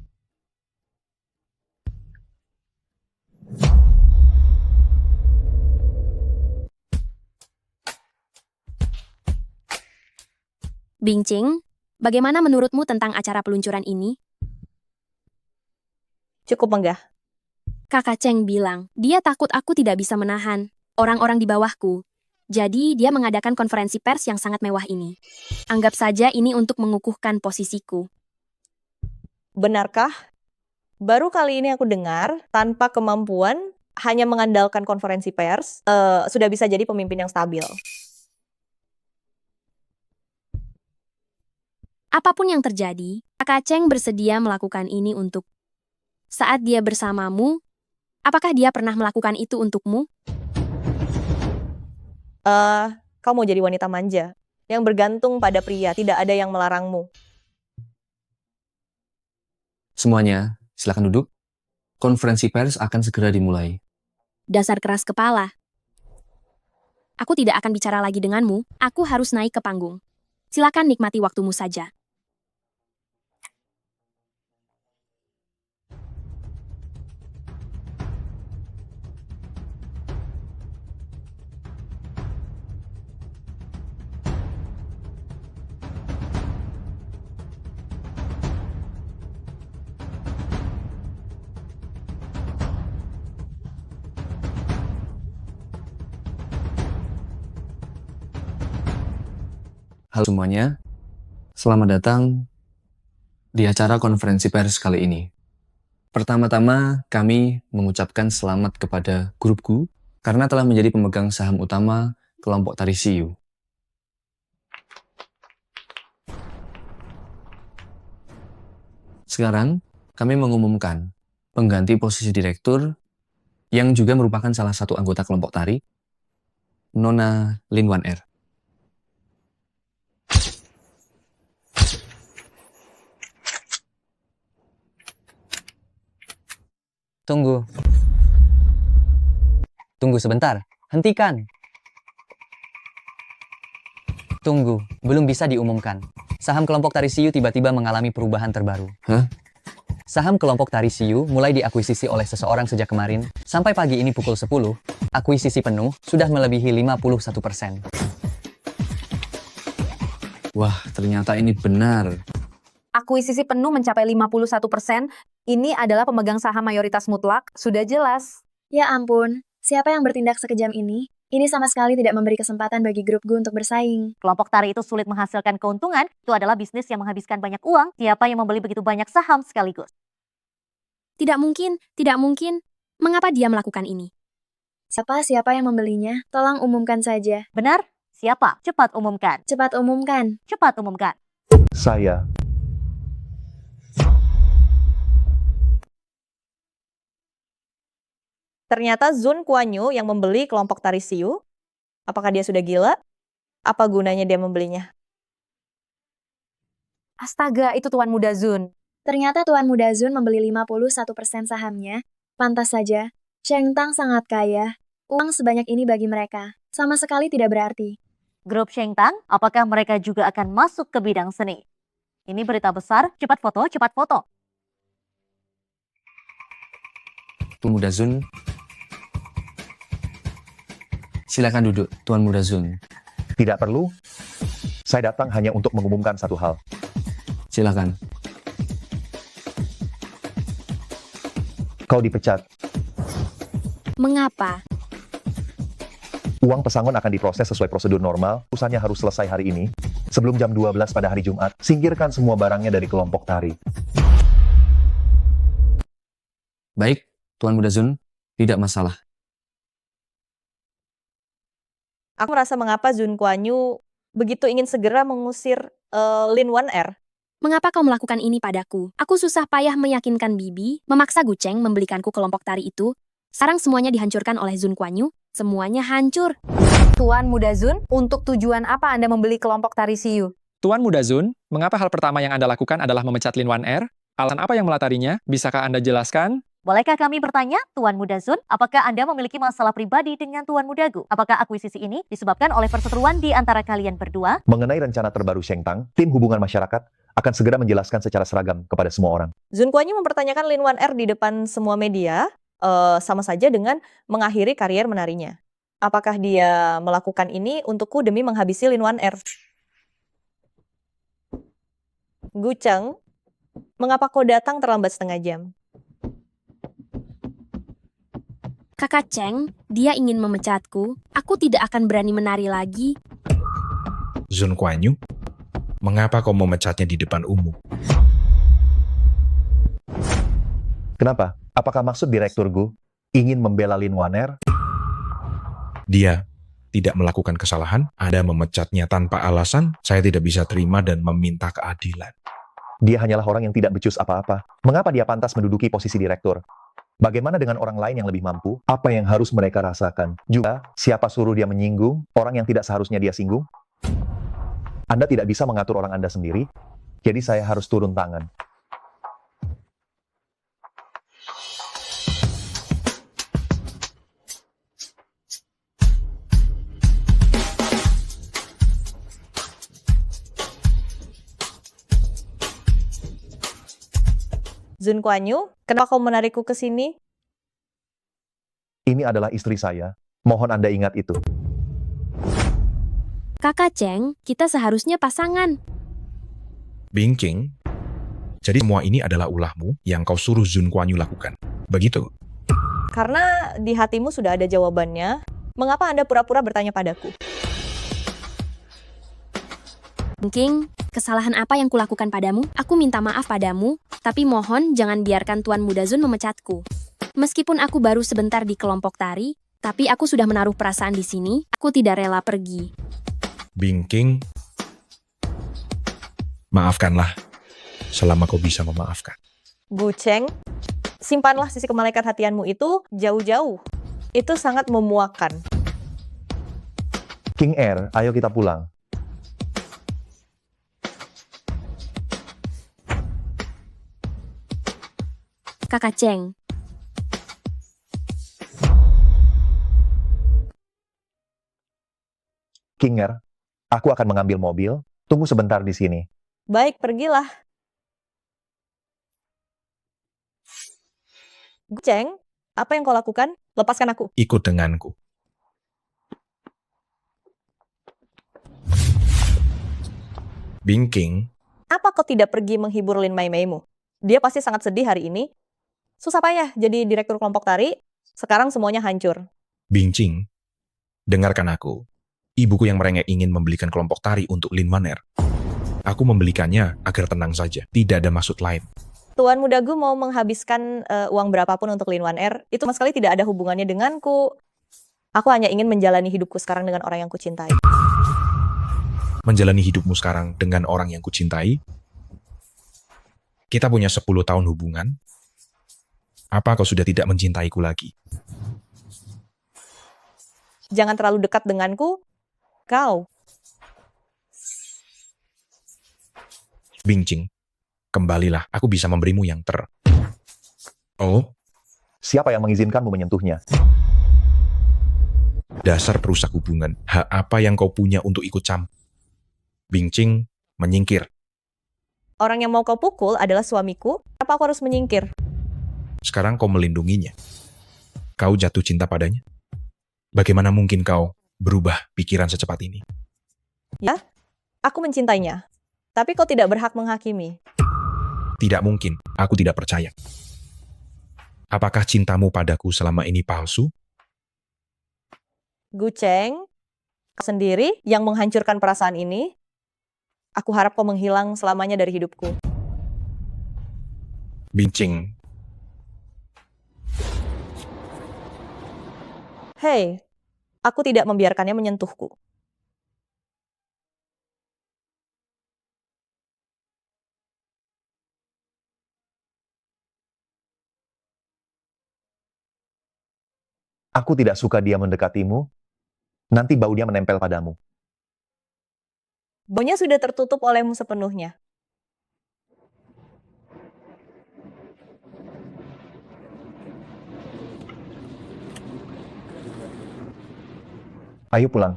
Bingcing, bagaimana menurutmu tentang acara peluncuran ini? Cukup megah. Kakak Cheng bilang, dia takut aku tidak bisa menahan orang-orang di bawahku. Jadi, dia mengadakan konferensi pers yang sangat mewah ini. Anggap saja ini untuk mengukuhkan posisiku. Benarkah? Baru kali ini aku dengar, tanpa kemampuan, hanya mengandalkan konferensi pers, sudah bisa jadi pemimpin yang stabil. Apapun yang terjadi, Kakak Cheng bersedia melakukan ini untuk saat dia bersamamu. Apakah dia pernah melakukan itu untukmu? Kau mau jadi wanita manja, yang bergantung pada pria, tidak ada yang melarangmu. Semuanya, silakan duduk. Konferensi pers akan segera dimulai. Dasar keras kepala. Aku tidak akan bicara lagi denganmu, aku harus naik ke panggung. Silakan nikmati waktumu saja. Halo semuanya, selamat datang di acara konferensi pers kali ini. Pertama-tama, kami mengucapkan selamat kepada grupku karena telah menjadi pemegang saham utama kelompok tari Siu. Sekarang, kami mengumumkan pengganti posisi direktur yang juga merupakan salah satu anggota kelompok tari, Nona Lin Wan Er. Tunggu. Tunggu sebentar. Hentikan. Tunggu, belum bisa diumumkan. Saham kelompok tari Siu tiba-tiba mengalami perubahan terbaru. Hah? Saham kelompok tari Siu mulai diakuisisi oleh seseorang sejak kemarin. Sampai pagi ini pukul 10, akuisisi penuh sudah melebihi 51%. Wah, ternyata ini benar. Akuisisi penuh mencapai 51%. Ini adalah pemegang saham mayoritas mutlak. Sudah jelas. Ya ampun, siapa yang bertindak sekejam ini? Ini sama sekali tidak memberi kesempatan bagi grup Gu untuk bersaing. Kelompok tari itu sulit menghasilkan keuntungan. Itu adalah bisnis yang menghabiskan banyak uang. Siapa yang membeli begitu banyak saham sekaligus? Tidak mungkin, tidak mungkin. Mengapa dia melakukan ini? Siapa yang membelinya? Tolong umumkan saja. Benar? Siapa? Cepat umumkan. Cepat umumkan. Cepat umumkan. Saya. Ternyata Zun Kuan-yu yang membeli kelompok tari Siu. Apakah dia sudah gila? Apa gunanya dia membelinya? Astaga, itu Tuan Muda Zun. Ternyata Tuan Muda Zun membeli 51% sahamnya. Pantas saja. Cheng Tang sangat kaya. Uang sebanyak ini bagi mereka sama sekali tidak berarti. Grup Cheng Tang, apakah mereka juga akan masuk ke bidang seni? Ini berita besar. Cepat foto, cepat foto. Tuan Muda Zun. Silakan duduk, Tuan Muda Zun. Tidak perlu. Saya datang hanya untuk mengumumkan satu hal. Silakan. Kau dipecat. Mengapa? Uang pesangon akan diproses sesuai prosedur normal. Urusannya harus selesai hari ini. Sebelum jam 12 pada hari Jumat, singkirkan semua barangnya dari kelompok tari. Baik, Tuan Muda Zun, tidak masalah. Aku merasa mengapa Zun Kuan Yu begitu ingin segera mengusir Lin Wan Er. Mengapa kau melakukan ini padaku? Aku susah payah meyakinkan Bibi, memaksa Gu Cheng membelikanku kelompok tari itu. Sekarang semuanya dihancurkan oleh Zun Kuan Yu. Semuanya hancur. Tuan Muda Zun, untuk tujuan apa Anda membeli kelompok tari Siyu? Tuan Muda Zun, mengapa hal pertama yang Anda lakukan adalah memecat Lin Wan Er? Alasan apa yang melatarinya? Bisakah Anda jelaskan? Bolehkah kami bertanya, Tuan Muda Zun, apakah Anda memiliki masalah pribadi dengan Tuan Muda Gu? Apakah akuisisi ini disebabkan oleh perseteruan di antara kalian berdua? Mengenai rencana terbaru Sheng Tang, tim hubungan masyarakat akan segera menjelaskan secara seragam kepada semua orang. Zun Kuan Yu mempertanyakan Lin Wan Er di depan semua media, sama saja dengan mengakhiri karier menarinya. Apakah dia melakukan ini untukku demi menghabisi Lin Wan Er? Gu Cheng, mengapa kau datang terlambat setengah jam? Kakak Cheng, dia ingin memecatku. Aku tidak akan berani menari lagi. Zun Kuan Yu, mengapa kau memecatnya di depan umum? Kenapa? Apakah maksud Direktur Gu ingin membela Lin Wan Er? Dia tidak melakukan kesalahan, Anda memecatnya tanpa alasan, saya tidak bisa terima dan meminta keadilan. Dia hanyalah orang yang tidak becus apa-apa. Mengapa dia pantas menduduki posisi direktur? Bagaimana dengan orang lain yang lebih mampu? Apa yang harus mereka rasakan? Juga, siapa suruh dia menyinggung orang yang tidak seharusnya dia singgung? Anda tidak bisa mengatur orang Anda sendiri, jadi saya harus turun tangan. Zun Kuan Yu, kenapa kau menarikku ke sini? Ini adalah istri saya. Mohon Anda ingat itu. Kakak Cheng, kita seharusnya pasangan. Bing King, jadi semua ini adalah ulahmu yang kau suruh Zun Kuan Yu lakukan. Begitu? Karena di hatimu sudah ada jawabannya, mengapa Anda pura-pura bertanya padaku? King, kesalahan apa yang kulakukan padamu? Aku minta maaf padamu, tapi mohon jangan biarkan Tuan Muda Zun memecatku. Meskipun aku baru sebentar di kelompok tari, tapi aku sudah menaruh perasaan di sini, aku tidak rela pergi. Bing King, maafkanlah selama kau bisa memaafkan. Gu Cheng, simpanlah sisi kemalaikat hatianmu itu jauh-jauh. Itu sangat memuakkan. King Er, ayo kita pulang. Kakak Cheng, King Er, aku akan mengambil mobil. Tunggu sebentar di sini. Baik, pergilah. Gu Cheng, apa yang kau lakukan? Lepaskan aku. Ikut denganku. Bing King, Apa kau tidak pergi menghibur Lin Mei Meimu? Dia pasti sangat sedih hari ini. Susah payah jadi direktur kelompok tari, sekarang semuanya hancur. Bing Ching, dengarkan aku. Ibuku yang merengek ingin membelikan kelompok tari untuk Lin Wan Er. Aku membelikannya agar tenang saja, tidak ada maksud lain. Tuan Muda Gu mau menghabiskan uang berapapun untuk Lin Wan Er, itu sama sekali tidak ada hubungannya denganku. Aku hanya ingin menjalani hidupku sekarang dengan orang yang kucintai. Menjalani hidupmu sekarang dengan orang yang kucintai? Kita punya 10 tahun hubungan. Apa kau sudah tidak mencintaiku lagi? Jangan terlalu dekat denganku, kau. Bing Ching, kembalilah, aku bisa memberimu yang Oh, Siapa yang mengizinkanmu menyentuhnya? dasar perusak hubungan. Hak apa yang kau punya untuk ikut campur? Bing Ching, menyingkir. Orang yang mau kau pukul adalah suamiku, apa aku harus menyingkir? Sekarang kau melindunginya. Kau jatuh cinta padanya? Bagaimana mungkin kau berubah pikiran secepat ini? Ya, aku mencintainya. Tapi kau tidak berhak menghakimi. Tidak mungkin, aku tidak percaya. Apakah cintamu padaku selama ini palsu? Gu Cheng, kau sendiri yang menghancurkan perasaan ini. Aku harap kau menghilang selamanya dari hidupku. Bing Ching, Hei, Aku tidak membiarkannya menyentuhku. Aku tidak suka dia mendekatimu, nanti bau dia menempel padamu. Baunya sudah tertutup olehmu sepenuhnya. Ayo pulang.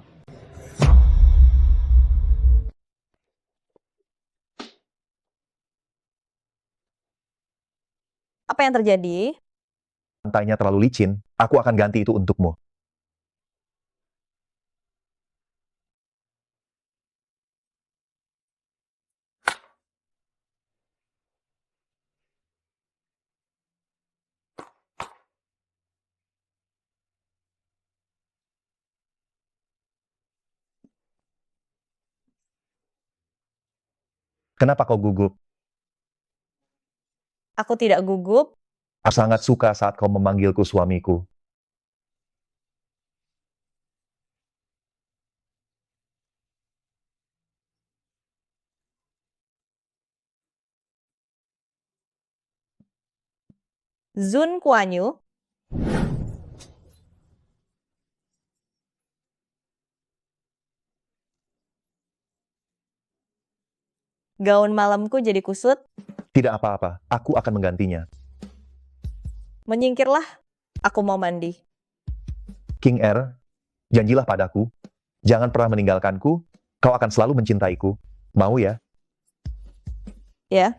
Apa yang terjadi? Lantainya terlalu licin, aku akan ganti itu untukmu. Kenapa kau gugup? Aku tidak gugup. Aku sangat suka saat kau memanggilku suamiku. Zun Kuan-yu. Gaun malamku jadi kusut. Tidak apa-apa, aku akan menggantinya. Menyingkirlah. Aku mau mandi. King Er, janjilah padaku, jangan pernah meninggalkanku, kau akan selalu mencintaiku. Mau ya? Ya.